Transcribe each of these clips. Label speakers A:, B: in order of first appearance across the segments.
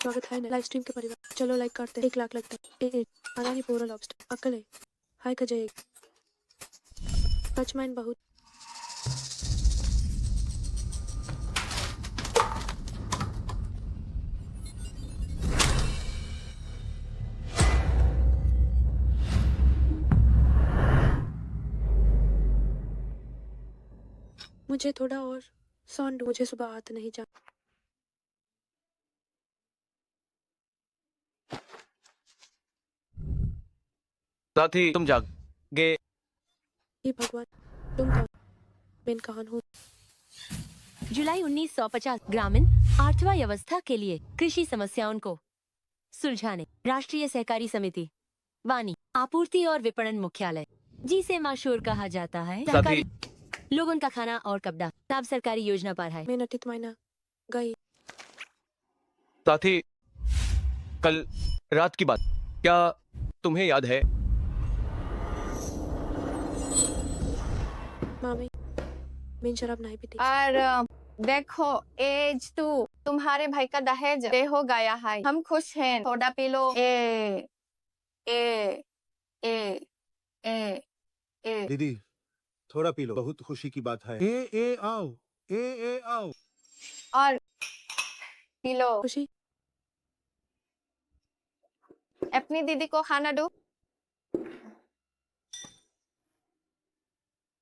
A: स्वागत है live stream के परिवार। चलो लाइक करते हैं, 1 लाख लगता है। अदानी पूरा लॉबस्टर अकल है। हाय कजय टच माइन बहुत मुझे थोड़ा और साउंड। मुझे सुबह हाथ नहीं जा।
B: साथ ही तुम जागे।
A: हे भगवान, तुम कौन? मैं कौन हूँ?
C: जुलाई 1950 ग्रामीण अर्थव्यवस्था के लिए कृषि समस्याओं को सुलझाने राष्ट्रीय सहकारी समिति वानी आपूर्ति और विपणन मुख्यालय, जिसे मशहूर कहा जाता है, सहकारी लोगों का खाना और कपड़ा सब सरकारी योजना पर है।
A: मैं नटित मायना गई।
B: साथ ही कल रात की बात क्या तुम्हें याद है?
A: मामी मैं शराब नहीं पीती।
D: और देखो एज टू तुम्हारे भाई का दहेज दे हो गया है। हम खुश हैं, थोड़ा पी लो। ए ए ए ए ए
E: दीदी थोड़ा पी लो, बहुत खुशी की बात है। ए आओ, ए आओ।
D: और पी लो।
A: खुशी
D: अपनी दीदी को खाना दो।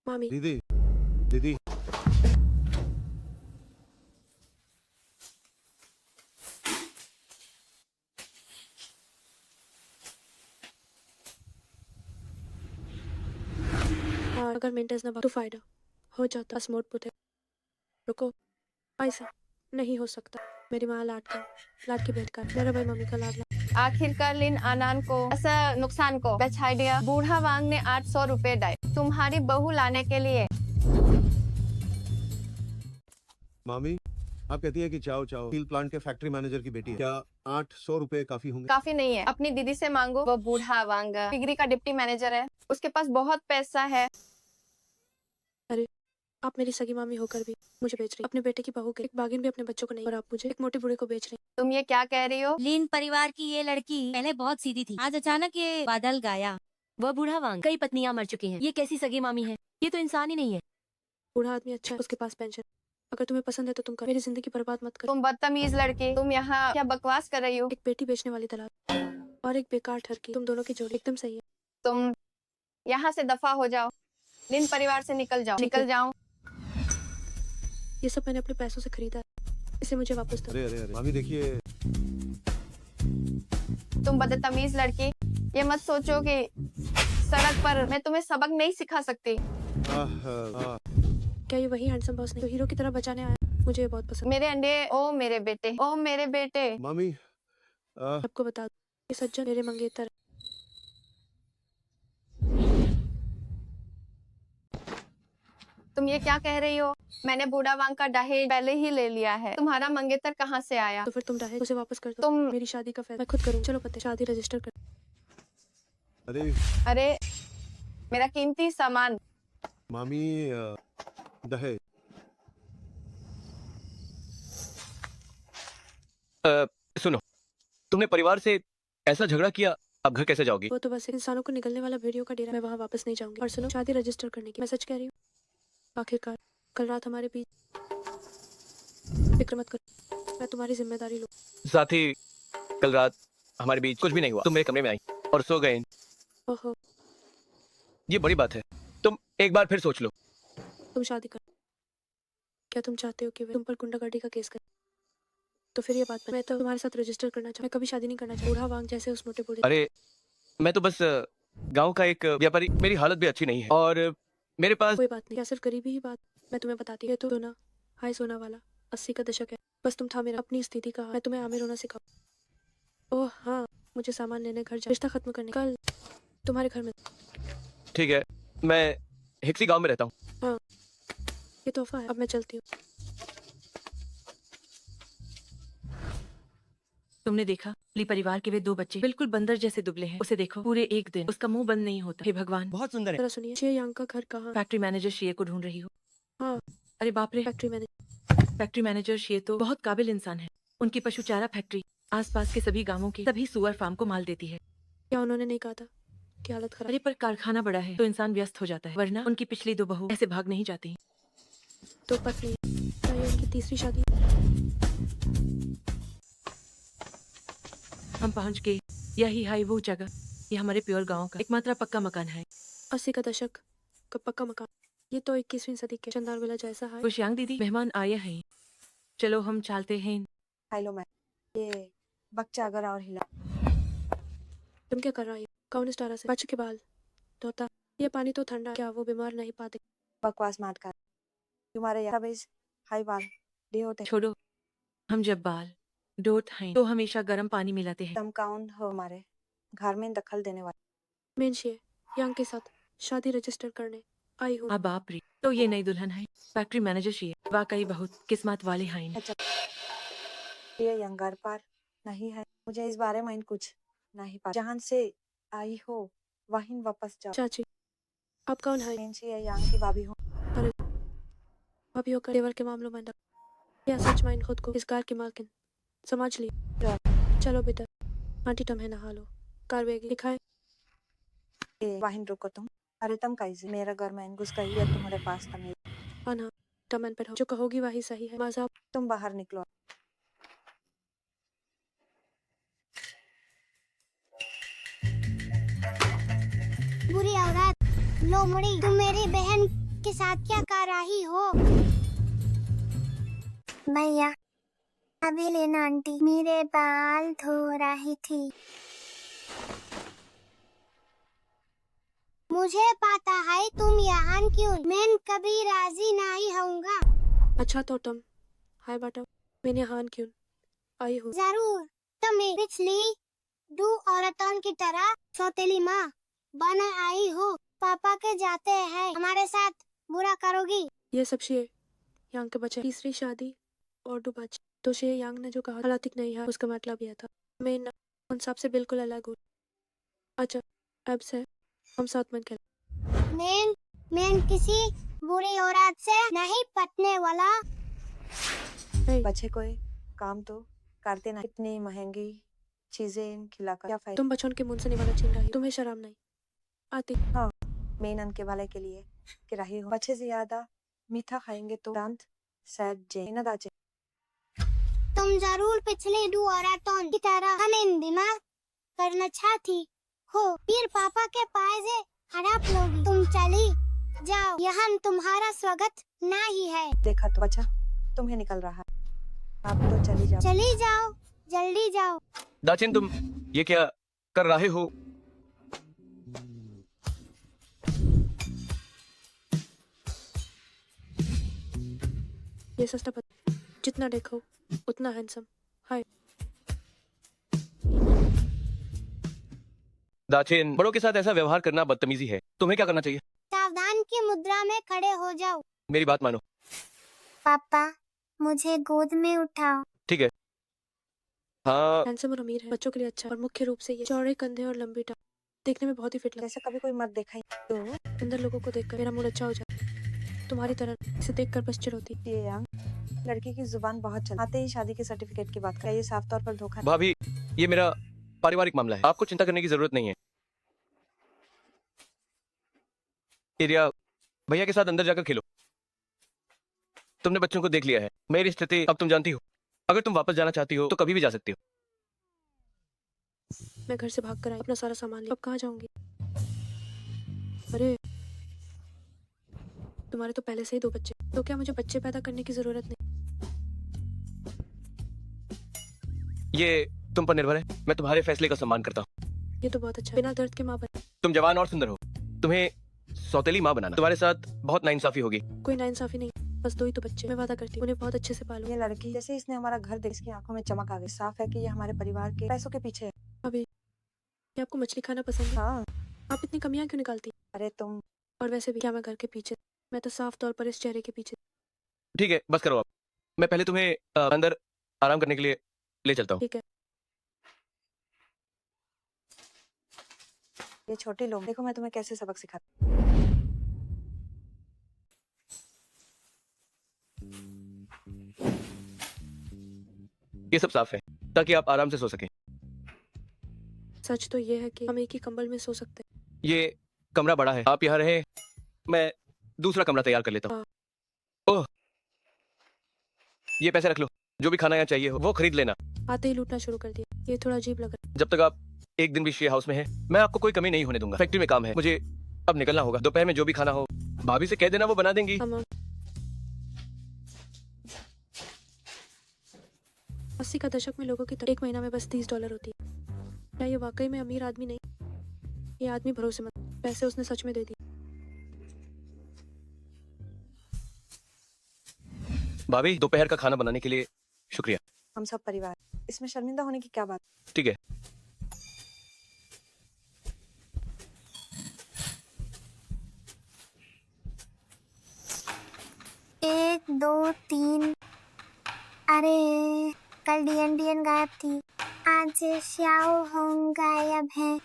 A: मामी
E: दीदी दीदी
A: और अगर मेंटेनेंस ना तो फायदा हो जाता। स्मोट पुते रुको, ऐसा नहीं हो सकता। मेरी माँ लाट की भेंट कर, मेरा भाई मम्मी का लाडला।
D: आखिरकार लिन आनंद को ऐसा नुकसान को बचा दिया। बूढ़ा वांग ने 800 रुपए डाले तुम्हारी बहू लाने के लिए।
E: मामी आप कहती है कि चाओ चाओ स्टील प्लांट के फैक्ट्री मैनेजर की बेटी है। क्या 800 रुपए काफी होंगे?
D: काफी नहीं है, अपनी दीदी से मांगो। वो बूढ़ा वांग डिग्री का डिप्टी मैनेजर है, उसके पास बहुत पैसा है।
A: आप मेरी सगी मामी होकर भी मुझे बेच रही। अपने बेटे की बहू के एक बागिन भी अपने बच्चों को नहीं, और आप मुझे एक मोटे बूढ़े को बेच रही।
D: तुम ये क्या कह रही हो?
C: लीन परिवार की ये लड़की पहले बहुत सीधी थी, आज अचानक ये बादल गाया। वह बूढ़ा वांग कई पत्नियां मर चुकी हैं। ये कैसी सगी मामी है? ये तो इंसान ही नहीं है।
A: बूढ़ा आदमी अच्छा है, उसके पास पेंशन। अगर तुम्हें पसंद है तो तुम कर। मेरी जिंदगी बर्बाद मत करो।
D: तुम बदतमीज लड़की, तुम यहाँ क्या बकवास कर रही हो?
A: एक बेटी बेचने वाली दलाल और एक बेकार ठरकी, तुम दोनों की जोड़ी एकदम सही है।
D: तुम यहाँ से दफा हो जाओ। लिन परिवार से निकल जाओ,
A: ठीक है।
D: निकल जाओ।
A: ये सब मैंने अपने पैसों से खरीदा है, इसे मुझे वापस दो।
E: अरे अरे अरे मामी देखिए,
D: तुम बदतमीज लड़की, ये मत सोचो कि सड़क पर मैं तुम्हें सबक नहीं सिखा सकती।
A: क्या ये वही हैंडसम बॉस नहीं जो हीरो की तरह बचाने आया? मुझे ये बहुत पसंद।
D: मेरे अंडे, ओ मेरे बेटे, ओ मेरे बेटे।
E: मामी
A: सबको बता दो ये सज्जन मेरे मंगेतर है।
D: तुम ये क्या कह रही हो? मैंने बूढ़ा वांग का दहेज पहले ही ले लिया है। तुम्हारा मंगेतर कहाँ से आया?
A: तो फिर तुम दहेज उसे वापस कर दो।
D: तुम
A: मेरी शादी का फैसला मैं खुद करूँ। चलो पते शादी रजिस्टर कर।
E: अरे
D: अरे मेरा कीमती सामान।
E: मामी दहेज
B: सुनो, तुमने परिवार से ऐसा झगड़ा किया, अब घर कैसे जाओगी?
A: वो तो बस इंसानों को निकलने वाला भेड़ियों का डेरा। मैं वहाँ वापस नहीं जाऊंगी। और सुनो, शादी रजिस्टर करने की मैं सच कह रही हूँ। आखिरकार कल रात हमारे बीच। फिक्र मत करो, मैं तुम्हारी जिम्मेदारी लूँ।
B: साथ ही कल रात हमारे बीच कुछ भी नहीं हुआ। तुम मेरे कमरे में आई और सो गए।
A: ओहो,
B: ये बड़ी बात है, तुम एक बार फिर सोच लो।
A: तुम शादी कर। क्या तुम चाहते हो कि वे तुम पर गुंडागर्दी का केस करें? तो फिर ये बात मैं तो तुम्हारे साथ रजिस्टर करना चाहूँ। मैं कभी शादी नहीं करना चाहूँ बूढ़ा वांग जैसे उस मोटे बूढ़े।
B: अरे मैं तो बस गांव का एक व्यापारी। मेरी हालत भी अच्छी नहीं है और मेरे पास
A: कोई बात नहीं, क्या सिर्फ गरीबी ही बात? मैं तुम्हें बताती है तो सोना, हाय सोना वाला 80 का दशक है। बस तुम था मेरा अपनी स्थिति का। मैं तुम्हें आमिर होना सिखाऊं। ओह हाँ, मुझे सामान लेने घर जा, रिश्ता खत्म करने कल तुम्हारे घर में।
B: ठीक है, मैं हिक्सी गांव में रहता हूँ।
A: हाँ ये तोहफा है। अब मैं चलती हूँ।
F: तुमने देखा ली परिवार के वे 2 बच्चे बिल्कुल बंदर जैसे दुबले हैं। उसे देखो, पूरे एक दिन उसका मुंह बंद नहीं होता। हे भगवान,
G: बहुत सुंदर है।
A: जरा सुनिए, शे यांग का घर कहाँ?
F: फैक्ट्री मैनेजर शिये को ढूंढ रही हो?
A: हाँ
F: अरे बाप रे,
A: फैक्ट्री मैनेजर।
F: फैक्ट्री मैनेजर शिये तो बहुत काबिल इंसान है। उनकी पशु चारा फैक्ट्री आसपास के सभी गांवों के सभी सुअर फार्म को माल देती है।
A: क्या उन्होंने नहीं कहा था कि हालत खराब?
F: अरे पर कारखाना बड़ा है तो इंसान व्यस्त हो जाता है, वरना उनकी पिछली 2 बहू ऐसे भाग नहीं जाती।
A: तो पत्नी, क्या ये उनकी तीसरी शादी?
F: हम पहुंच गए। यही है वो जगह। ये हमारे प्योर गांव का एकमात्र पक्का मकान है।
A: 80 का दशक का पक्का मकान। ये तो 21वीं सदी के चंदार विला जैसा है।
F: खुशियांग दीदी, मेहमान आए हैं। चलो हम चलते हैं।
G: हेलो मैम, ये बच्चा अगर और हिला।
A: तुम क्या कर रही हो? कौन स्टारा से बच्चे के बाल धोता? ये पानी तो ठंडा, क्या वो बीमार नहीं पाते?
G: बकवास मत कर। तुम्हारे यहाँ बेस हाई बाल डे होते
F: छोड़ो, हम जब बाल डोट हैं तो हमेशा गर्म पानी मिलाते हैं।
G: तुम कौन हो हमारे घर में दखल देने वाले?
A: मेनशिए यांग के साथ शादी रजिस्टर करने आई हूँ।
F: अब बाप रे, तो ये नई दुल्हन है। फैक्ट्री मैनेजर शी है। वाकई बहुत किस्मत वाले हैं।
G: ये यंगर पर नहीं है। मुझे इस बारे में कुछ नहीं पता। जहाँ से आई हो वहीं वापस जाओ।
A: चाची, आप कौन है?
G: मैं ये यांग की भाभी हूँ।
A: अभी होकर देवर के मामलों में या सच माइन खुद को इस कार की मालकिन समझ ली। चलो बेटा, आंटी तुम्हें नहा लो। कार बेगी दिखाए।
G: ये वहीं रुको तुम। अरे तुम कैसे मेरा घर में घुस गई है? तुम्हारे पास था मेरी।
A: अना टमन पर हो। जो कहोगी वही सही है। माजा
G: तुम बाहर निकलो।
H: बुरी औरत लोमड़ी, तुम मेरी बहन के साथ क्या कर रही हो? भैया, अभी लेना आंटी, मेरे बाल धो रही थी। मुझे पता है तुम यहाँ क्यों। मैं कभी राजी नहीं होऊंगा।
A: अच्छा तो तुम हाय बेटा, मैंने हान क्यों आई हूँ।
H: जरूर, तुम पिछली 2 औरतों की तरह सौतेली माँ बन आई हो। पापा के जाते हैं हमारे साथ बुरा करोगी?
A: ये सब शेर यांग के बच्चे, तीसरी शादी और 2 बच्चे। तो शेर यांग ने जो कहा हालातिक नहीं है, उसका मतलब यह था मैं उन सब से बिल्कुल अलग हूँ। अच्छा, अब से हम साथ मिलकर
H: मैं किसी बुरी औरत से नहीं पटने वाला।
G: बच्चे कोई काम तो करते ना। इतनी महंगी चीजें खिलाकर क्या फायदा?
A: तुम बच्चों के मुंह से निवाला छीन रही हो। तुम्हें शर्म नहीं आती?
G: मैं नन के भले के लिए कि रही हूँ। बच्चे से ज्यादा मीठा खाएंगे तो दांत सैड जे न दाचे।
H: तुम जरूर पिछली 2 औरतों की तरह हमें दिमाग करना चाहती हो, फिर पापा के पाए हड़प लोगी। तुम चली जाओ, यहाँ तुम्हारा स्वागत नहीं है।
G: देखा तो बच्चा तुम्हें निकल रहा है। आप तो चली जाओ।
H: चली जाओ, जल्दी जाओ।
B: दाचिन, तुम ये क्या कर रहे हो?
A: ये सस्ता पता, जितना देखो उतना हैंडसम। हाय
B: दाचिन, बड़ों के साथ ऐसा व्यवहार करना बदतमीजी है। तुम्हें क्या करना चाहिए?
H: सावधान की मुद्रा में खड़े हो जाओ।
B: मेरी बात मानो।
H: पापा, मुझे गोद में उठाओ।
B: ठीक है। हाँ,
A: हैंडसम और अमीर है, बच्चों के लिए अच्छा है। और मुख्य रूप से ये चौड़े कंधे और लंबी टांग, देखने में बहुत ही फिट लगता
G: जैसे कभी कोई मर्द देखा ही तो
A: है। सुंदर लोगों को देखकर मेरा मूड अच्छा हो जाता है। तुम्हारी तरह इसे देखकर बस चिढ़ होती।
G: ये यंग लड़की की जुबान बहुत चल आते ही शादी के सर्टिफिकेट की बात कर। ये साफ तौर पर धोखा है।
B: भाभी, ये मेरा पारिवारिक मामला है। आपको चिंता करने की जरूरत नहीं है। एरिया, भैया के साथ अंदर जाकर खेलो। तुमने बच्चों को देख लिया है। मेरी स्थिति अब तुम जानती हो। अगर तुम वापस जाना चाहती हो तो कभी भी जा सकती हो।
A: मैं घर से भाग कर आई, अपना सारा सामान लिया। अब कहाँ जाऊंगी? अरे, तुम्हारे तो पहले से ही 2 बच्चे, तो क्या मुझे बच्चे पैदा करने की जरूरत नहीं?
B: ये तुम पर निर्भर है। मैं तुम्हारे फैसले का सम्मान करता हूँ।
A: ये तो बहुत अच्छा है। बिना दर्द के माँ बन।
B: तुम जवान और सुंदर हो। तुम्हें सौतेली माँ बनाना तुम्हारे साथ बहुत नाइंसाफी होगी।
A: कोई नाइंसाफी नहीं, बस 2 ही तो बच्चे। मैं वादा करती हूँ उन्हें बहुत अच्छे से पालूं।
G: ये लड़की जैसे इसने हमारा घर देख, इसकी आंखों में चमक आ गई। साफ है कि ये हमारे परिवार के पैसों के पीछे है।
A: अभी क्या आपको मछली खाना पसंद है?
G: हाँ,
A: आप इतनी कमियां क्यों निकालती?
G: अरे तुम
A: और वैसे भी क्या मैं घर के पीछे? मैं तो साफ तौर पर इस चेहरे के पीछे।
B: ठीक है, बस करो अब। मैं पहले तुम्हें अंदर आराम करने के लिए ले चलता हूँ।
A: ठीक है।
G: ये छोटे लोग, देखो मैं तुम्हें कैसे सबक सिखाती
B: ये सब साफ है ताकि आप आराम से सो सकें।
A: सच तो ये है कि हम एक ही कंबल में सो सकते हैं।
B: ये कमरा बड़ा है, आप यहाँ रहे, मैं दूसरा कमरा तैयार कर लेता हूँ। ओह, ये पैसे रख लो, जो भी खाना यहाँ चाहिए हो वो खरीद लेना।
A: आते ही लूटना शुरू कर दिया, ये थोड़ा अजीब लग रहा
B: जब तक आप एक दिन भी शेयर हाउस में हैं, मैं आपको कोई कमी नहीं होने दूंगा। फैक्ट्री में काम है, मुझे अब निकलना होगा। दोपहर में जो भी खाना हो भाभी से कह देना, वो बना देंगी।
A: है। हम 80 का दशक में लोगों की तरह एक महीना में बस $30 होती है। क्या ये वाकई में अमीर आदमी नहीं? ये आदमी भरोसेमंद, पैसे उसने सच में दे दिए।
B: भाभी, दोपहर का खाना बनाने के लिए शुक्रिया।
G: हम सब परिवार, इसमें शर्मिंदा होने की क्या बात?
B: ठीक है।
H: एक दो तीन। अरे कल डीएन गायब थी, आज श्याओ होंग गायब है।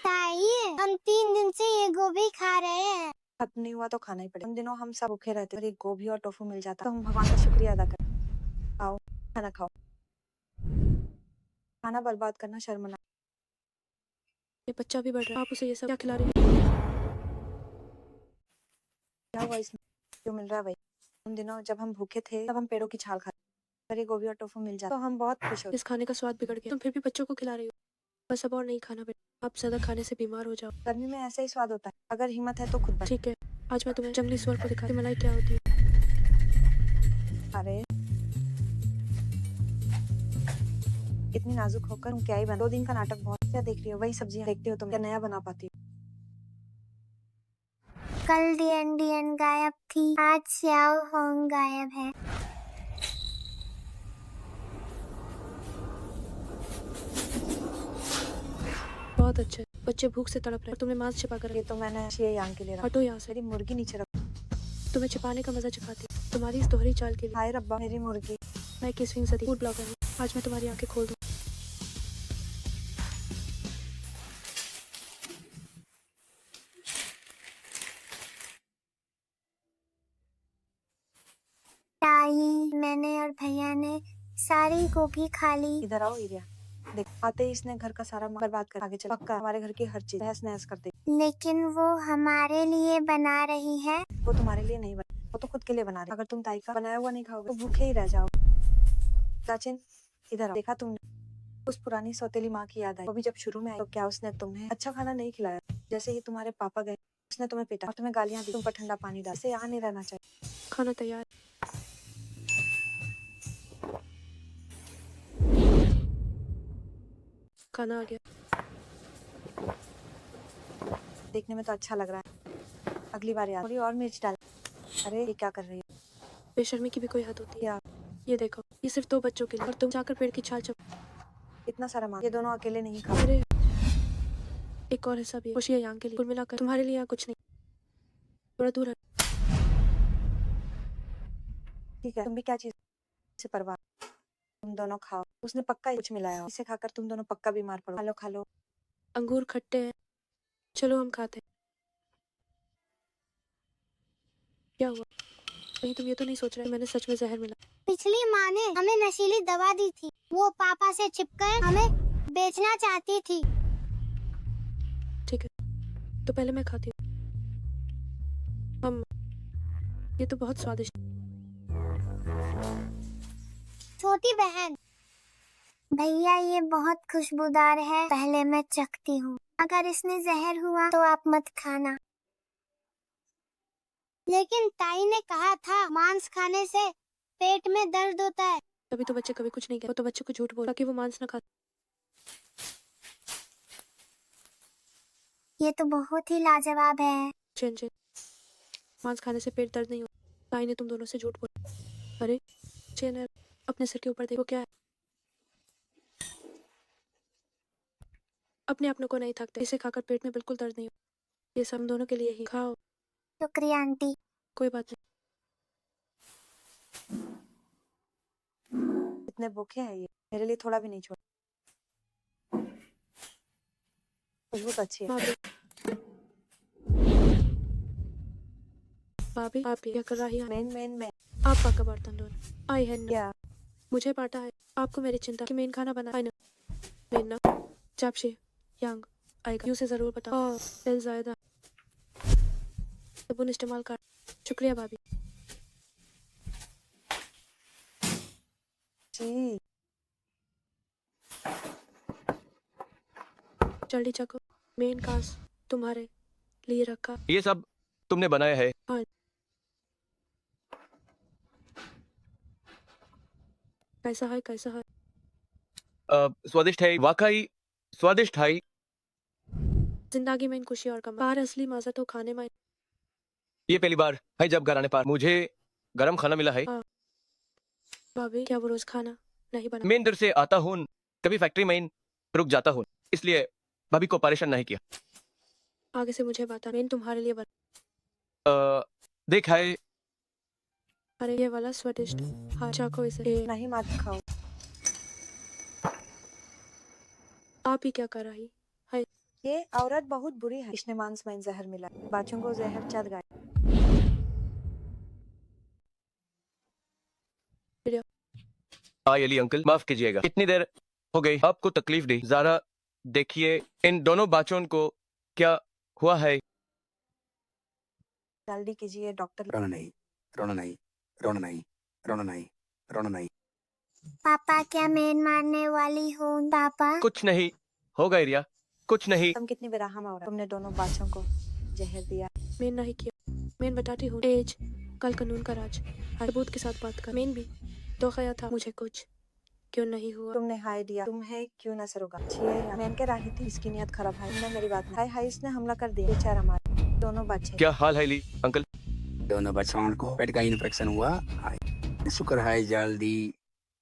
H: ताई, हम 3 दिन से ये गोभी खा रहे हैं।
G: खत्म नहीं हुआ तो खाना ही पड़ेगा। उन दिनों हम सब भूखे रहते और एक गोभी और टोफू मिल जाता तो हम भगवान का शुक्रिया अदा करते। आओ खाना खाओ। खाना बर्बाद करना शर्मनाक।
A: ये बच्चा भी बढ़ रहा है, आप उसे ये सब क्या खिला रही हैं?
G: क्या हुआ इसमें? जो मिल रहा है वही। उन दिनों जब हम भूखे थे तब हम पेड़ों की छाल खाते, अगर ये गोभी और टोफू मिल जाता तो हम बहुत खुश होते।
A: इस खाने का स्वाद बिगड़ गया, तुम फिर भी बच्चों को खिला रही हो। बस अब और नहीं खाना बेटा, आप ज्यादा खाने से बीमार हो जाओ।
G: गर्मी में ऐसा ही स्वाद होता है, अगर हिम्मत है तो खुद बना।
A: ठीक है, आज मैं तुम्हें जंगली सुअर को दिखाती मलाई क्या होती है।
G: अरे इतनी नाजुक होकर तुम क्या ही बना। 2 दिन का नाटक बहुत। क्या देख रही हो? वही सब्जियां देखती हो तुम, क्या नया बना पाती हो?
H: कल डीएन गायब थी, आज श्याओ होंग गायब है।
A: बहुत अच्छे, बच्चे भूख से तड़प रहे हैं और तुमने मांस छिपा कर
G: ये तो मैंने ये यांग के लिए रखा।
A: हटो यहाँ से,
G: मेरी मुर्गी नीचे रख।
A: तुम्हें छिपाने का मजा चखाती हूँ। तुम्हारी इस दोहरी चाल के लिए।
G: हाय रब्बा, मेरी मुर्गी।
A: मैं 21वीं सदी फूड ब्लॉगर हूँ, आज मैं तुम्हारी आंखें खोल दूँ।
H: ताई, मैंने और भैया ने सारी गोभी खा ली।
G: इधर आओ इरिया, देख आते ही इसने घर का सारा माल बर्बाद कर आगे चल। पक्का हमारे घर की हर चीज तहस नहस कर दे।
H: लेकिन वो हमारे लिए बना रही है।
G: वो तुम्हारे लिए नहीं बना, वो तो खुद के लिए बना रही। अगर तुम ताई का बनाया हुआ नहीं खाओगे तो भूखे ही रह जाओ। चाचिन इधर आओ, देखा तुमने उस पुरानी सौतेली माँ की याद आई? वो भी जब शुरू में आई तो क्या उसने तुम्हें अच्छा खाना नहीं खिलाया? जैसे ही तुम्हारे पापा गए उसने तुम्हें पीटा और तुम्हें गालियां दी, तुम पर ठंडा पानी डाला। इसे यहाँ नहीं रहना चाहिए।
A: खाना तैयार। खाना आ गया।
G: देखने में तो अच्छा लग रहा है, अगली बार यार थोड़ी और मिर्च डाल। अरे ये क्या कर रही है?
A: बेशर्मी की भी कोई हद होती है।
G: यार
A: ये देखो, ये सिर्फ 2 बच्चों के लिए और तुम जाकर पेड़ की छाल चब।
G: इतना सारा माल ये दोनों अकेले नहीं खा।
A: अरे एक और हिस्सा भी है, खुशी है यांग के लिए। कुल मिलाकर तुम्हारे लिए यहाँ कुछ नहीं, थोड़ा दूर है।
G: ठीक है, तुम भी क्या चीज से परवाह? तुम दोनों खाओ, उसने पक्का ही कुछ मिलाया हो। इसे खाकर तुम दोनों पक्का बीमार पड़ो। खा लो खा लो।
A: अंगूर खट्टे हैं, चलो हम खाते हैं। क्या हुआ? कहीं तुम ये तो नहीं सोच रहे मैंने सच में जहर मिला?
H: पिछली माँ ने हमें नशीली दवा दी थी, वो पापा से छिपकर हमें बेचना चाहती थी।
A: ठीक है, तो पहले मैं खाती हूँ। हम ये तो बहुत स्वादिष्ट।
H: छोटी बहन, भैया ये बहुत खुशबूदार है, पहले मैं चखती हूँ। अगर इसमें जहर हुआ तो आप मत खाना। लेकिन ताई ने कहा था मांस खाने से पेट में दर्द होता है।
A: तभी तो बच्चे कभी कुछ नहीं कहते, वो तो बच्चे को झूठ बोल ताकि वो मांस न खा।
H: ये तो बहुत ही लाजवाब है।
A: चेन चेन, मांस खाने से पेट दर्द नहीं होता। ताई ने तुम दोनों से झूठ बोला। अरे चेन है, अपने सिर के ऊपर देखो क्या है। अपने अपनों को नहीं थकते, इसे खाकर पेट में बिल्कुल दर्द नहीं होता। ये सब हम दोनों के लिए ही। खाओ।
H: शुक्रिया आंटी।
A: कोई बात नहीं।
G: इतने भूखे हैं ये, मेरे लिए थोड़ा भी नहीं छोड़। खुशबू तो अच्छी है।
A: माँ भी। भाभी आप क्या कर रही हैं?
G: मेन
A: आप पक्का बर्तन धोना। आई है ना,
G: क्या
A: मुझे पता है आपको मेरी चिंता कि मेन खाना बना है ना। मेन ना जब से यंग आएगा यू से जरूर बता। ओह दिल ज्यादा साबुन इस्तेमाल कर। शुक्रिया भाभी।
G: जी
A: जल्दी चको, मेन कास तुम्हारे लिए रखा।
B: ये सब तुमने बनाया है?
A: कैसा है कैसा है?
B: स्वादिष्ट है, वाकई स्वादिष्ट है।
A: जिंदगी में इन खुशी और कम बार असली मजा तो खाने में।
B: ये पहली बार है जब घर आने पर मुझे गरम खाना मिला है।
A: भाभी क्या वो रोज खाना नहीं बना?
B: मैं इंदौर से आता हूँ, कभी फैक्ट्री में रुक जाता हूँ, इसलिए भाभी को परेशान नहीं किया।
A: आगे से मुझे बता, मैं तुम्हारे लिए
B: देख है।
A: अरे ये वाला स्वादिष्ट। हाँ चाको इसे।
G: नहीं मत खाओ।
A: आप ही क्या कर रही?
G: ये औरत बहुत बुरी है, इसने मांस में जहर मिला, बच्चों को जहर चढ़ गया।
B: आई अली अंकल, माफ कीजिएगा, इतनी देर हो गई आपको तकलीफ दी। जरा देखिए इन दोनों बच्चों को क्या हुआ है।
G: जल्दी कीजिए डॉक्टर।
I: रोना नहीं, रोना नहीं, रोना नहीं, रोना नहीं, रोना नहीं।
H: पापा क्या मैं मारने वाली हूँ पापा?
B: कुछ नहीं होगा एरिया, कुछ नहीं।
G: तुम कितनी बेरहम औरत, तुमने दोनों बच्चों को जहर दिया।
A: मैं नहीं किया, मैं बताती हूँ। एज कल कानून का राज, सबूत के साथ बात कर। मैं भी तो खया था, मुझे कुछ क्यों नहीं हुआ।
G: तुमने हाय दिया, तुम्हें क्यों न सरोगा। मैं कह रही थी इसकी नियत खराब है, तुमने मेरी बात नहीं। हाय इसने हमला कर दिया, बेचारा हमारे दोनों बच्चे।
B: क्या हाल है अली अंकल?
I: दोनों बच्चों को पेट का इन्फेक्शन हुआ। हाय शुक्र है जल्दी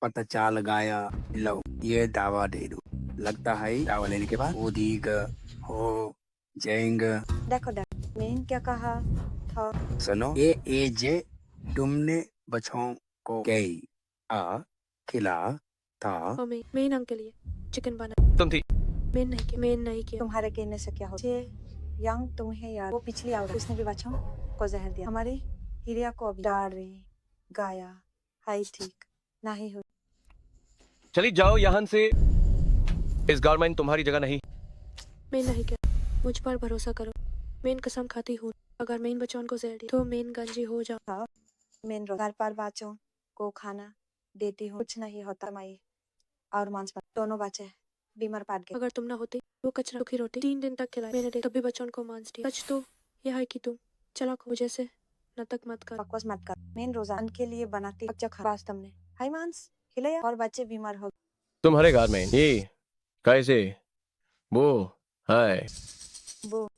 I: पता चल गया। लो ये दवा दे दो, लगता है दवा लेने के बाद वो ठीक हो जाएंगे।
G: देखो मैंने क्या कहा था?
I: सुनो, ये एज तुमने बच्चों को क्या खिला था?
A: और मैं अंकल के लिए चिकन बना।
B: तुम थी?
A: मैं नहीं किया।
G: तुम्हारे कहने से क्या हो? यंग तुम्हें यार, वो पिछली औरत, उसने भी बच्चों को जहर दिया। हमारी हिरिया को अभी डाल रही गाया। हाय ठीक नहीं हो।
B: चली जाओ यहाँ से, इस गांव में तुम्हारी जगह नहीं।
A: मैं नहीं किया, मुझ पर भरोसा करो। मैं कसम खाती हूँ, अगर मैं इन बच्चों को जहर दी तो मैं गंजी हो जाऊँ।
G: मैं घर पर बच्चों को खाना देती हूँ, कुछ नहीं होता। माई और मांस पर दोनों बच्चे बीमार पड़ गए।
A: अगर तुम ना होती, वो कचरा सूखी रोटी 3 दिन तक खिलाई मैंने, तभी बच्चों को मांस दिया। सच तो यह है कि तुम चला मुझे से नाटक मत कर।
G: बकवास मत कर। मैं रोजाना के लिए बनाती अच्छा खास तुमने हाय मांस खिलाया और बच्चे बीमार हो।
B: तुम्हारे घर में ये कैसे वो है?
G: वो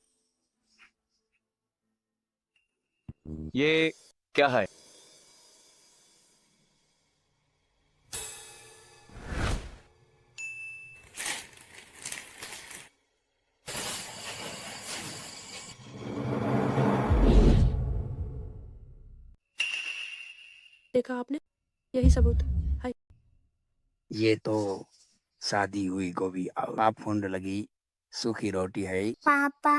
B: ये क्या है?
A: देखा आपने, यही सबूत।
I: ये तो शादी हुई गोभी और आप फूंड लगी सूखी रोटी है।
H: पापा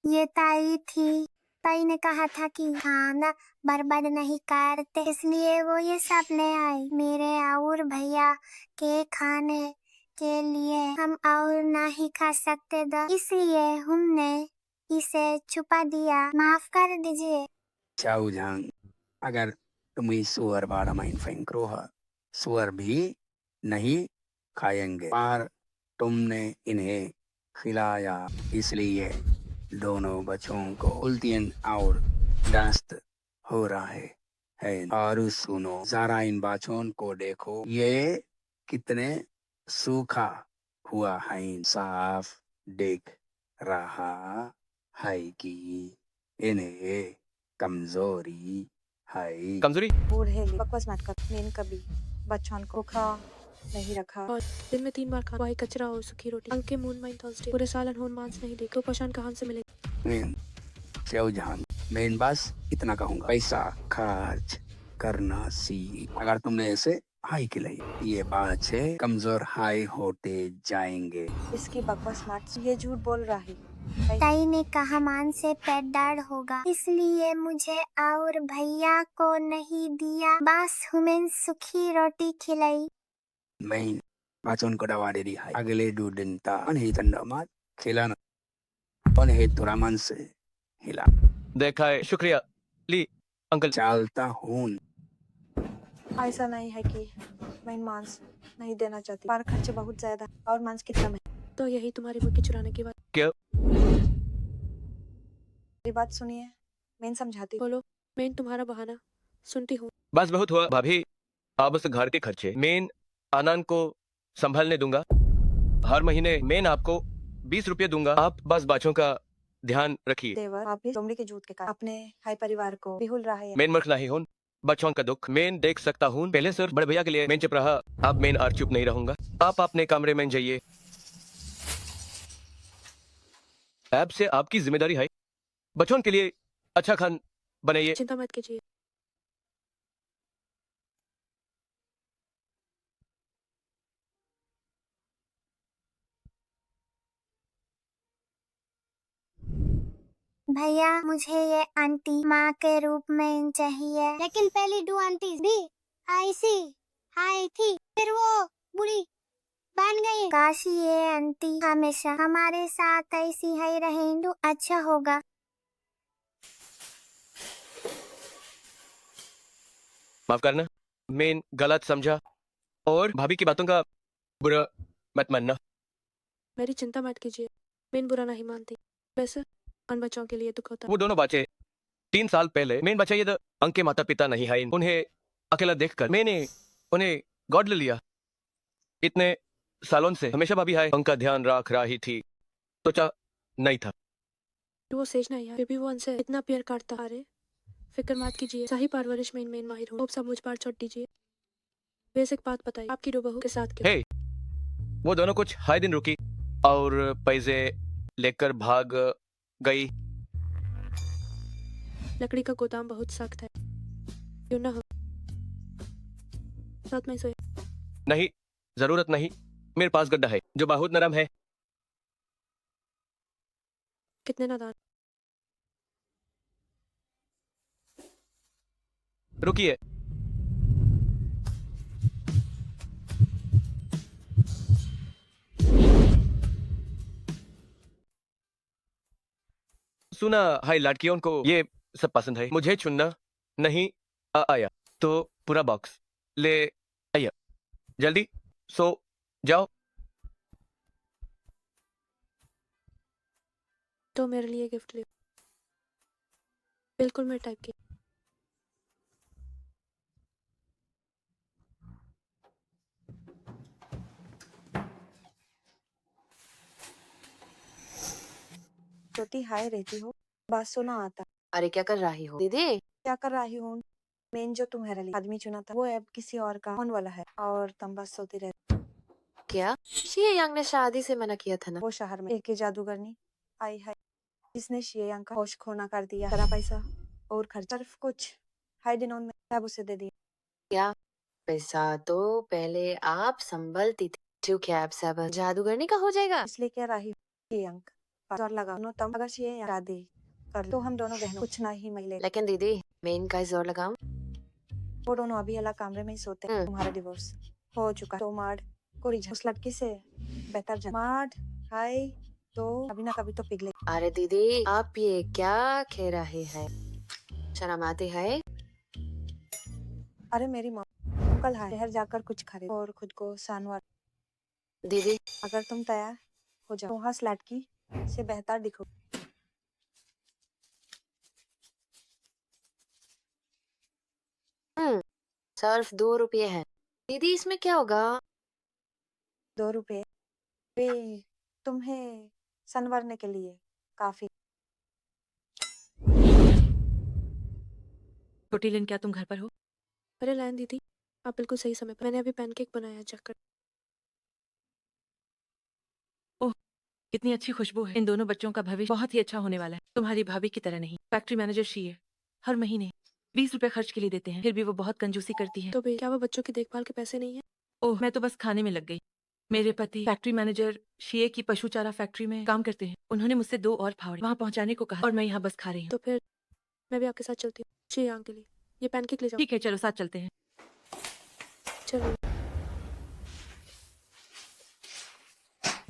H: ये ताई थी, ताई ने कहा था कि खाना बर्बाद नहीं करते, इसलिए वो ये सब ले आई मेरे और भैया के खाने के लिए। हम और नहीं खा सकते थे, इसलिए हमने इसे छुपा दिया, माफ कर दीजिए।
I: चाऊ जान, अगर तुम इस सुअर बारा माइन फेंक रोहा, सुअर भी नहीं खाएंगे, पर तुमने इन्हें खिलाया, इसलिए दोनों बच्चों को उल्टियां और दस्त हो रहा है। और सुनो जरा इन बच्चों को देखो, ये कितने सूखा हुआ है। साफ दिख रहा है कि इन्हें कमजोरी है।
B: कमजोरी?
G: बूढ़े बकवास मत कर। मैंने कभी बच्चों को खा नहीं रखा।
A: और दिन में 3 बार खा, वही कचरा और सूखी रोटी। अंके मून माइन थर्सडे पूरे साल अनहोन मांस नहीं दे तो पोषण कहाँ से मिलेगा?
I: चाऊ जान, मैं बस इतना कहूंगा, पैसा खर्च करना सीख। अगर तुमने ऐसे हाई खिलाई, ये बच्चे कमजोर हाई होते जाएंगे।
G: इसकी बकवास मत, ये झूठ बोल रहा है।
H: ताई ने कहा मान से पेट दाढ़ होगा, इसलिए मुझे और भैया को नहीं दिया। बस हुमें सूखी रोटी खिलाई।
I: मैं पाचन को दवा दे दी है। अगले 2 दिन तक उन्हें ठंडा मत खिलाना, उन्हें थोड़ा मन से हिला।
B: देखा है, शुक्रिया। ली अंकल।
I: चलता हूँ।
G: ऐसा नहीं है कि मैं मांस नहीं देना चाहती, पर खर्चे बहुत ज्यादा और मांस कितना महंगा।
A: तो यही तुम्हारी मुर्गी चुराने की बात।
B: क्या?
G: मेरी बात सुनिए, मैं समझाती हूँ।
A: बोलो। मैं तुम्हारा बहाना सुनती हूँ।
B: बस बहुत हुआ भाभी, आप उस घर के खर्चे मेन आनंद को संभालने दूंगा। हर महीने मैं आपको 20 रुपये दूंगा, आप बस बच्चों का ध्यान रखिए।
G: देवर, आप भी लोमड़ी के जूत के कारण अपने हाई परिवार को बिहुल रहा है।
B: मैं मूर्ख नहीं हूँ, बच्चों का दुख मैं देख सकता हूँ। पहले सिर्फ बड़े भैया के लिए मैं चुप रहा, अब मैं और चुप नहीं रहूंगा। आप अपने कमरे में जाइए। अब से आपकी जिम्मेदारी है बच्चों के लिए अच्छा खान बनाइए।
A: चिंता मत कीजिए।
H: भैया मुझे ये आंटी माँ के रूप में चाहिए। लेकिन पहली 2 आंटी भी ऐसी आई थी, फिर वो बुरी बन गई। काश ये आंटी हमेशा हमारे साथ ऐसी ही रहे तो अच्छा होगा।
B: माफ करना, मैं गलत समझा और भाभी की बातों का बुरा मत मानना।
A: मेरी चिंता मत कीजिए, मैं बुरा नहीं मानती। वैसे उन बच्चों के लिए दुख होता है।
B: वो दोनों बच्चे 3 साल पहले मेन बच्चा ये तो उनके माता पिता नहीं है, उन्हें अकेला देखकर मैंने उन्हें गॉड ले लिया। इतने सालों से हमेशा भाभी है उनका ध्यान रख रही थी, सोचा नहीं था।
A: वो सेज नहीं है, फिर भी वो उनसे इतना प्यार करता। अरे फिक्र मत कीजिए, सही परवरिश में मैं माहिर हूँ। सब मुझ पर छोड़ दीजिए। वैसे एक बात बताइए, आपकी दो बहू के साथ क्यों?
B: हे, वो दोनों कुछ हाई दिन रुकी और पैसे लेकर भाग गई।
A: लकड़ी का गोदाम बहुत सख्त है, क्यों ना हो साथ में सोए।
B: नहीं, जरूरत नहीं, मेरे पास गड्ढा है जो बहुत नरम है।
A: कितने नादान।
B: रुकिए, सुना हाय लड़कियों को ये सब पसंद है, मुझे चुनना नहीं आया तो पूरा बॉक्स ले आया। जल्दी सो जाओ।
A: तो मेरे लिए गिफ्ट ले, बिल्कुल मेरे टाइप की।
G: छोटी हाय रहती हो, बात सुना आता।
C: अरे क्या कर रही हो दीदी?
G: क्या कर रही हूँ? मैंने जो तुम्हारे लिए आदमी चुना था वो अब किसी और का होने वाला है और तुम बस सोती रहती।
C: क्या शी यंग ने शादी से मना किया था ना?
G: वो शहर में एक ही जादूगरनी आई है जिसने शियांग का होश खोना कर दिया। सारा पैसा और खर्च सिर्फ कुछ हाई दिनों में सब उसे दे दिया।
C: क्या पैसा तो पहले आप संभलती थी, ठीक है अब सब जादूगरनी का हो जाएगा।
G: इसलिए कह रही हूँ शियांग पर जोर लगाओ नो तुम। अगर शियांग शादी कर लो तो हम दोनों बहनों कुछ नहीं मिले।
C: लेकिन दीदी मैं इनका जोर लगाऊं?
G: वो दोनों अभी अलग कमरे में ही सोते हैं। तुम्हारा डिवोर्स हो चुका तो मार्ड को उस लड़की से बेहतर जान। मार्ड हाय तो कभी ना कभी तो पिघले।
C: अरे दीदी आप ये क्या कह रहे हैं? शर्म आती है?
G: अरे मेरी माँ कल शहर जाकर कुछ खरीद और खुद को सानवार।
C: दीदी
G: अगर तुम तैयार हो जाओ तो हंस लड़की से बेहतर दिखो।
C: सिर्फ 2 रुपये है दीदी, इसमें क्या होगा?
G: 2 रुपए वे तुम्हें संवरने के लिए काफी।
F: छोटी लिन, क्या तुम घर पर हो?
A: अरे लाइन दीदी, आप बिल्कुल सही समय पर। मैंने अभी पैनकेक बनाया चक्कर।
F: ओह, कितनी अच्छी खुशबू है। इन दोनों बच्चों का भविष्य बहुत ही अच्छा होने वाला है। तुम्हारी भाभी की तरह नहीं। फैक्ट्री मैनेजर शी है, हर महीने 20 रुपए खर्च के लिए देते हैं, फिर भी वो बहुत कंजूसी करती है।
A: तो भी क्या वो बच्चों की देखभाल के पैसे नहीं है?
F: ओह, मैं तो बस खाने में लग गई। मेरे पति फैक्ट्री मैनेजर शीए की पशु चारा फैक्ट्री में काम करते हैं। उन्होंने मुझसे 2 और फावड़े वहाँ पहुँचाने को कहा और मैं यहाँ बस खा रही हूँ।
A: तो फिर मैं भी आपके साथ चलती हूँ शियांग के लिए। ये पैनकेक ले जाओ।
F: ठीक है, चलो साथ चलते हैं।
A: चलो।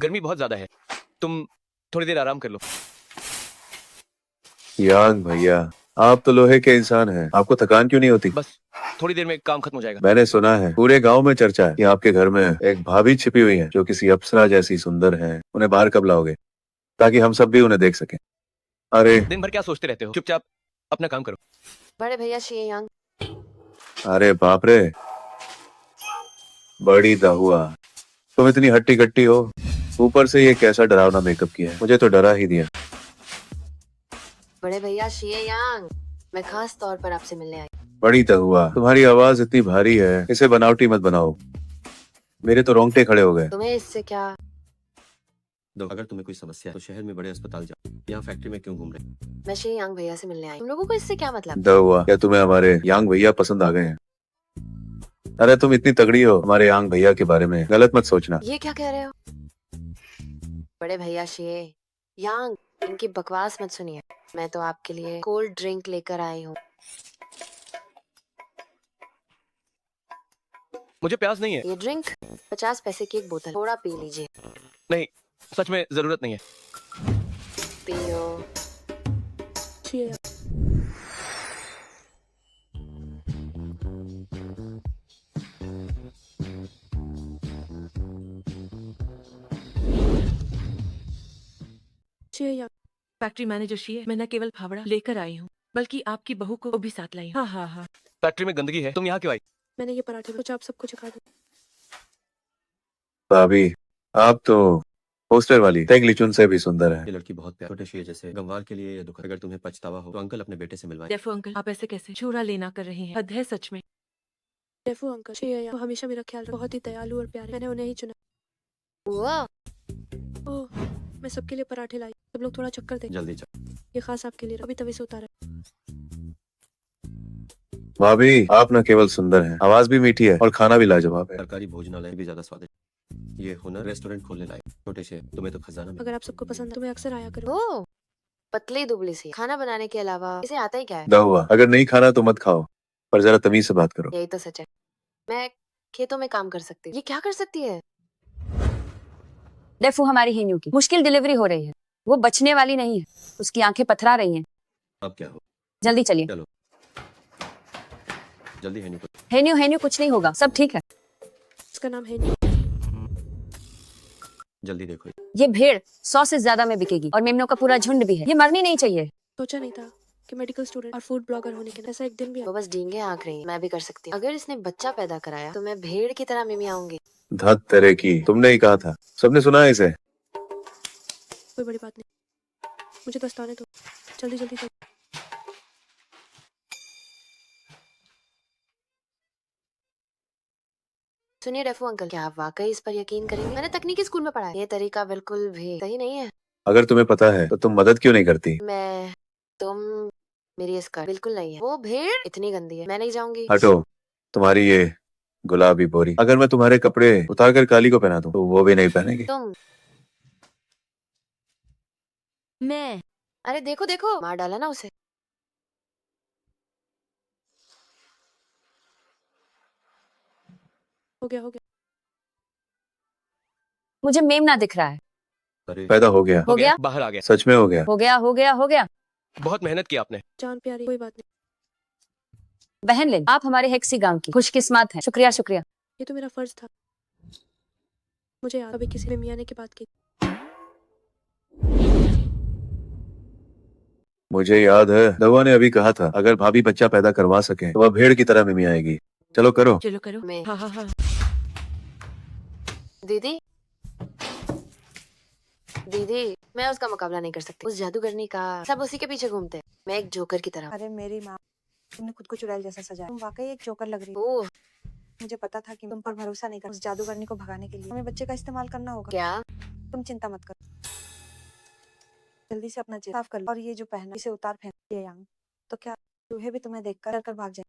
B: गर्मी बहुत ज्यादा है, तुम थोड़ी देर आराम कर लो।
E: यांग भैया, आप तो लोहे के इंसान हैं, आपको थकान क्यों नहीं होती?
B: बस थोड़ी देर में काम खत्म हो जाएगा।
E: मैंने सुना है, पूरे गांव में चर्चा है कि आपके घर में एक भाभी छिपी हुई है जो किसी अप्सरा जैसी सुंदर है। उन्हें बाहर कब लाओगे ताकि हम सब भी उन्हें देख सकें? अरे
B: दिन भर क्या सोचते रहते हो, चुपचाप अपना काम करो।
C: बड़े भैया शियांग,
E: अरे बाप रे, बड़ी दहुआ, तुम इतनी हट्टी कट्टी हो, ऊपर से ये कैसा डरावना मेकअप किया है, मुझे तो डरा ही दिया।
C: बड़े भैया शियांग, मैं खास तौर पर आपसे मिलने आई।
E: बड़ी दहुआ, तुम्हारी आवाज इतनी भारी है, इसे बनावटी मत बनाओ, मेरे तो रोंगटे खड़े हो गए।
C: तुम्हें इससे क्या?
J: अगर तुम्हें कोई समस्या है तो शहर में बड़े अस्पताल जाओ, यहाँ फैक्ट्री में क्यों घूम रहे?
C: मैं शियांग भैया से मिलने आई। तुम लोगों को इससे क्या मतलब?
E: दहुआ, क्या तुम्हें हमारे यांग भैया पसंद आ गए हैं? अरे तुम इतनी तगड़ी हो, हमारे यांग भैया के बारे में गलत मत सोचना।
C: ये क्या कह रहे हो? बड़े भैया शिए यांग, इनकी बकवास मत सुनिए। मैं तो आपके लिए कोल्ड ड्रिंक लेकर आई हूँ।
B: मुझे प्यास नहीं है।
C: ये ड्रिंक 50 पैसे की एक बोतल, थोड़ा पी लीजिए।
B: नहीं, सच में जरूरत नहीं है।
C: पियो।
A: Xiang Xiang
F: factory manager Shia, मैं न केवल फावड़ा लेकर आई हूँ बल्कि आपकी बहू को भी साथ लाई हूँ। हाँ हाँ हाँ।
B: फैक्ट्री में गंदगी है, तुम यहाँ क्यों आई?
A: मैंने ये पराठे सोचा आप सबको सिखा दूं।
E: भाभी, आप तो पोस्टर वाली तेंगलीचुन से भी सुंदर है।
J: ये लड़की बहुत प्यारी, छोटे शेर जैसे। गंवार के लिए ये दुख। अगर तुम्हें पछतावा हो तो अंकल अपने बेटे से मिलवाएं।
F: डेफो अंकल, आप ऐसे कैसे छुरा लेना कर रहे हैं? हद है सच में।
A: डेफो अंकल, शियांग हमेशा मेरा ख्याल रखते, बहुत ही दयालु और प्यारे, मैंने उन्हें ही चुना।
C: वाह,
A: ओह, मैं सबके लिए पराठे लाई, सब लोग थोड़ा चक्कर दे।
J: जल्दी जाओ।
A: ये खास आपके लिए, अभी तवी से उतारा।
E: भाभी, आप न केवल सुंदर हैं, आवाज भी मीठी है और खाना भी लाजवाब है।
J: सरकारी भोजनालय भी ज्यादा स्वादिष्ट। ये हुनर रेस्टोरेंट खोलने लायक। छोटे शेर, तुम्हें तो खजाना मिला।
A: अगर आप सबको पसंद है तो मैं अक्सर आया करूँ।
C: ओ, पतली दुबली सी। खाना बनाने के अलावा इसे आता ही क्या है?
E: दहुआ, अगर नहीं खाना तो मत खाओ, पर जरा तमीज से बात करो।
C: यही तो सच है। मैं खेतों में काम कर सकती हूँ। ये क्या कर सकती है?
K: डेफो हमारी हेन्यू की मुश्किल डिलीवरी हो रही है, वो बचने वाली नहीं है, उसकी आंखें पथरा रही हैं।
J: अब क्या हो?
K: जल्दी चलिए।
J: चलो जल्दी है नहीं।
K: हेन्यू हेन्यू कुछ नहीं होगा, सब ठीक है।
A: इसका नाम है नहीं।
J: जल्दी देखो।
K: ये भेड़ 100 से ज्यादा में बिकेगी और मेमनों का पूरा झुंड भी है, ये मरनी नहीं चाहिए।
A: सोचा नहीं था कि मेडिकल स्टूडेंट और फूड ब्लॉगर होने के ऐसा एक दिन भी
C: वो बस डींगे आंक रही है। मैं भी कर सकती हूँ। अगर इसने बच्चा पैदा कराया तो मैं भेड़ की तरह मिमी आऊंगी।
E: धत तेरे की, तुमने ही कहा था, सबने सुना है इसे।
A: कोई बड़ी बात नहीं, मुझे दस्ताने दो, जल्दी जल्दी दो।
C: सुनिए डेफो अंकल, क्या आप वाकई इस पर यकीन करेंगे? मैंने तकनीकी स्कूल में पढ़ा है। ये तरीका बिल्कुल भी सही नहीं है।
E: अगर तुम्हें पता है तो तुम मदद क्यों नहीं करती?
C: तुम मेरी इसका बिल्कुल नहीं है। वो भेड़ इतनी गंदी है, मैं नहीं जाऊंगी।
E: हटो, तुम्हारी ये गुलाबी बोरी, अगर मैं तुम्हारे कपड़े उतार कर काली को पहना दूं तो वो भी नहीं पहनेगी।
C: तुम मैं अरे देखो देखो, मार डाला ना उसे।
A: हो गया हो गया।
K: मुझे मेमना दिख रहा है।
J: अरे
E: पैदा हो गया,
K: हो गया?
B: बाहर आ गया।
E: सच में हो गया।
K: हो गया हो गया हो गया।
B: बहुत मेहनत की आपने।
A: जान प्यारी, कोई बात नहीं।
K: बहन लिन, आप हमारे हेक्सी गांव की खुशकिस्मत हैं। शुक्रिया शुक्रिया।
A: ये तो मेरा फर्ज था। मुझे याद अभी किसी ने मियाँ ने की बात की।
E: मुझे याद है, दवा ने अभी कहा था अगर भाभी बच्चा पैदा करवा सके तो वह भेड़ की तरह मिमी आएगी। चलो करो।
F: चलो करो।
C: मैं
F: हाँ हाँ हाँ।
C: दीदी दीदी, मैं उसका मुकाबला नहीं कर सकती। उस जादूगरनी का सब उसी के पीछे घूमते हैं। मैं एक जोकर की तरह।
G: अरे मेरी माँ, तुमने खुद को चुड़ैल जैसा सजाया, तुम वाकई एक जोकर लग रही हो।
C: ओह,
G: मुझे पता था कि तुम पर भरोसा नहीं कर, उस जादूगरनी को भगाने के लिए हमें बच्चे का इस्तेमाल करना होगा।
C: क्या?
G: तुम चिंता मत करो, जल्दी से अपना चेहरा साफ कर लो और ये जो पहना इसे उतार फेंक ये यांग, तो क्या चूहे भी तुम्हें देखकर डर कर भाग जाए।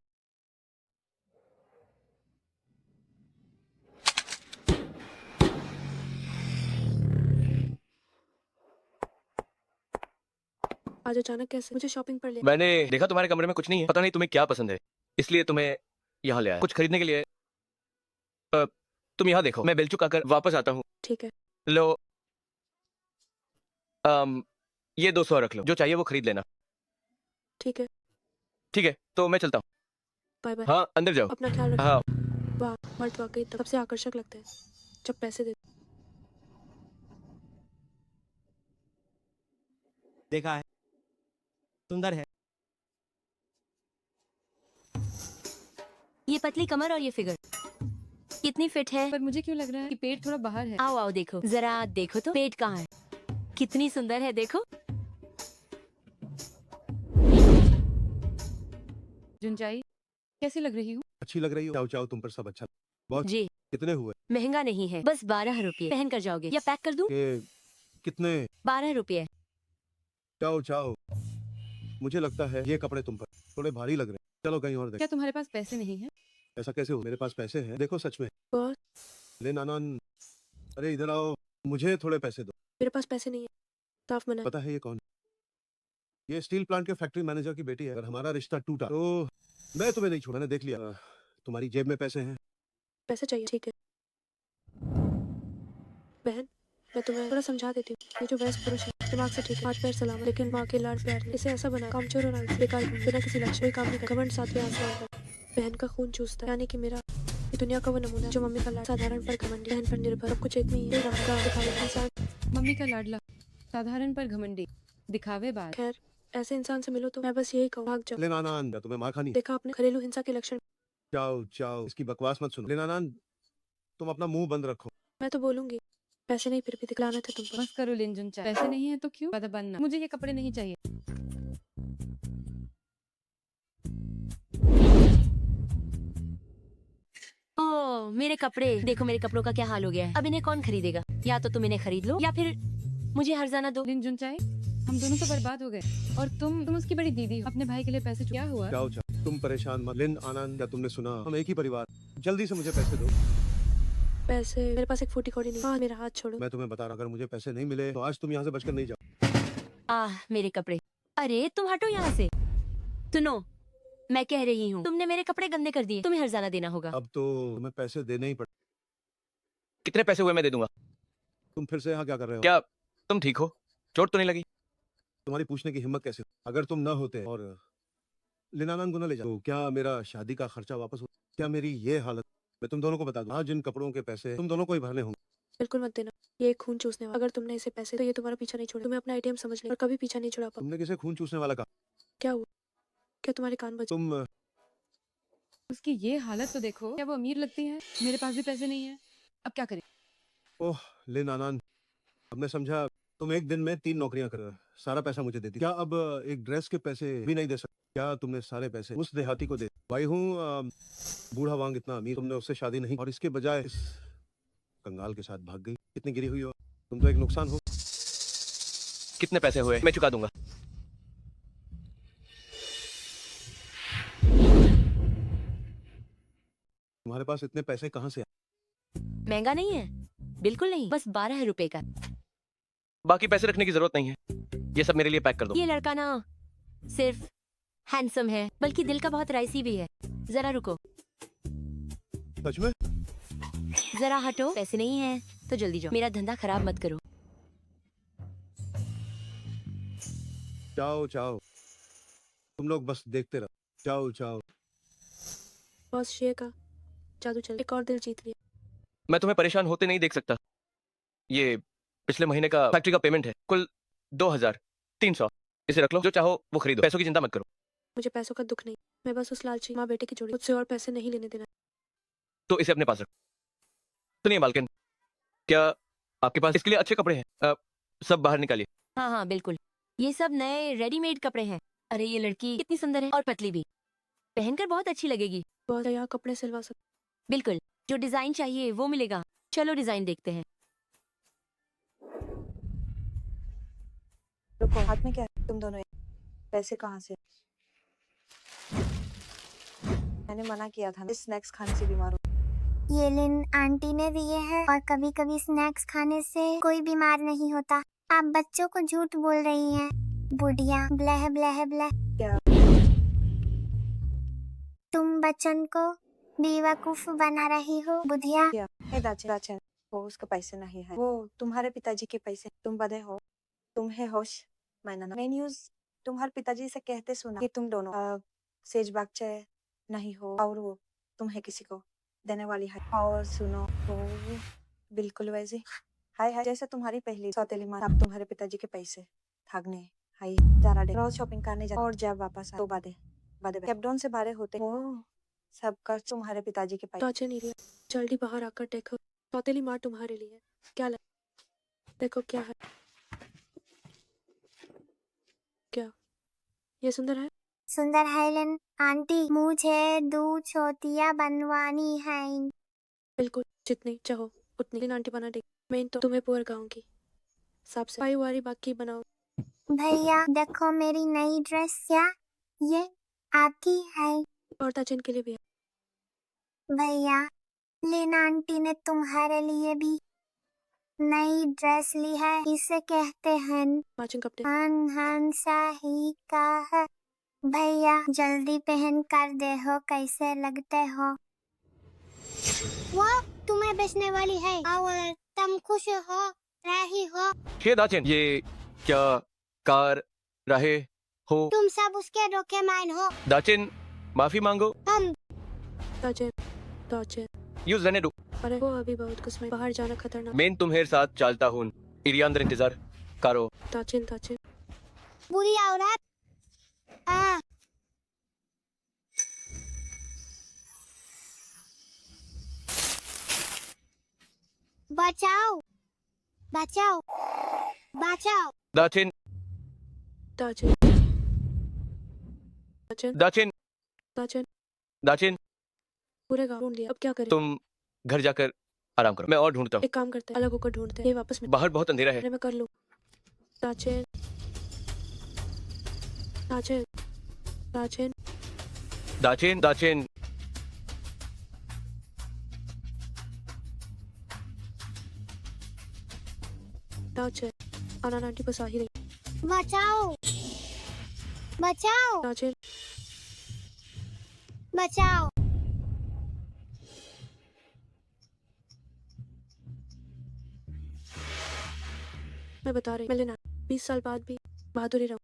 A: आज अचानक कैसे? मुझे शॉपिंग पर ले।
B: मैंने देखा तुम्हारे कमरे में कुछ नहीं है, पता नहीं तुम्हें क्या पसंद है, इसलिए तुम्हें यहाँ ले आया कुछ खरीदने के लिए। तुम यहाँ देखो, मैं बेलचुक आकर वापस आता हूँ।
A: ठीक है।
B: लो, ये 200 रख लो, जो चाहिए वो खरीद लेना।
A: ठीक है।
B: ठीक है, तो मैं चलता हूँ।
A: Bye bye.
B: हाँ, अंदर जाओ।
A: अपना ख्याल रखो।
B: हाँ।
A: वाह, मर्द वाकई तब सबसे आकर्षक लगते हैं जब पैसे दे।
J: देखा है, सुंदर है।
C: ये पतली कमर और ये फिगर कितनी फिट है।
F: पर मुझे क्यों लग रहा है कि पेट थोड़ा बाहर है।
C: आओ आओ देखो, जरा देखो तो पेट कहाँ है। कितनी सुंदर है देखो।
F: जुंचाई, कैसी लग रही हूँ?
L: अच्छी लग रही हो। चाओ चाओ, तुम पर सब अच्छा। बहुत।
C: जी,
L: कितने हुए?
C: महंगा नहीं है, बस 12 रुपये। पहन कर जाओगे या पैक कर दूं?
L: के कितने?
C: 12 रुपये।
L: चाओ चाओ, मुझे लगता है ये कपड़े तुम पर थोड़े भारी लग रहे हैं। चलो कहीं और देख।
F: क्या तुम्हारे पास पैसे नहीं हैं?
L: ऐसा कैसे हो? मेरे पास पैसे हैं, देखो सच में।
A: बॉस,
L: ले नानान, अरे इधर आओ, मुझे थोड़े पैसे दो।
A: मेरे पास पैसे नहीं है, साफ मना है।
L: पता है ये कौन है? ये स्टील प्लांट के फैक्ट्री मैनेजर की बेटी है। अगर हमारा रिश्ता टूटा तो मैं तुम्हें नहीं छोड़ा। मैंने देख लिया, तुम्हारी जेब में पैसे हैं।
A: पैसे चाहिए? ठीक है बहन, मैं तुम्हें थोड़ा समझा देती हूँ। ये जो वयस्क पुरुष है दिमाग से ठीक है, हाथ पैर सलामत, लेकिन माँ के लाड़ प्यार ने इसे ऐसा बना कामचोर और आलसी, बेकार, बिना किसी लक्ष्य कोई काम नहीं कर, घमंड सातवें आसमान पर। बहन का खून चूसता है, यानी कि मेरा। ये दुनिया का वो नमूना है जो मम्मी का लाड़, साधारण पर घमंडी, बहन पर निर्भर, सब कुछ एक में ही है। रंगा दिखावे का इंसान।
F: मम्मी का लाडला, साधारण पर घमंडी, दिखावे बाज।
A: खैर, ऐसे इंसान से मिलो तो मैं बस यही कहूँ, भाग जाओ।
L: ले नानान, तुम्हें मार खानी।
A: देखा आपने घरेलू हिंसा के लक्षण।
L: जाओ जाओ, इसकी बकवास मत सुनो। ले नानान, तुम अपना मुंह बंद रखो।
A: मैं तो बोलूंगी, पैसे नहीं फिर भी दिखलाना था तुम पर।
F: बस करो लिन जुंचाई, पैसे नहीं है तो क्यों बदा बनना। मुझे ये कपड़े नहीं चाहिए।
C: ओ मेरे कपड़े देखो, मेरे कपड़ों का क्या हाल हो गया है। अब इन्हें कौन खरीदेगा? या तो तुम इन्हें खरीद लो या फिर मुझे हर्जाना दो।
F: लिन जुंचाई, हम दोनों तो बर्बाद हो गए और तुम उसकी बड़ी दीदी हो। अपने भाई के लिए पैसे क्या हुआ?
L: जाओ जाओ, तुम परेशान मत। लिन आनंद, क्या तुमने सुना? हम एक ही परिवार। जल्दी से मुझे पैसे दो।
A: पैसे? मेरे पास एक फूटी कौड़ी नहीं। हाँ, मेरा हाथ छोड़ो।
L: मैं तुम्हें बता रहा, अगर मुझे पैसे नहीं मिले तो आज तुम यहाँ से बचकर नहीं जाओ।
C: मेरे कपड़े। अरे तुम हटो यहाँ से। सुनो, मैं कह रही हूँ, तुमने मेरे कपड़े गंदे कर दिए, तुम्हें हर्जाना देना होगा।
L: अब तो तुम्हें पैसे देने ही पड़े।
B: कितने पैसे हुए मैं दे दूंगा।
L: तुम फिर से यहाँ क्या कर रहे हो?
B: क्या तुम ठीक हो? चोट तो नहीं लगी?
L: तुम्हारी पूछने की हिम्मत कैसे? अगर तुम न होते और लिनानंद को न ले जाओ, क्या मेरा शादी का खर्चा वापस हो? क्या मेरी ये हालत? मैं तुम दोनों को बता दूं, आज जिन कपड़ों के पैसे तुम दोनों को ही भरने होंगे।
A: बिल्कुल मत देना, ये एक खून चूसने वाला। अगर तुमने इसे पैसे तो ये तुम्हारा पीछा नहीं छोड़े। तुम्हें अपना एटीएम समझ ले और कभी पीछा नहीं छुड़ा पाओ।
L: तुमने किसे खून चूसने वाला कहा?
A: क्या हुआ? क्या तुम्हारे कान बज?
L: तुम
F: उसकी ये हालत तो देखो। क्या वो अमीर लगती है? मेरे पास भी पैसे नहीं है, अब क्या करें?
L: ओह लिन आनंद, अब मैं समझा तुम एक दिन में 3 नौकरियां कर रहे हो। सारा पैसा मुझे देती। क्या अब एक ड्रेस के पैसे भी नहीं दे सकते? क्या तुमने सारे पैसे उस देहाती को दे? भाई हूँ बूढ़ा वांग इतना अमीर, तुमने उससे शादी नहीं और इसके बजाय इस कंगाल के साथ भाग गई। कितनी गिरी हुई हो तुम, तो एक नुकसान हो।
B: कितने पैसे हुए? मैं चुका दूंगा।
L: तुम्हारे पास इतने पैसे कहाँ से आए?
C: महंगा नहीं है, बिल्कुल नहीं, बस 12 रुपए का।
B: बाकी पैसे रखने की जरूरत नहीं है, ये सब मेरे लिए पैक कर दो।
C: ये लड़का ना सिर्फ हैंडसम है, बल्कि दिल का बहुत राइसी भी है। जरा रुको,
L: सच में?
C: जरा हटो। पैसे नहीं है तो जल्दी जाओ, मेरा धंधा खराब मत करो।
L: जाओ जाओ, तुम लोग बस देखते रहो। जाओ जाओ।
A: बॉस, शेर का जादू चल, एक और दिल जीत लिया।
B: मैं तुम्हें परेशान होते नहीं देख सकता। ये पिछले महीने का फैक्ट्री का पेमेंट है, कुल 2300। इसे रख लो, जो चाहो वो खरीदो, पैसों की चिंता मत करो।
A: मुझे पैसों का दुख नहीं, मैं बस उस लालची माँ बेटे की जोड़ी, मुझसे और पैसे नहीं लेने देना।
B: तो इसे अपने पास रखो। सुनिए मालकिन, क्या आपके पास इसके लिए अच्छे कपड़े हैं? सब बाहर निकालिए।
C: हाँ हाँ बिल्कुल, ये सब नए रेडीमेड कपड़े हैं। अरे ये लड़की कितनी सुंदर है और पतली भी, पहनकर बहुत अच्छी लगेगी।
A: बहुत यहाँ कपड़े सिलवा सकते।
C: बिल्कुल, जो डिजाइन चाहिए वो मिलेगा। चलो डिजाइन देखते हैं।
G: रुको, हाथ में क्या है तुम दोनों? पैसे कहाँ से? मैंने मना किया था, स्नैक्स खाने से बीमार हो।
H: ये लिन आंटी ने दिए हैं और कभी कभी स्नैक्स खाने से कोई बीमार नहीं होता। आप बच्चों को झूठ बोल रही हैं। बुढ़िया ब्लह ब्लह ब्लह।
G: क्या?
H: तुम बच्चन को बेवकूफ बना रही हो बुढ़िया।
G: क्या? हे दाचन वो उसके पैसे नहीं है, वो तुम्हारे पिताजी के पैसे। तुम बड़े हो, तुम्हें होश मैं न्यूज तुम्हारे पिताजी से कहते सुना कि तुम दोनों सेज बागचे नहीं हो और वो तुम्हें किसी को देने वाली है। और सुनो वो बिल्कुल वैसे हाय हाय जैसे तुम्हारी पहली सौतेली माँ। अब तुम्हारे पिताजी के पैसे भागने हाई जरा दे रोज शॉपिंग करने जा और जब वापस तो बादे बादे कैपडॉन से बारे होते वो सब कर तुम्हारे पिताजी के पैसे।
A: ताचे नहीं लिया, जल्दी बाहर आकर देखो, सौतेली माँ तुम्हारे लिए क्या देखो क्या है। क्या ये सुंदर है?
H: सुंदर हाईलैंड आंटी, मुझे 2 छोटियां बनवानी है।
A: बिल्कुल जितनी चाहो उतनी आंटी बना देगी। मैं तो तुम्हें पुअर गाऊंगी, सबसे पाई वारी बाकी बनाओ।
H: भैया देखो मेरी नई ड्रेस। क्या ये आपकी है?
A: और ताचन के लिए भी है।
H: भैया लीना आंटी ने तुम्हारे लिए भी नई ड्रेस ली है। इसे कहते हैं
A: मैचिंग कपड़े।
H: हन शाही का है। भैया जल्दी पहन कर दे हो, कैसे लगते हो? वो तुम्हें बेचने वाली है और तुम खुश हो रही हो।
B: हे दाचन, ये क्या कार रहे हो?
H: तुम सब उसके रोके मान हो।
B: दाचिन माफी मांगो।
H: हम
A: ताचन
B: यूज रहने दो।
A: अरे वो अभी बहुत कुछ में बाहर जाना खतरनाक।
B: मैं तुम्हें साथ चलता हूँ। एरिया अंदर इंतजार करो।
A: ताचन
H: बुरी औरत। बचाओ बचाओ बचाओ।
B: दाचिन
A: ताचन
B: दाचिन दाचिन,
A: पूरे गाँव ढूंढ लिया, अब क्या करें?
B: तुम घर जाकर आराम करो, मैं और ढूंढता हूँ।
A: एक काम करते हैं, अलग होकर ढूंढते हैं। ये वापस
B: बाहर बहुत अंधेरा है।
A: मैं कर लूँ। ताचन ताचन ताचन
B: दाचिन दाचिन
A: ताचन आना आंटी बस आ ही रही।
H: बचाओ बचाओ
A: ताचन
H: बचाओ।
A: मैं बता रही, मैं लेना 20 साल बाद भी बहादुरी रहूं।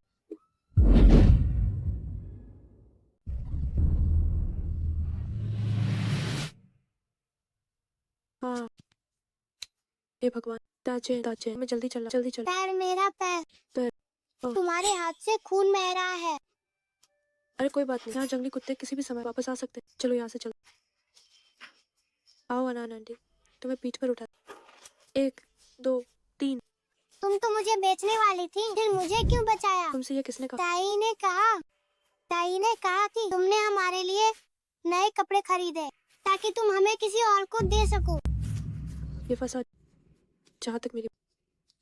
A: हाँ हे भगवान। ताचन मैं जल्दी चल।
H: पैर मेरा पैर।
A: पैर, ओह।
H: तुम्हारे हाथ से खून बह रहा है।
A: अरे कोई बात नहीं, यहाँ जंगली कुत्ते किसी भी समय वापस आ सकते हैं। चलो यहाँ से चलो। आओ अनान आंटी, तुम्हें पीठ पर उठा। 1 2 3।
H: तुम तो मुझे बेचने वाली थी, फिर मुझे क्यों बचाया?
A: तुमसे ये किसने कहा?
H: ताई ने कहा कि तुमने हमारे लिए नए कपड़े खरीदे ताकि तुम हमें किसी और को दे सको।
A: ये फंसा। जहाँ तक मेरी,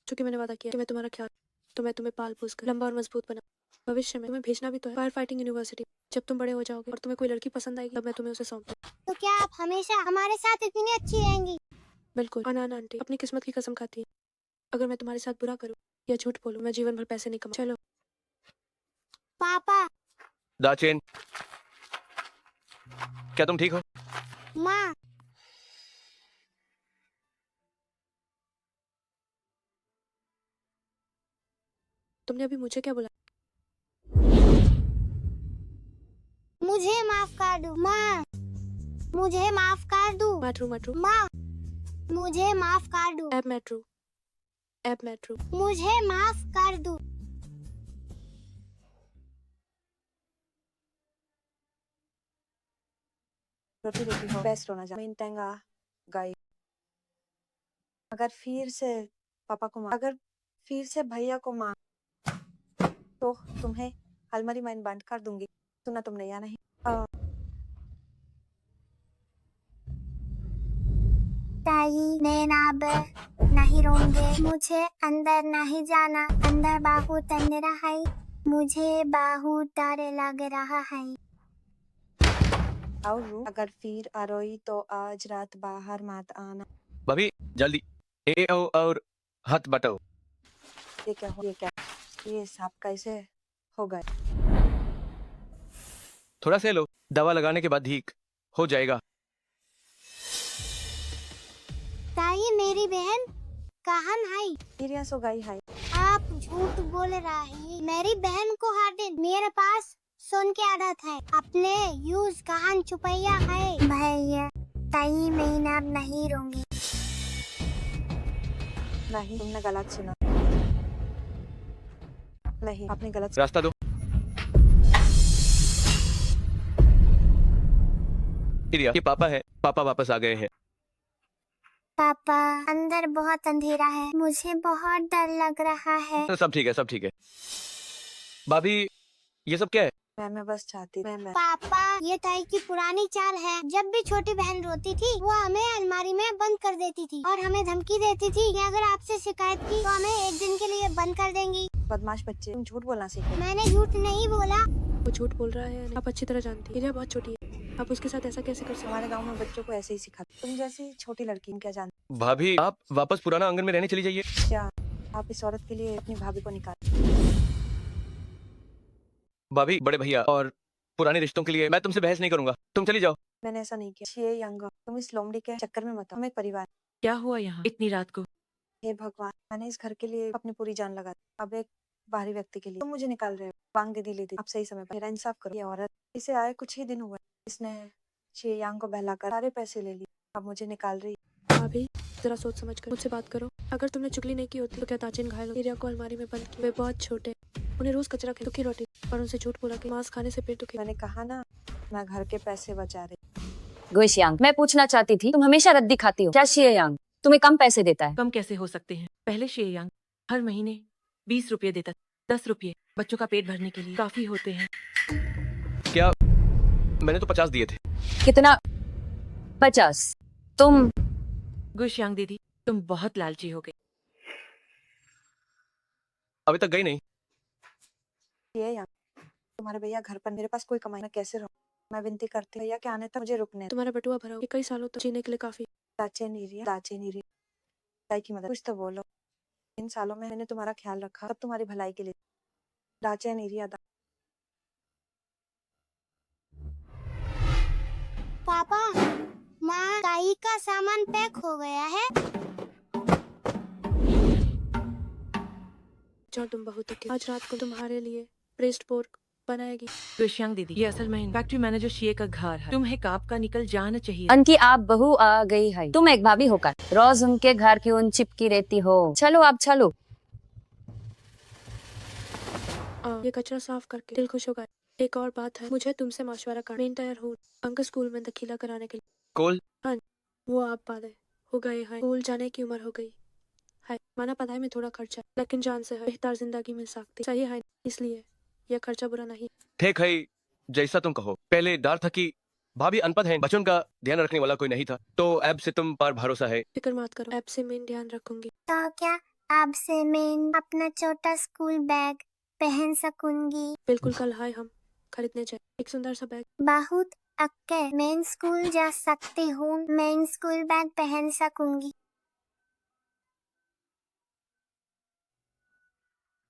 A: चूंकि मैंने वादा किया कि मैं तुम्हारा ख्याल, तो मैं तुम्हें पाल पोस कर लंबा और मजबूत बना। भविष्य में तुम्हें भेजना भी तो है फायर फाइटिंग यूनिवर्सिटी। जब तुम बड़े हो जाओगे और तुम्हें कोई लड़की पसंद आएगी, तब मैं तुम्हें उसे सौंप दूँ।
H: तो क्या आप हमेशा हमारे साथ इतनी अच्छी रहेंगी?
A: बिल्कुल। अनान आंटी अपनी किस्मत की कसम खाती है, अगर मैं तुम्हारे साथ बुरा करूँ या झूठ बोलूँ, मैं जीवन भर पैसे नहीं कमा। चलो।
H: पापा
B: दाचिन, क्या तुम ठीक हो?
H: माँ
A: तुमने अभी मुझे क्या बोला?
H: मुझे माफ कर दो माँ, मुझे माफ कर दो
A: मैट्रू
H: माँ, मुझे माफ कर दो।
A: एब मैट्रू
H: मुझे माफ कर दो।
G: रोटी रोटी हो बेस्ट होना जा। मिनटेंगा गाई। अगर फिर से पापा को मार, अगर फिर से भैया को मार, तो तुम्हें अलमारी में बंद कर दूंगी। सुना तुमने या नहीं?
H: ताई नैना अब नहीं रोंगे। मुझे अंदर नहीं जाना, अंदर बहुत अंधेरा है, मुझे बहुत डर लग रहा है।
G: और अगर फिर आरोई तो आज रात बाहर मत आना।
B: भाभी जल्दी ए आओ और हाथ बटाओ।
G: ये क्या हो? ये क्या? ये सांप कैसे हो गए?
B: थोड़ा से लो, दवा लगाने के बाद ठीक हो जाएगा।
H: ताई मेरी बहन कहाँ है?
G: ईरिया सो गई है।
H: आप झूठ बोल रहा है। मेरी बहन को हार्डन मेरे पास सोन की आदत है। अपने यूज कहां छुपैया है भैया। ताई मैं ना नहीं रहूंगी।
G: नहीं, तुमने गलत सुना। नहीं, आपने गलत
B: रास्ता दो। इरिया, ये पापा है। पापा वापस आ गए हैं।
H: पापा अंदर बहुत अंधेरा है, मुझे बहुत डर लग रहा है।
B: सब ठीक है, सब ठीक है। भाभी, ये सब क्या है?
G: मैं बस चाहती मैं
H: पापा ये ताई की पुरानी चाल है। जब भी छोटी बहन रोती थी वो हमें अलमारी में बंद कर देती थी और हमें धमकी देती थी कि अगर आपसे शिकायत की तो हमें एक दिन के लिए बंद कर देंगी।
G: बदमाश बच्चे, तुम झूठ बोलना सीखो।
H: मैंने झूठ नहीं बोला।
A: वो झूठ बोल रहा है। आप अच्छी तरह जानती हैं। इरिया बहुत छोटी है, आप उसके साथ ऐसा कैसे कर सकते
G: हमारे गांव में बच्चों को ऐसे ही सिखाते। तुम जैसी छोटी लड़की क्या जानती?
B: भाभी, आप वापस पुराना आंगन में रहने चली जाइए।
G: क्या आप इस औरत के लिए अपनी भाभी को निकाल?
B: भाभी, बड़े भैया और पुराने रिश्तों के लिए मैं तुमसे बहस नहीं करूंगा। तुम चली जाओ।
G: मैंने ऐसा नहीं किया। ये यंग, तुम इस लोमड़ी के चक्कर में मत आओ। हम एक परिवार।
F: क्या हुआ यहाँ इतनी रात को?
G: हे भगवान, मैंने इस घर के लिए अपनी पूरी जान लगा दी। अब एक बाहरी व्यक्ति के लिए तुम मुझे निकाल रहे हो। वांग दीदी लीदी, आप सही समय पर मेरा इंसाफ करो। ये औरत, इसे आए कुछ ही दिन हुए, इसने शेयांग को बहलाकर सारे पैसे ले लिए। अब मुझे निकाल रही।
A: भाभी, जरा सोच समझ कर मुझसे बात करो। अगर तुमने चुगली नहीं की होती तो क्या ताचिन घायल होती? इरिया को अलमारी में बंद किया। वे बहुत छोटे, उन्हें रोज कचरा खिलाओ, सूखी रोटी और उनसे झूठ बोला कि मांस खाने से पेट दुखे।
G: मैंने कहा ना, मैं घर के पैसे बचा रही।
K: गुइशियांग, मैं पूछना चाहती थी, तुम हमेशा रद्दी खाती हो क्या? शियांग तुम्हें कम पैसे देता है?
F: कम कैसे हो सकते हैं? पहले शेयांग हर महीने 20 रुपये देता था। 10 रुपये बच्चों का पेट भरने के लिए काफी होते हैं।
B: क्या? मैंने तो 50 दिए थे।
K: कितना? 50? तुम
F: गुशियांग दीदी, तुम बहुत लालची हो गई।
B: अभी तक गई नहीं।
G: ये यहाँ तुम्हारे भैया घर पर, मेरे पास कोई कमाई, मैं कैसे रहूं? मैं विनती करती हूँ भैया के आने तक मुझे रुकने।
A: तुम्हारा बटुआ भरा हो, ये कई सालों तक जीने के लिए काफी।
G: दाचे नहीं रही। ताई की मदद, कुछ तो बोलो। इन सालों में मैंने तुम्हारा ख्याल रखा, सब तुम्हारी भलाई के लिए। दाचे नहीं रही अदा।
H: पापा, माँ, ताई का सामान पैक हो गया है।
A: जाओ, तुम बहुत थके। आज रात को तुम्हारे लिए ब्रेस्ट पोर्क बनाएगी।
F: गुशियांग दीदी, ये असल में फैक्ट्री मैनेजर शिए का घर है। तुम्हें काम का निकल जाना चाहिए।
K: अनकी आप बहू आ गई है। तुम एक भाभी होकर रोज उनके घर क्यों चिपकी रहती हो? चलो आप चलो।
A: ये कचरा साफ करके दिल खुश होगा। एक और बात है, मुझे तुमसे मशवरा कर। मैं तैयार हूँ अंकल स्कूल में दाखिला कराने के लिए।
B: कोल,
A: वो आप वाले हो गए हैं, स्कूल जाने की उम्र हो गई है। माना पढ़ाई में थोड़ा खर्चा, लेकिन जान से है बेहतर जिंदगी मिल सकती सही है, इसलिए यह खर्चा बुरा नहीं।
B: ठीक है, जैसा तुम कहो। पहले डर था कि भाभी अनपढ़ हैं, बच्चों का ध्यान रखने वाला कोई नहीं था, तो अब से तुम पर भरोसा है।
A: फिक्र मत करो, ऐप से मैं ध्यान रखूंगी।
H: तो क्या अब से मैं अपना छोटा स्कूल बैग पहन सकूंगी?
A: बिल्कुल, कल हाय हम खरीदने जाए एक सुंदर सा बैग।
H: बहुत अक्के, मैं स्कूल जा सकती हूँ। मैं स्कूल बैग पहन सकूंगी।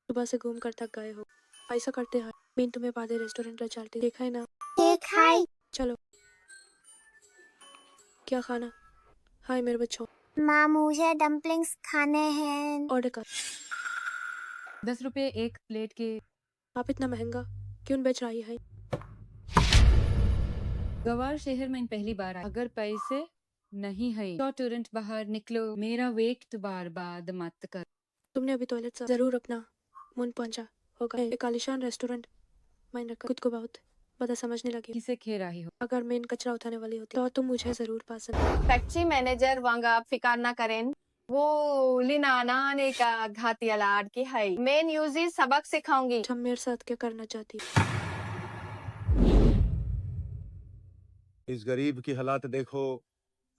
A: सुबह से घूम कर थक गए हो, ऐसा करते हैं मैं तुम्हें बादे रेस्टोरेंट ले चलती, देखा है ना?
H: ठीक है।
A: चलो, क्या खाना? हाय मेरे बच्चों,
H: माँ, मुझे डम्पलिंग्स खाने हैं।
A: ऑर्डर कर।
F: 10 रुपये एक प्लेट के।
A: आप इतना महंगा क्यों बेच रही है?
M: गवार शहर में पहली बार आई। अगर पैसे नहीं है तो तुरंत बाहर निकलो। मेरा वेट बार बाद मत कर।
A: तुमने अभी टॉयलेट से जरूर अपना मुंह पहुंचा होगा। एक आलिशान रेस्टोरेंट मैंने रखा, खुद को बहुत बड़ा समझने लगी।
M: किसे खे रही हो?
A: अगर मैं कचरा उठाने वाली होती तो तुम मुझे जरूर पसंद।
D: फैक्ट्री मैनेजर वांग आप फिकार ना करें। वो लिनाना ने का घाती अलाड की है। मैं न्यूज़ी सबक सिखाऊंगी।
A: तुम मेरे साथ क्या करना चाहती?
L: इस गरीब की हालात देखो,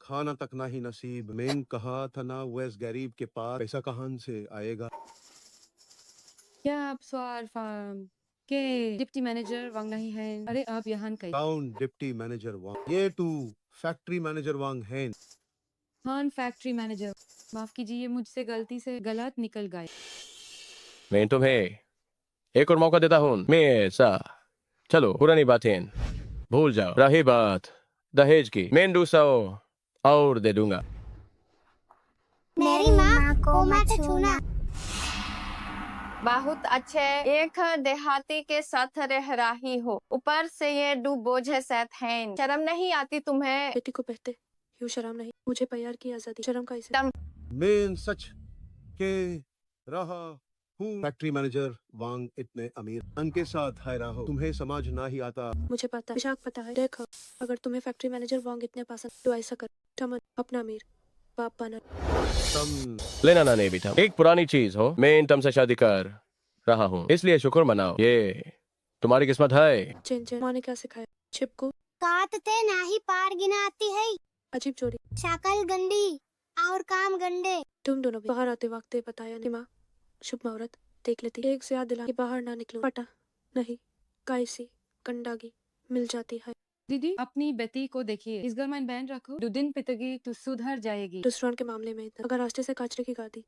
L: खाना तक ना ही नसीब। मैंने कहा था ना, वो इस गरीब के पास पैसा कहाँ से आएगा?
M: क्या आप स्वार फार्म के डिप्टी मैनेजर वांग नहीं है? अरे आप यहाँ कहीं।
L: टाउन डिप्टी मैनेजर वांग, ये तू फैक्ट्री मैनेजर वांग है।
M: हाँ, फैक्ट्री मैनेजर। माफ कीजिए, मुझसे गलती से गलत निकल गए।
B: मैं तुम्हें एक और मौका देता हूँ मैं सा। चलो पुरानी बातें भूल जाओ। रही बात दहेज की, मैं 200 और दे दूंगा।
H: मेरी माँ को मत छूना।
D: बहुत अच्छे। एक देहाती के साथ रह रही हो, ऊपर से ये दो बोझ है साथ हैं। शर्म नहीं आती तुम्हें?
A: बेटी को बहते यूं शर्म नहीं, मुझे प्यार की आजादी, शर्म का इसे।
D: दम
L: मैं सच के रहा हूँ फैक्ट्री मैनेजर वांग इतने अमीर उनके साथ है रहो, तुम्हें समझ ना ही आता।
A: मुझे पता है, विशाख पता है। देखो, अगर तुम्हें फैक्ट्री मैनेजर वांग इतने पसंद तो ऐसा कर, टमन अपना अमीर बाप बना।
L: तुम
B: लेना ना नहीं बेटा, एक पुरानी चीज हो, मैं इन तुमसे शादी कर रहा हूँ, इसलिए शुक्र मनाओ, ये तुम्हारी किस्मत है।
A: चेन चेन माँ ने क्या सिखाया? छिपको
H: काटते नाही पार गिनाती है।
A: अजीब जोड़ी।
H: शकल गंदी और काम गंदे।
A: तुम दोनों भी बाहर आते वक्त बताया नहीं माँ, शुभ मुहूर्त देख लेती, एक से याद दिला कि बाहर ना निकलो। पटा नहीं, कैसी कंडागी मिल जाती है।
M: दीदी अपनी बेटी को देखिए, इस घर में बैंड रखो, 2 दिन पितेगी तो सुधर जाएगी।
A: रेस्टोरेंट के मामले में अगर रास्ते से काचरे की गाड़ी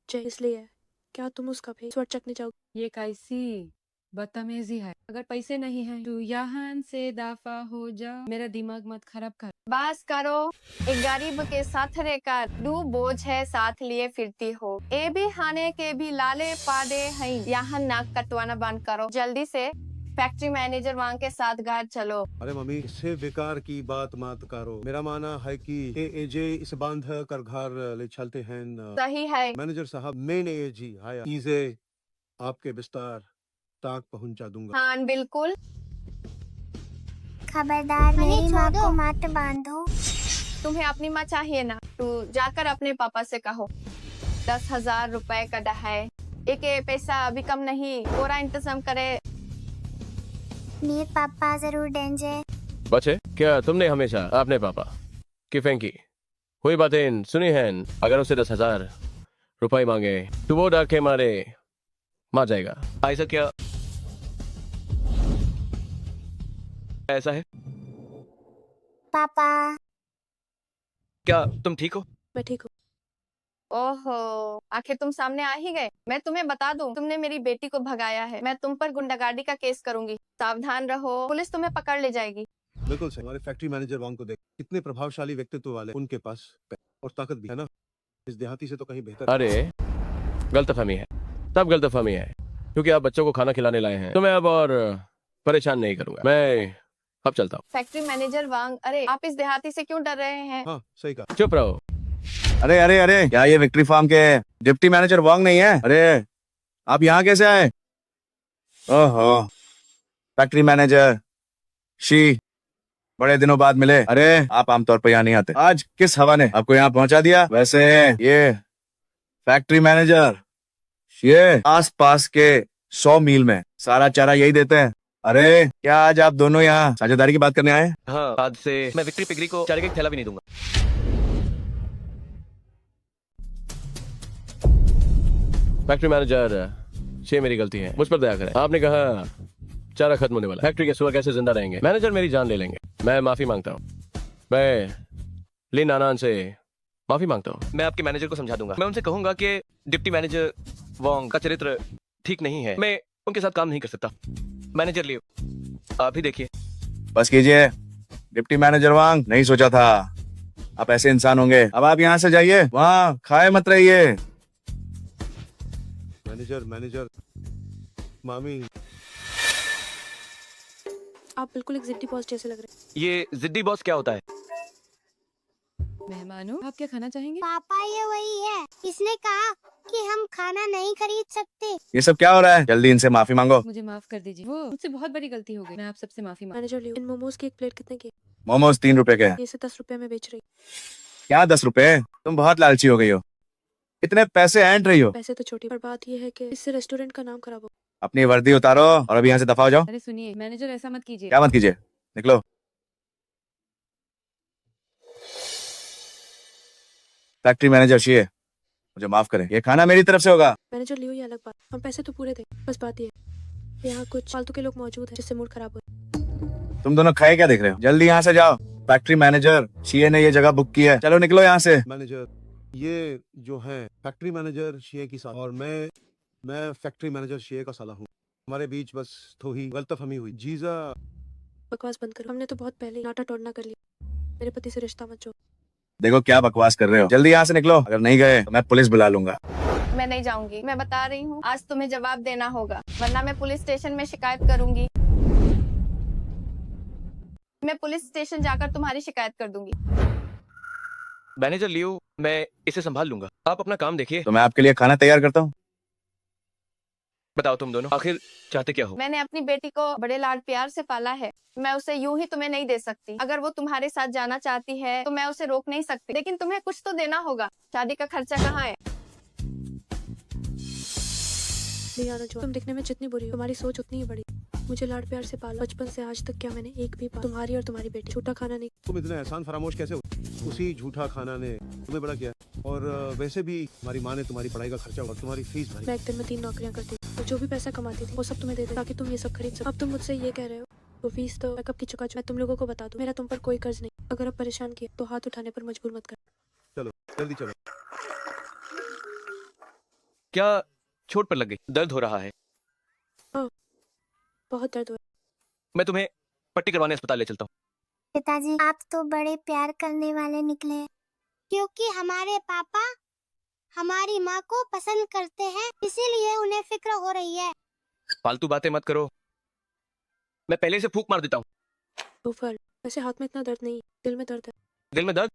A: जय इसलिए है, क्या तुम उसका भी स्वर चखने जाओगे?
M: ये कैसी बदतमीजी है? अगर पैसे नहीं है तो यहाँ से दफा हो जा, मेरा दिमाग मत खराब कर।
D: बस करो। एक गरीब के साथ रहकर दो बोझ है साथ लिए फिरती हो। ए भी खाने के भी लाले पादे हैं। यहाँ नाक कटवाना बंद करो जल्दी से। फैक्ट्री मैनेजर वहाँ के साथ घर चलो।
L: अरे मम्मी, इससे बेकार की बात मत करो। मेरा माना है कि एजे इसे बांध कर घर ले चलते हैं।
D: सही है।
L: मैनेजर साहब, मैंने ये जी आया चीजें आपके बिस्तर तक पहुंचा दूंगा।
D: हाँ बिल्कुल।
H: खबरदार मेरी माँ को मत बांधो।
D: तुम्हें अपनी माँ चाहिए ना, तो जाकर अपने पापा से कहो 10,000 रुपए का है। एक पैसा अभी कम नहीं, पूरा इंतजाम करे।
H: मेरे पापा जरूर देंगे।
B: बच्चे, क्या तुमने हमेशा अपने पापा की फेंकी हुई बातें सुनी हैं? अगर उसे 10,000 रुपए मांगे तो वो डर के मारे मार जाएगा। ऐसा क्या ऐसा है?
H: पापा
B: क्या तुम ठीक हो?
A: मैं ठीक हूँ।
D: ओहो, आखिर तुम सामने आ ही गए। मैं तुम्हें बता दूं, तुमने मेरी बेटी को भगाया है। मैं तुम पर गुंडागर्दी का केस करूंगी, सावधान रहो, पुलिस तुम्हें पकड़ ले जाएगी।
L: बिल्कुल सही। हमारे फैक्ट्री मैनेजर वांग को देख, कितने प्रभावशाली व्यक्तित्व वाले, उनके पास और ताकत भी है ना। इस देहाती से तो कहीं बेहतर।
B: अरे गलतफहमी है, सब गलतफहमी है, क्योंकि आप बच्चों को खाना खिलाने लाए हैं तो मैं अब और परेशान नहीं करूंगा। मैं अब चलता हूँ।
D: फैक्ट्री मैनेजर वांग, अरे आप इस देहाती से क्यों डर रहे हैं?
L: हाँ सही कहा।
B: चुप रहो।
E: अरे अरे अरे, क्या ये विक्ट्री फार्म के डिप्टी मैनेजर वांग नहीं है? अरे आप यहाँ कैसे आए? ओहो, फैक्ट्री मैनेजर शी, बड़े दिनों बाद मिले। अरे आप आमतौर पर यहाँ नहीं आते, आज किस हवा ने आपको यहाँ पहुंचा दिया? वैसे ये फैक्ट्री मैनेजर ये आस पास के 100 मील में सारा चारा यही देते हैं। अरे क्या आज आप दोनों यहाँ साझेदारी की बात करने आए?
B: हाँ, आज से मैं विक्ट्री पिगरी को चारे का एक थैला भी नहीं दूंगा। फैक्ट्री मैनेजर, ये मेरी गलती है, मुझ पर दया करें। आपने कहा चारा खत्म होने वाला, फैक्ट्री के सुअर कैसे जिंदा रहेंगे? मैनेजर मेरी जान ले लेंगे। मैं माफी मांगता हूँ, मैं लिन नानान से माफी मांगता हूँ। मैं आपके मैनेजर को समझा दूंगा। मैं उनसे कहूंगा कि डिप्टी मैनेजर वांग का चरित्र ठीक नहीं है, मैं उनके साथ काम नहीं कर सकता। मैनेजर लियो, आप ही देखिए।
E: बस कीजिए डिप्टी मैनेजर वांग, नहीं सोचा था आप ऐसे इंसान होंगे। अब आप यहाँ से जाइए, वहाँ खाए मत रहिए।
L: मैनेजर मामी,
A: आप बिल्कुल एक जिद्दी बॉस जैसे लग रहे हैं।
B: ये जिद्दी बॉस क्या होता है?
M: मेहमानों, आप क्या खाना चाहेंगे?
H: पापा ये वही है, इसने कहा कि हम खाना नहीं खरीद सकते।
E: ये सब क्या हो रहा है? जल्दी इनसे माफी मांगो।
M: मुझे माफ कर दीजिए, वो मुझसे बहुत बड़ी गलती हो गई। मैं आप सबसे माफी मांग।
A: मैनेजर लियो, इन मोमोज की एक प्लेट कितने की?
E: मोमोज 3 रुपए के।
A: ये से 10 रुपए में बेच रही।
E: क्या 10 रुपए? तुम बहुत लालची हो गई हो, इतने पैसे ऐंठ रही हो।
A: पैसे तो छोटी, पर बात ये है कि इससे रेस्टोरेंट का नाम खराब हो।
E: अपनी वर्दी उतारो और अभी यहाँ से दफा हो जाओ।
M: अरे सुनिए मैनेजर, ऐसा मत कीजिए।
E: क्या मत कीजिए, निकलो। फैक्ट्री मैनेजर शिए, मुझे माफ करें, ये खाना मेरी तरफ से होगा।
A: मैनेजर लियो, ये अलग बात, हम पैसे तो पूरे थे। बस बात ये है, यहाँ कुछ फालतू के लोग मौजूद हैं जिससे मूड खराब हो।
E: तुम दोनों खाए क्या देख रहे हो? जल्दी यहाँ से जाओ। फैक्ट्री मैनेजर शिए ने ये जगह बुक की है, चलो निकलो यहाँ से।
L: मैनेजर ये जो है फैक्ट्री मैनेजर शिए की साला, और मैं फैक्ट्री मैनेजर शिए का साला हूँ। हमारे बीच बस थोड़ी गलतफहमी हुई। जीजा
A: बकवास बंद करो, हमने तो बहुत पहले ही नाटा तोड़ना कर लिया। मेरे पति से रिश्ता मत जोड़ो।
E: देखो क्या बकवास कर रहे हो, जल्दी यहाँ से निकलो, अगर नहीं गए तो मैं पुलिस बुला लूंगा।
D: मैं नहीं जाऊंगी, मैं बता रही हूँ, आज तुम्हें जवाब देना होगा, वरना मैं पुलिस स्टेशन में शिकायत करूंगी। मैं पुलिस स्टेशन जाकर तुम्हारी शिकायत कर दूंगी।
B: मैनेजर लियो, मैं इसे संभाल लूंगा, आप अपना काम देखिए।
E: तो मैं आपके लिए खाना तैयार करता हूँ।
B: बताओ तुम दोनों आखिर चाहते क्या हो?
D: मैंने अपनी बेटी को बड़े लाड प्यार से पाला है, मैं उसे यूं ही तुम्हें नहीं दे सकती। अगर वो तुम्हारे साथ जाना चाहती है तो मैं उसे रोक नहीं सकती, लेकिन तुम्हें कुछ तो देना होगा। शादी का खर्चा कहाँ है?
A: लियाना जो तुम दिखने में जितनी बुरी हो, तुम्हारी सोच उतनी ही बड़ी। मुझे लाड प्यार से पाला, बचपन से आज तक क्या मैंने एक भी बार तुम्हारी और तुम्हारी बेटी झूठा खाना नहीं।
L: तुम इतने एहसान फरामोश कैसे हो? उसी झूठा खाना ने तुम्हें बड़ा किया। और वैसे भी हमारी माँ ने तुम्हारी पढ़ाई का खर्चा और तुम्हारी फीस भरी।
A: मैं एक दिन में 3 नौकरियां करती थी, और जो भी पैसा कमाती थी वो सब तुम्हें दे दे ताकि तुम ये सब खरीद सको। अब तुम मुझसे ये कह रहे हो वो फीस तो मैं कब की चुका चुका। मैं तुम लोगों को बता दूं, मेरा तुम पर कोई कर्ज नहीं। अगर अब परेशान किया तो हाथ उठाने पर मजबूर मत कर।
L: चलो जल्दी चलो।
B: क्या चोट पर लग गई? दर्द हो रहा है?
A: बहुत दर्द हुआ।
B: मैं तुम्हें पट्टी करवाने अस्पताल ले चलता हूँ।
H: पिताजी आप तो बड़े प्यार करने वाले निकले, क्योंकि हमारे पापा हमारी माँ को पसंद करते हैं, इसीलिए उन्हें फिक्र हो रही है।
B: फालतू बातें मत करो, मैं पहले से फूंक मार देता हूँ।
A: ऊपर वैसे हाथ में इतना दर्द नहीं, दिल में दर्द है।
B: दिल में दर्द?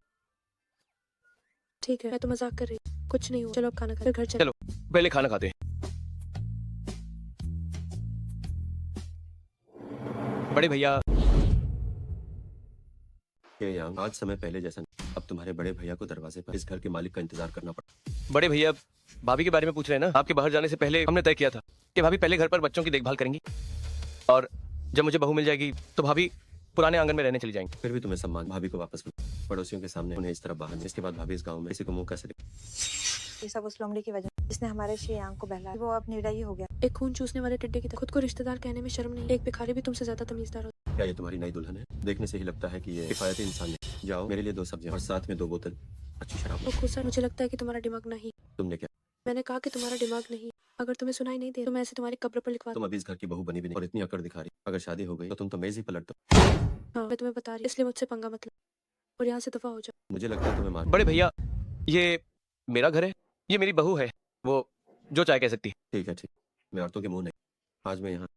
A: ठीक है, मैं तो मजाक कर रही हूँ, कुछ नहीं हुआ। चलो अब खाना खा, फिर घर चलो।
B: चलो पहले खाना खाते हैं। बड़े भैया,
J: ये यहाँ आज समय पहले जैसा नहीं। अब तुम्हारे बड़े भैया को दरवाजे पर इस घर के मालिक का इंतजार करना पड़ा।
B: बड़े भैया भाभी के बारे में पूछ रहे हैं ना? आपके बाहर जाने से पहले हमने तय किया था कि भाभी पहले घर पर बच्चों की देखभाल करेंगी, और जब मुझे बहू मिल जाएगी तो भाभी पुराने आंगन में रहने चली जाएंगी।
J: फिर भी तुम्हें सम्मान, भाभी को वापस बुलाओ। पड़ोसियों के सामने उन्हें इस तरह बाहर, इसके बाद भाभी इस गाँव में किसी को मुंह कैसे दिखे?
G: ये सब उस लोमड़ी की वजह, जिसने हमारे श्रेयांक को बहलाया। वो अब निर्दयी हो गया।
A: एक खून चूसने वाले टिड्डे की तरह खुद को रिश्तेदार कहने में शर्म नहीं। एक भिखारी भी तुमसे ज्यादा तमीजदार होता।
J: क्या ये तुम्हारी नई दुल्हन है? देखने से ही लगता है कि ये किफायती इंसान है। जाओ मेरे लिए 2 सब्जियां और साथ में 2 बोतल अच्छी शराब।
A: वो खुद मुझे लगता है कि तुम्हारा दिमाग नहीं।
J: तुमने क्या?
A: मैंने कहा कि तुम्हारा दिमाग नहीं। अगर तुम्हें सुनाई नहीं दे तो मैं ऐसे तुम्हारी कब्र पर लिखवा
J: तुम अभी इस घर की बहू बनी भी नहीं और इतनी अकड़ दिखा रही। अगर शादी हो गई तो तुम तो मेज ही पलट दो।
A: हाँ मैं तुम्हें बता रही, इसलिए मुझसे पंगा मत लो और यहाँ से दफा हो जाओ।
J: मुझे लगता है तुम्हें मार।
B: बड़े भैया, ये मेरा घर है, ये मेरी बहू है, वो जो चाहे कह सकती है।
J: ठीक है ठीक, मैं औरतों के मुंह नहीं। आज मैं यहाँ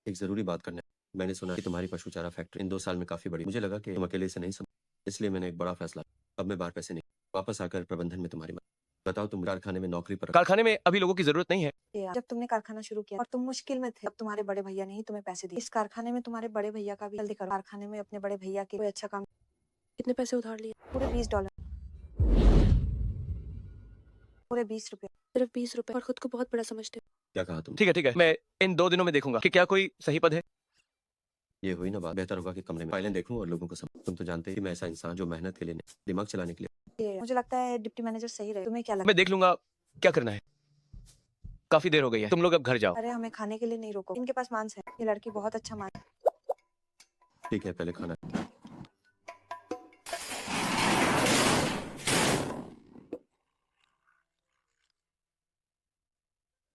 J: एक जरूरी बात करने। मैंने सुना कि तुम्हारी पशु चारा फैक्ट्री इन 2 साल में काफी बड़ी। मुझे लगा कि तुम अकेले से नहीं संभाल, इसलिए मैंने एक बड़ा फैसला। अब मैं बाहर पैसे नहीं, वापस आकर प्रबंधन में तुम्हारी मदद। बताओ तुम कारखाने में नौकरी पर।
B: कारखाने में अभी लोगों की जरूरत नहीं है।
G: जब तुमने कारखाना शुरू किया और तुम मुश्किल में थे, अब तुम्हारे बड़े भैया ने ही तुम्हें पैसे दिए। इस कारखाने में तुम्हारे बड़े भैया का भी जल्दी करो। कारखाने में अपने बड़े भैया के कोई अच्छा काम।
A: कितने पैसे उधार लिए?
G: पूरे $20, पूरे 20 रुपए।
A: सिर्फ 20 रुपए, और खुद को बहुत बड़ा समझते हो।
J: क्या कहा तुम?
B: ठीक है, मैं इन 2 दिनों में देखूंगा कि क्या कोई सही पद है।
J: ये हुई ना बात। बेहतर होगा कि कमरे में फाइलें देखूं और लोगों को समझ। तुम तो जानते ही कि मैं ऐसा इंसान जो मेहनत के लिए नहीं, दिमाग चलाने के लिए।
G: मुझे लगता है डिप्टी मैनेजर सही रहे। तुम्हें क्या लगता
B: मैं देख लूंगा क्या करना है। काफी देर हो गई है, तुम लोग अब घर जाओ।
G: है? अरे हमें खाने के लिए नहीं रोको, इनके पास मांस है। ये लड़की बहुत अच्छा मांस।
J: ठीक है पहले खाना।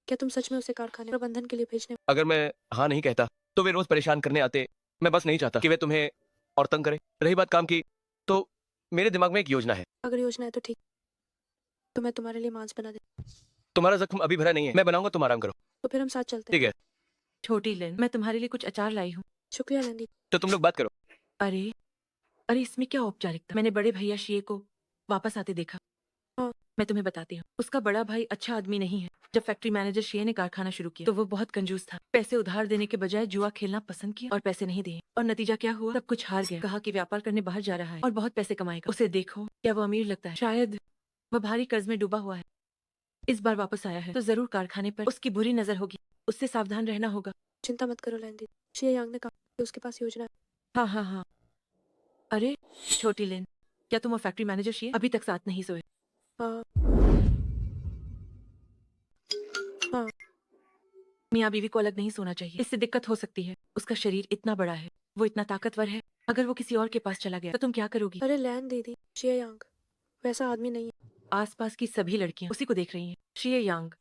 A: क्या तुम सच में उसे कारखाने प्रबंधन के लिए भेजने?
B: अगर मैं हाँ नहीं कहता तो वे रोज परेशान करने आते। मैं बस नहीं चाहता कि वे तुम्हें और तंग करें। रही बात काम की, तो मेरे दिमाग में एक योजना है।
A: अगर योजना है तो ठीक, तो मैं तुम्हारे लिए मांस बना दे।
B: तुम्हारा जख्म अभी भरा नहीं है, मैं बनाऊंगा, तुम आराम करो।
A: तो फिर हम साथ चलते हैं।
B: ठीक है,
F: छोटी लिन, मैं तुम्हारे लिए कुछ अचार लाई हूँ।
A: शुक्रिया नंदी।
B: तो तुम लोग बात करो।
F: अरे अरे इसमें क्या औपचारिकता? मैंने बड़े भैया शिये को वापस आते देखा।
A: हाँ।
F: मैं तुम्हें बताती हूँ, उसका बड़ा भाई अच्छा आदमी नहीं है। जब फैक्ट्री मैनेजर शिये ने कारखाना शुरू किया तो वो बहुत कंजूस था। पैसे उधार देने के बजाय जुआ खेलना पसंद किया और पैसे नहीं दिए। और नतीजा क्या हुआ? सब कुछ हार गया। कहा कि व्यापार करने बाहर जा रहा है और बहुत पैसे कमाएगा। उसे देखो, क्या वो अमीर लगता है? शायद वह भारी कर्ज में डूबा हुआ है। इस बार वापस आया है तो जरूर कारखाने पर उसकी बुरी नजर होगी। उससे सावधान रहना होगा।
A: चिंता मत करो लैंदी, शिया यांग ने कहा कि उसके पास योजना है।
F: हाँ। अरे छोटी लिन, क्या तुम और फैक्ट्री मैनेजर शिये अभी तक साथ नहीं सोए?
A: हाँ।
F: मियाँ बीवी को अलग नहीं सोना चाहिए, इससे दिक्कत हो सकती है। उसका शरीर इतना बड़ा है, वो इतना ताकतवर है। अगर वो किसी और के पास चला गया तो तुम क्या करोगी?
A: अरे लैन दीदी, शिया यांग वैसा आदमी नहीं है।
F: आसपास की सभी लड़कियां उसी को देख रही हैं। शिये यांग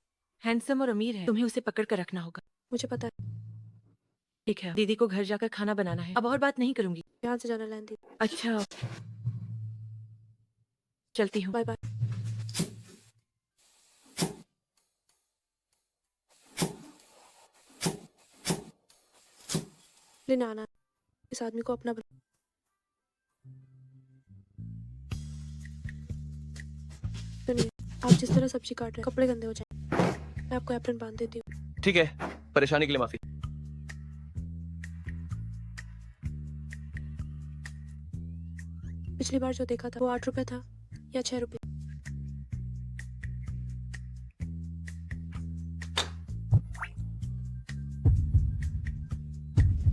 F: हैंडसम और अमीर है, तुम्हें उसे पकड़ कर रखना होगा।
A: मुझे पता है।
F: ठीक है, दीदी को घर जाकर खाना बनाना है। अब और बात नहीं करूंगी।
A: यहाँ से जाना लैंदी।
F: अच्छा, चलती हूँ।
A: Bye bye. ले नाना, इस आदमी को अपना बना। सुनिए, आप जिस तरह सब्जी काट रहे हैं कपड़े गंदे हो जाए। मैं आपको एप्रन बांध देती हूँ।
B: ठीक है, परेशानी के लिए माफी।
A: पिछली बार जो देखा था वो 8 रुपए था या 6 रुपए?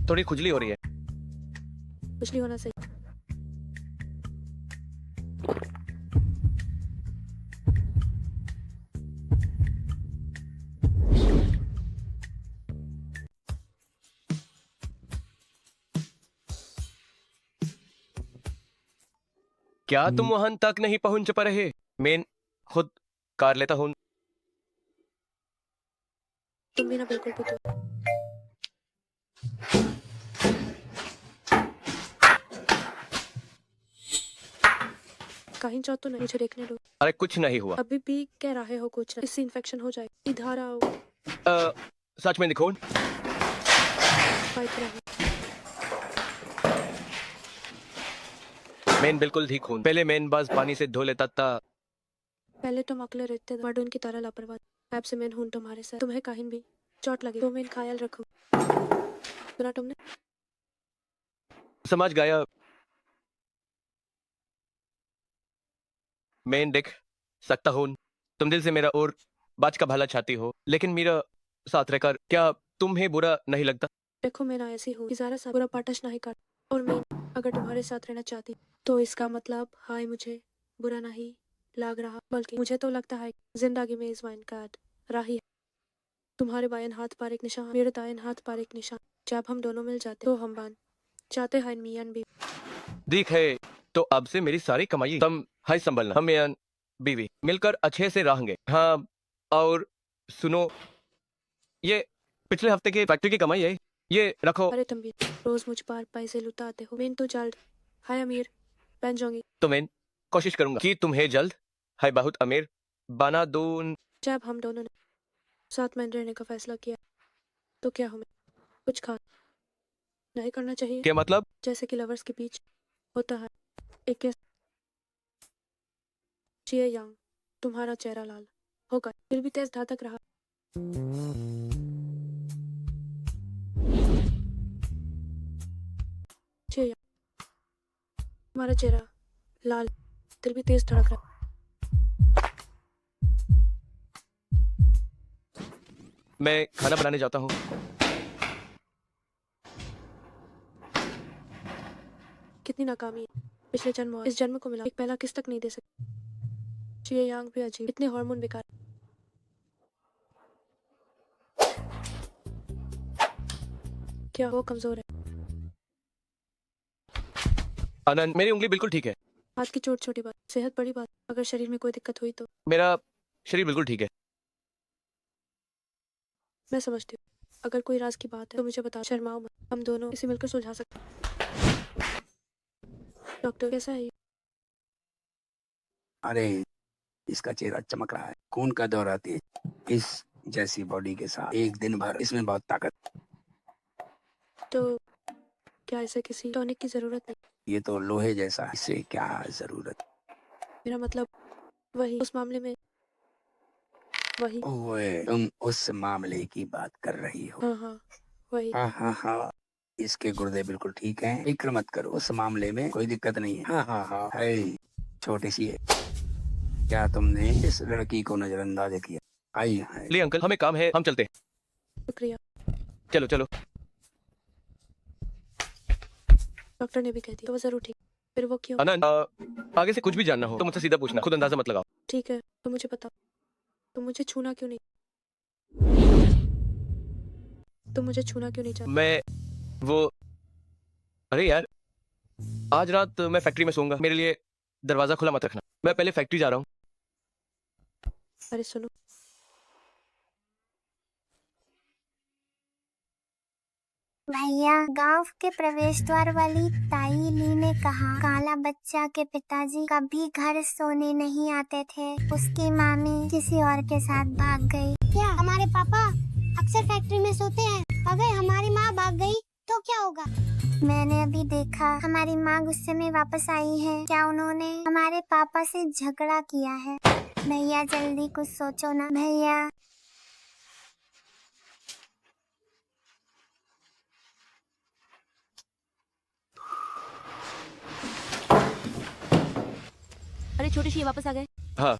B: थोड़ी खुजली हो रही है।
A: पिछली होना सही।
B: क्या तुम वहां तक नहीं पहुंच पा रहे? मैं खुद कार लेता हूँ।
A: तुम भी ना बिल्कुल भी तो। कहीं जाओ तो नहीं, मुझे देखने दो।
B: अरे कुछ नहीं हुआ।
A: अभी भी कह रहे हो कुछ, इससे इन्फेक्शन हो जाए। इधर आओ।
B: सच में दिखो।
A: बाइक रहो।
B: मैं बिल्कुल ठीक हूँ। पहले मैं बस पानी से धो लेता था।
A: पहले तुम अकेले रहते थे, मर्डों की तरह लापरवाह। ऐप से मैं हूं तुम्हारे साथ। तुम्हें कहीं भी चोट लगे तो मैं ख्याल रखूं। सुना तुमने?
B: समझ गया। मैं देख सकता हूँ तुम दिल से मेरा और बाज का भला चाहती हो, लेकिन मेरा साथ रहकर क्या तुम्हें बुरा नहीं लगता?
A: देखो मैं ना ऐसी हूँ कि ज़रा सा बुरा पाटश नहीं कर। और मैं अगर तुम्हारे साथ रहना चाहती तो इसका मतलब हाय मुझे बुरा नहीं लग रहा, बल्कि मुझे तो लगता है जिंदगी में इस वाइन कार्ड राही है। तुम्हारे बाएं हाथ पर एक निशान, मेरे दाएं हाथ पर एक निशान। जब हम दोनों मिल जाते तो हम बन जाते हैं मियां बीवी।
B: देख है तो अब से मेरी सारी कमाई तुम हाय संभलना। हम मियां बीवी मिलकर अच्छे से रहेंगे। हाँ, और सुनो, ये पिछले हफ्ते की फैक्ट्री की कमाई है, ये रखो।
A: अरे तुम भी रोज मुझ पर पैसे लुटाते हो। मैं तो जल्द हाय अमीर बन जाऊंगी।
B: तो मैं कोशिश करूंगा कि तुम्हें जल्द हाय बहुत अमीर बना दूं।
A: जब हम दोनों ने साथ में रहने का फैसला किया तो क्या हमें कुछ खास नहीं करना चाहिए?
B: क्या मतलब?
A: जैसे कि लवर्स के बीच होता है एक जिए यांग। तुम्हारा चेहरा लाल होगा, दिल भी तेज धाधक रहा। जिए यांग, तुम्हारा चेहरा लाल, दिल भी तेज धड़क रहा।
B: मैं खाना बनाने जाता हूँ।
A: कितनी नाकामी है पिछले जन्म और इस जन्म को मिला, एक पहला किस तक नहीं दे सकती। जिए यांग भी अजीब, इतने हार्मोन बेकार। क्या वो कमजोर है?
B: आनंद, मेरी उंगली बिल्कुल ठीक है।
A: हाथ की चोट छोटी बात, सेहत बड़ी बात। अगर शरीर में कोई दिक्कत हुई तो
B: मेरा शरीर बिल्कुल ठीक है।
A: मैं समझती हूँ। अगर कोई राज की बात है तो मुझे बता, शर्माओ मत। हम दोनों इसे मिलकर सुलझा सकते हैं। डॉक्टर कैसा है ये?
I: अरे इसका चेहरा चमक रहा है, खून का दौरा तेज, इस जैसी बॉडी के साथ एक दिन भर, इसमें बहुत ताकत।
A: तो क्या इसे किसी टॉनिक की जरूरत नहीं?
I: ये तो लोहे जैसा है, इससे क्या जरूरत।
A: मेरा मतलब वही, उस मामले में वही।
I: ओए तुम उस मामले की बात कर रही हो?
A: हाँ हाँ वही।
I: हाँ हाँ हाँ, इसके गुर्दे बिल्कुल ठीक हैं, फिक्र मत करो, उस मामले में कोई दिक्कत नहीं है। हाँ हाँ हाँ है, छोटी सी है। क्या तुमने इस लड़की को नजरअंदाज किया? आई है।
B: ले अंकल, हमें काम है, हम चलते हैं।
A: शुक्रिया।
B: चलो चलो।
A: डॉक्टर ने भी कह दिया तो वो जरूर ठीक। फिर वो क्यों?
B: आनंद, आगे से कुछ भी जानना हो तो मुझसे सीधा पूछना, खुद अंदाजा मत लगाओ।
A: ठीक है तो मुझे बताओ, तो मुझे छूना क्यों नहीं? तो मुझे छूना क्यों नहीं चाहता?
B: मैं वो, अरे यार, आज रात मैं फैक्ट्री में सोऊंगा, मेरे लिए दरवाजा खुला मत रखना। मैं पहले फैक्ट्री जा रहा हूँ।
A: अरे सुनो,
H: भैया, गांव के प्रवेश द्वार वाली ताई ली ने कहा काला बच्चा के पिताजी कभी घर सोने नहीं आते थे। उसकी मामी किसी और के साथ भाग गई। क्या हमारे पापा अक्सर फैक्ट्री में सोते हैं? अगर हमारी माँ भाग गई तो क्या होगा? मैंने अभी देखा हमारी माँ गुस्से में वापस आई है। क्या उन्होंने हमारे पापा से झगड़ा किया है? भैया जल्दी कुछ सोचो ना भैया।
C: अरे छोटे शिए वापस आ गए।
B: हाँ।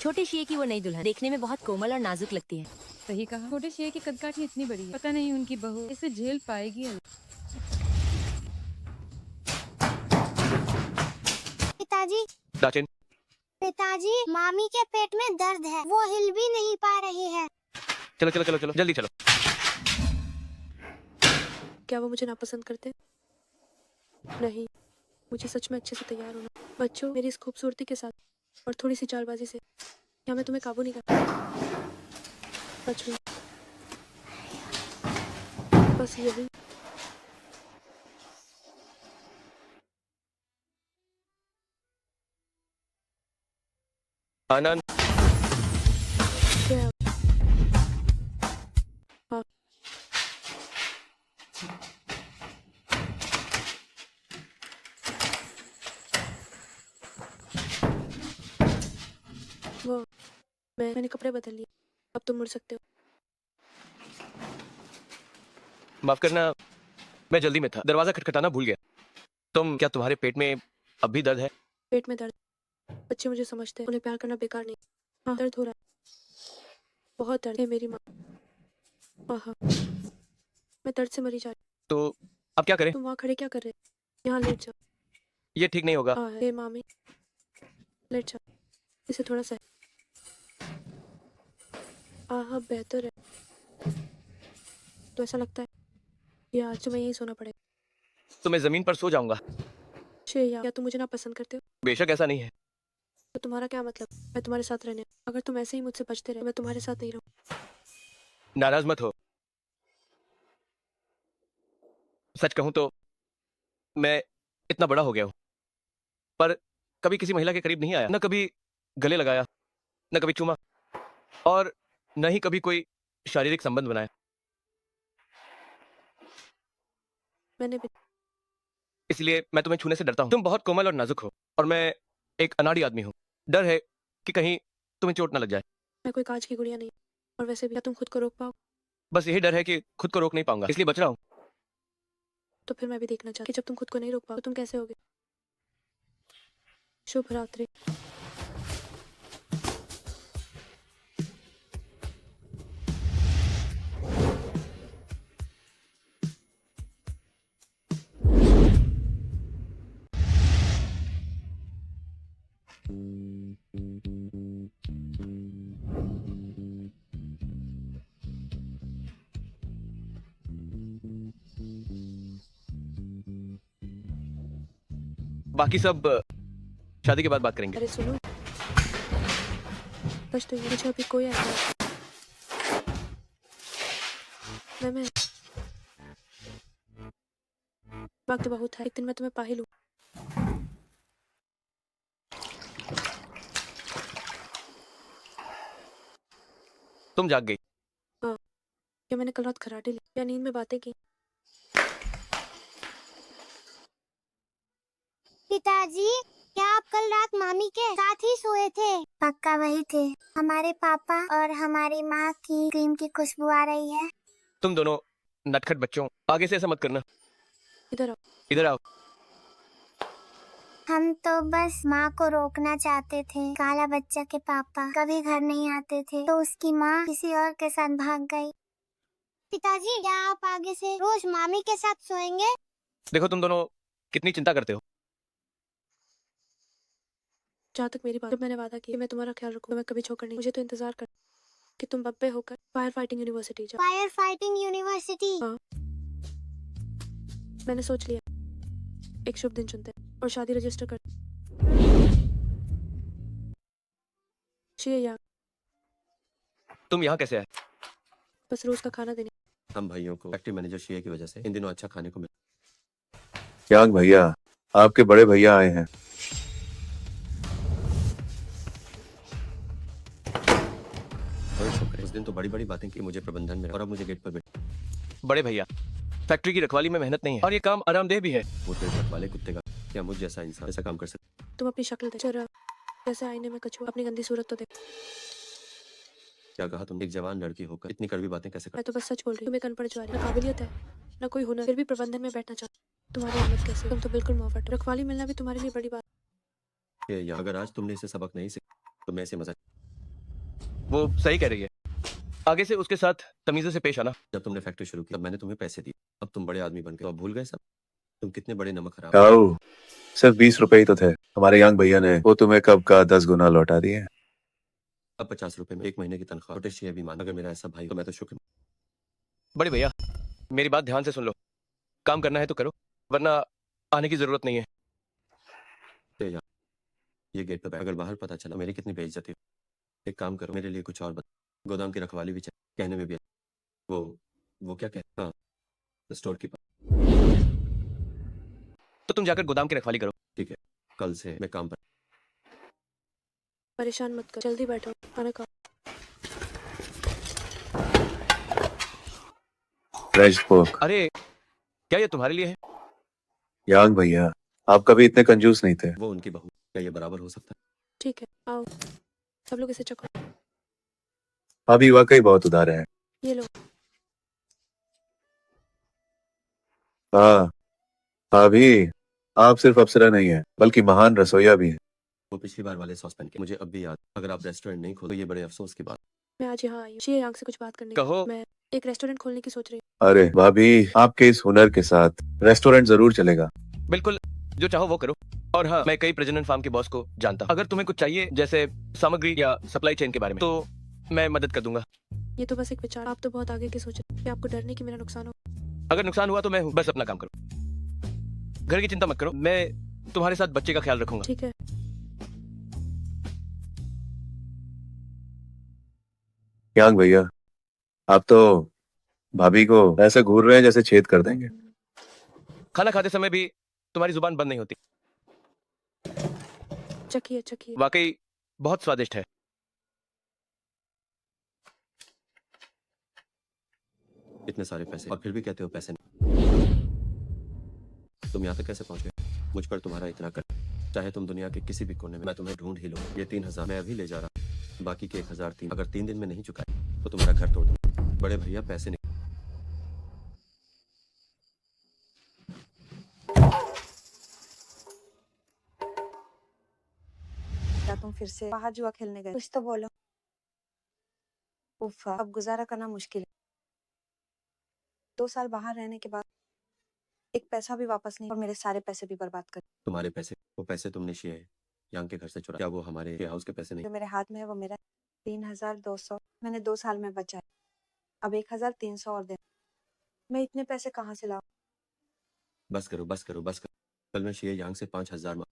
C: छोटे शिए की वो नई दुल्हन देखने में बहुत कोमल और नाजुक लगती है।
M: सही कहा, छोटे शेर की कदकाठी इतनी बड़ी है, पता नहीं उनकी बहू इसे झेल पाएगी या नहीं।
H: पिताजी,
B: दाचिन,
H: पिताजी, मामी के पेट में दर्द है, वो हिल भी नहीं पा रही है।
B: चलो चलो चलो चलो जल्दी चलो।
A: क्या वो मुझे नापसंद करते? नहीं, मुझे सच में अच्छे से तैयार होना। बच्चों, मेरी इस खूबसूरती के साथ और थोड़ी सी चालबाजी से क्या मैं तुम्हें काबू नहीं कर सच में बस यही।
B: आनंद,
A: क्या? हाँ, वो मैंने कपड़े बदल लिए, अब तुम मुड़ सकते हो।
B: माफ करना, मैं जल्दी में था, दरवाजा खटखटाना भूल गया। क्या तुम्हारे पेट में अब भी दर्द है?
A: पेट में दर्द? बच्चे मुझे समझते हैं, उन्हें प्यार करना बेकार नहीं। हाँ, दर्द हो रहा है, बहुत दर्द है मेरी माँ। हाँ, मैं दर्द से मरी जा रही।
B: तो अब क्या करें?
A: तुम वहाँ खड़े क्या कर रहे? यहाँ लेट जाओ।
B: ये ठीक नहीं होगा।
A: हाँ, हे मामी, लेट जाओ, इसे थोड़ा सा। हाँ, बेहतर है। तो ऐसा लगता है कि आज तुम्हें यहीं सोना पड़ेगा।
B: तो मैं जमीन पर सो जाऊंगा।
A: श्रेया, क्या तुम मुझे ना पसंद करते हो?
B: बेशक ऐसा नहीं है।
A: तो तुम्हारा क्या मतलब? मैं तुम्हारे साथ रहने, अगर तुम ऐसे ही मुझसे बचते रहे, मैं तुम्हारे साथ नहीं रहूं।
B: नाराज मत हो। सच कहूं तो मैं इतना बड़ा हो गया हूं, पर कभी किसी महिला के करीब नहीं आया, न कभी गले लगाया, न कभी चूमा, और न ही कभी कोई शारीरिक संबंध बनाया।
A: मैंने भी।
B: इसलिए मैं तुम्हें छूने से डरता हूं। तुम बहुत कोमल और नाजुक हो, और मैं एक अनाड़ी आदमी हूं। डर है कि कहीं तुम्हें चोट न लग जाए।
A: मैं कोई कांच की गुड़िया नहीं, और वैसे भी क्या तुम खुद को रोक पाओ?
B: बस यही डर है कि खुद को रोक नहीं पाऊंगा, इसलिए बच रहा हूं।
A: तो फिर मैं भी देखना चाहती कि जब तुम खुद को नहीं रोक पाओ तो तुम कैसे होगे। शुभ रात्रि।
B: बाकी सब शादी के बाद बात करेंगे।
A: अरे सुनो, सच तो ये, मुझे अभी कोई ऐसा मैं वक्त बहुत है, एक दिन मैं तुम्हें पा ही लूं।
B: तुम जाग गई।
A: हाँ, क्या मैंने कल रात खराटे ली या नींद में बातें की?
H: पिताजी, क्या आप कल रात मामी के साथ ही सोए थे? पक्का वही थे। हमारे पापा और हमारी माँ की क्रीम की खुशबू आ रही है।
B: तुम दोनों नटखट बच्चों, आगे से ऐसा मत करना।
A: इधर आओ।
B: इधर आओ।
H: हम तो बस माँ को रोकना चाहते थे। काला बच्चा के पापा कभी घर नहीं आते थे, तो उसकी माँ किसी और के साथ भाग गई। पिताजी, क्या आप आगे से रोज मामी के साथ सोएंगे?
B: देखो तुम दोनों कितनी चिंता करते हो।
A: जहाँ तक मेरी बात, जब मैंने वादा किया कि मैं तुम्हारा ख्याल रखूंगा, मैं कभी छोड़कर नहीं। मुझे तो इंतजार कर कि तुम बब्बे होकर फायर फाइटिंग यूनिवर्सिटी जाओ।
H: Fire fighting university?
A: हाँ, मैंने सोच लिया, एक शुभ दिन चुनते हैं और शादी रजिस्टर कर। श्रेया,
B: तुम यहाँ कैसे आए?
A: बस रोज का खाना देने।
J: हम भाइयों को फैक्ट्री मैनेजर शीए की वजह से इन दिनों अच्छा खाने को मिल।
E: यांग भैया, आपके बड़े भैया आए हैं।
J: और शुक्र है, उस दिन तो बड़ी बड़ी बातें की मुझे प्रबंधन में, और अब मुझे गेट पर बैठ।
B: बड़े भैया, फैक्ट्री की रखवाली में मेहनत नहीं है और ये काम आरामदेह भी है।
J: वो तेरे घर वाले कुत्ते का, क्या मुझ जैसा इंसान ऐसा काम कर सकता?
A: तुम अपनी शक्ल देख जरा, जैसे आईने में कछुआ, अपनी गंदी सूरत तो देख।
J: क्या कहा तुम? एक जवान लड़की होकर इतनी कड़वी बातें कैसे कर?
A: मैं तो बस सच बोल रही हूँ। तुम एक अनपढ़ ज्वारी, ना काबिलियत है ना कोई हुनर, फिर भी प्रबंधन में बैठना चाहती। तुम्हारी हिम्मत कैसे? तुम तो बिल्कुल मुआवट। रखवाली मिलना भी तुम्हारे लिए बड़ी बात।
J: ये या अगर आज तुमने इसे सबक नहीं सीखा तो मैं इसे मजा।
B: वो सही कह रही है, आगे से उसके साथ तमीज़े से पेश आना।
J: जब तुमने फैक्ट्री शुरू की तब मैंने तुम्हें पैसे दिए, अब तुम बड़े आदमी बन गए, तो अब भूल गए सब? तुम कितने बड़े नमक खराब।
E: आओ, सिर्फ 20 रुपए ही तो थे। हमारे यांग भैया ने वो तुम्हें कब का 10 गुना लौटा दिए।
J: अब 50 रुपए में 1 महीने की तनख्वाह। छोटे शीए भी मान, अगर मेरा ऐसा भाई तो मैं तो शुक्र।
B: बड़े भैया, मेरी बात ध्यान से सुन लो। काम करना है तो करो, वरना आने की जरूरत नहीं है।
J: या ये गेट पे बैठ, अगर बाहर पता चला मेरी कितनी बेइज्जती हो। एक काम करो, मेरे लिए कुछ और बता। गोदाम की रखवाली भी चाहिए, कहने में भी वो क्या कहते? हाँ, स्टोर कीपर।
B: तो तुम जाकर गोदाम की रखवाली करो।
J: ठीक है, कल से मैं काम पर।
A: परेशान मत कर, जल्दी बैठो, खाना खाओ।
E: फ्रेश पोक।
B: अरे, क्या ये तुम्हारे लिए है?
E: यांग भैया, आप कभी इतने कंजूस नहीं थे।
J: वो उनकी बहू, क्या ये बराबर हो सकता है?
A: ठीक है, आओ सब लोग इसे चखो।
E: अभी वाकई बहुत उदार है।
A: ये लो।
E: हाँ, अभी आप सिर्फ अप्सरा नहीं है बल्कि महान रसोईया भी है।
J: वो पिछली बार वाले सॉस पैन के मुझे अब भी याद। अगर आप रेस्टोरेंट नहीं खोलो तो ये बड़े अफसोस की बात।
A: मैं आज यहाँ आई हूँ शीए यांग से कुछ बात करने।
B: कहो।
A: मैं एक रेस्टोरेंट खोलने की सोच रही हूँ।
E: अरे भाभी, आपके इस हुनर के साथ रेस्टोरेंट जरूर चलेगा।
B: बिल्कुल, जो चाहो वो करो। और हाँ, मैं कई प्रजनन फार्म के बॉस को जानता हूँ। अगर तुम्हें कुछ चाहिए, जैसे सामग्री या सप्लाई चेन के बारे में, तो मैं मदद कर दूंगा।
A: ये तो बस एक विचार, आप तो बहुत आगे की सोच रहे हैं। क्या आपको डर नहीं कि मेरा नुकसान हो?
B: अगर नुकसान हुआ तो मैं हूँ, बस अपना काम करो। घर की चिंता मत करो, मैं तुम्हारे साथ बच्चे का ख्याल रखूंगा।
A: ठीक है।
E: यांग भैया, आप तो भाभी को ऐसे घूर रहे हैं जैसे छेद कर देंगे।
B: खाना खाते समय भी तुम्हारी जुबान बंद नहीं होती।
A: चखिए चखिए।
B: वाकई बहुत स्वादिष्ट है।
J: इतने सारे पैसे और फिर भी कहते हो पैसे नहीं। तुम यहाँ तक कैसे पहुंच गए? मुझ पर तुम्हारा इतना कर, चाहे तुम दुनिया के किसी भी कोने में, मैं तुम्हें ढूंढ ही लूं। ये 3000 मैं अभी ले जा रहा, बाकी के 1003 अगर 3 दिन में नहीं चुकाए तो तुम्हारा घर तोड़ दूं। बड़े भैया पैसे नहीं।
G: क्या तुम फिर से बाहर जुआ खेलने गए? कुछ तो बोलो। उफ, अब गुजारा करना मुश्किल है। 2 साल बाहर रहने के बाद एक पैसा भी वापस नहीं और मेरे सारे पैसे भी बर्बाद कर।
J: तुम्हारे पैसे, वो पैसे तुमने शीए यांग के घर से चुरा, क्या वो हमारे हाउस के पैसे नहीं?
G: जो मेरे हाथ में है वो मेरा 3200 मैंने 2 साल में बचाए। अब 1300 और दे। मैं इतने पैसे कहाँ से लाऊं?
J: बस करो बस करो बस करो। कल मैं शीए यांग से 5000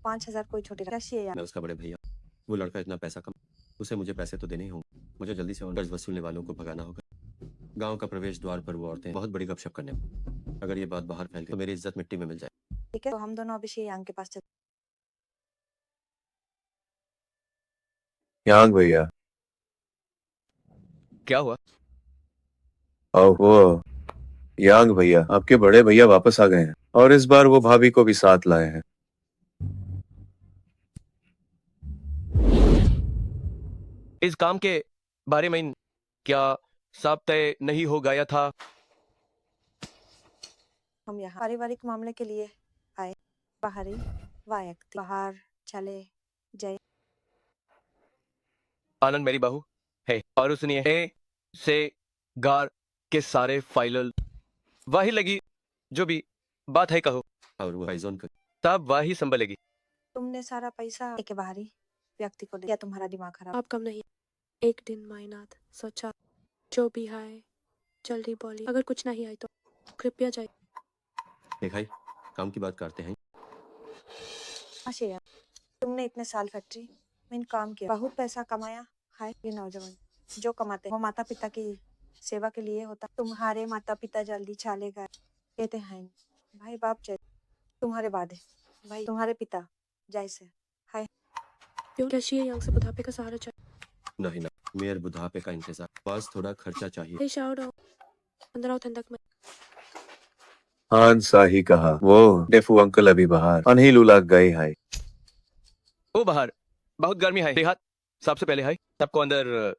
G: 5000 कोई छोटी राशि है यार।
J: मैं उसका बड़े भैया, वो लड़का इतना पैसा कम, उसे मुझे पैसे तो देने ही होंगे। मुझे जल्दी से उन कर्ज वसूलने वालों को भगाना होगा। गांव का प्रवेश द्वार पर वो औरतें बहुत बड़ी गपशप करने, अगर ये बात बाहर फैल गई तो मेरी इज्जत मिट्टी में मिल जाए।
G: ठीक है, तो हम दोनों अभी शी यांग के पास चलते।
E: यांग भैया,
B: क्या हुआ?
E: वो यांग भैया, आपके बड़े भैया वापस आ गए हैं और इस बार वो भाभी को भी साथ लाए हैं।
B: इस काम के बारे में क्या साफ तय नहीं हो गया था?
G: हम यहाँ पारिवारिक मामले के लिए आए। बाहरी व्यक्ति बाहर चले जाए।
B: आनंद मेरी बहू है और उसने ए से गार के सारे फाइल वही लगी, जो भी बात है कहो,
J: और वो फाइजोन का
B: तब वही संभलेगी।
G: तुमने सारा पैसा एक बाहरी व्यक्ति को दिया। तुम्हारा दिमाग खराब।
A: आप कम नहीं। एक दिन मायनात सोचा, जो भी आए जल्दी बोली, अगर कुछ नहीं आई तो कृपया जाए।
J: दिखाई काम की बात करते हैं।
G: आशिया, तुमने इतने साल फैक्ट्री में काम किया, बहुत पैसा कमाया है। ये नौजवान जो कमाते हैं वो माता पिता की सेवा के लिए होता। तुम्हारे माता पिता जल्दी चले गए कहते हैं भाई बाप जय तुम्हारे बाद है भाई तुम्हारे पिता जैसे हाय
A: क्यों क्या शी यांग से बुढ़ापे का सहारा चाहिए?
J: नहीं ना, मेयर बुढ़ापे का इंतजार, बस थोड़ा खर्चा चाहिए।
A: हे शाओ डाओ अंदर आओ ठंडक में।
E: हान साही कहा वो डेफू अंकल अभी बाहर अनही लूला गए है।
B: ओ बाहर बहुत गर्मी है देहात। सबसे पहले है सबको अंदर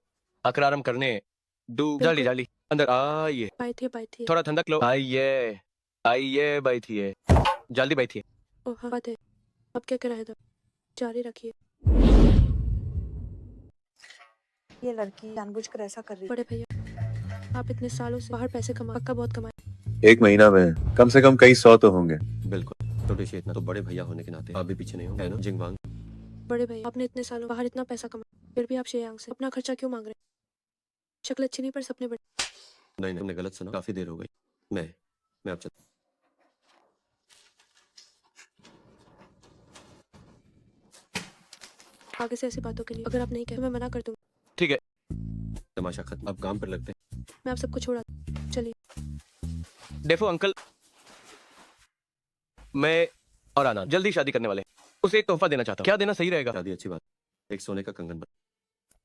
B: अकरारम करने दू। जल्दी जल्दी अंदर आइए,
A: बैठिए
B: थोड़ा ठंडक लो। आइए आइए बैठिए, जल्दी बैठिए।
A: ओह हाँ बात है। अब क्या कर रहे थे? जारी रखिए।
G: ये लड़की जानबूझकर ऐसा कर रही है।
A: बड़े भैया आप इतने सालों से बाहर पैसे कमा पक्का बहुत कमाए।
E: एक महीना में कम से कम कई 100 तो होंगे।
J: बिल्कुल, छोटे से इतना तो बड़े भैया होने के नाते आप भी पीछे नहीं हो, है ना जिंगवांग?
A: बड़े भैया आपने इतने सालों बाहर इतना पैसा कमाया फिर भी आप शेयांग से अपना खर्चा क्यों मांग रहे हैं? शक्ल अच्छी नहीं पर सपने बड़े।
J: नहीं, तुमने गलत सुना, काफी देर हो गई। मैं अब चलता।
A: आगे से ऐसी बातों के लिए अगर आप नहीं कहे तो मैं मना कर दूंगा।
B: ठीक है,
J: तमाशा खत्म, अब काम पर लगते हैं।
A: मैं आप सबको छोड़ा चलिए।
B: डेफो अंकल मैं और आनंद जल्दी शादी करने वाले हैं। उसे एक तोहफा देना चाहता हूँ। क्या देना सही रहेगा?
J: शादी अच्छी बात, एक सोने का कंगन बन।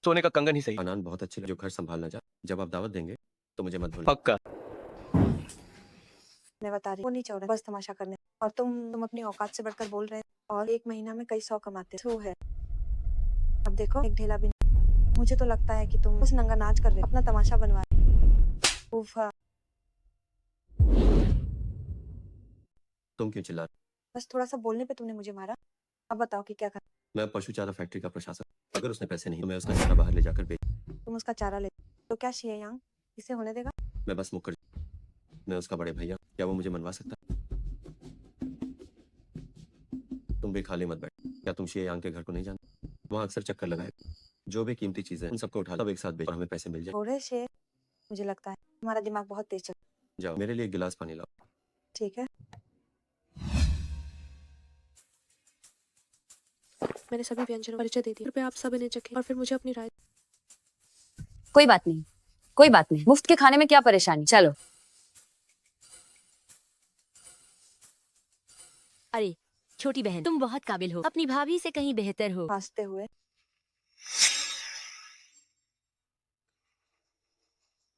B: सोने का कंगन ही सही।
J: आनंद बहुत अच्छी लगे, जो घर संभालना चाहे। जब आप दावत देंगे तो मुझे मत भूलना।
B: पक्का।
G: मैं बता रही वो नहीं चाह रहे बस तमाशा करने और तुम अपनी औकात से बढ़कर बोल रहे और एक महीना में कई 100 कमाते हो है। अब देखो एक ढेला भी नहीं। मुझे तो लगता है कि तुम बस नंगा नाच कर रहे हो अपना तमाशा बनवा रहे हो। उफ़,
J: तुम क्यों चिल्ला रहे?
G: बस थोड़ा सा बोलने पे तुमने मुझे मारा। अब बताओ कि क्या करना।
J: मैं पशु चारा फैक्ट्री का प्रशासक। अगर उसने पैसे नहीं तो मैं उसका चारा बाहर ले जाकर बेच।
G: तुम उसका चारा ले तो क्या शियांग इसे होने देगा?
J: मैं बस मुकर, मैं उसका बड़े भैया, क्या वो मुझे मनवा सकता? तुम भी खाली मत बैठ। क्या तुम शियांग के घर को नहीं जानते? वहाँ अक्सर चक्कर लगाए, जो भी कीमती चीजें उन सबको उठा सब एक साथ बेच और हमें पैसे मिल जाए।
G: थोड़े से मुझे लगता है तुम्हारा दिमाग बहुत तेज चल।
J: जाओ मेरे लिए एक गिलास पानी लाओ।
G: ठीक है
A: मैंने सभी व्यंजनों का परिचय दे दिया। कृपया आप सब इन्हें चखें और फिर मुझे अपनी राय।
K: कोई बात नहीं, कोई बात नहीं, मुफ्त के खाने में क्या परेशानी। चलो
C: अरे छोटी बहन तुम बहुत काबिल हो, अपनी भाभी से कहीं बेहतर हो।
G: हंसते हुए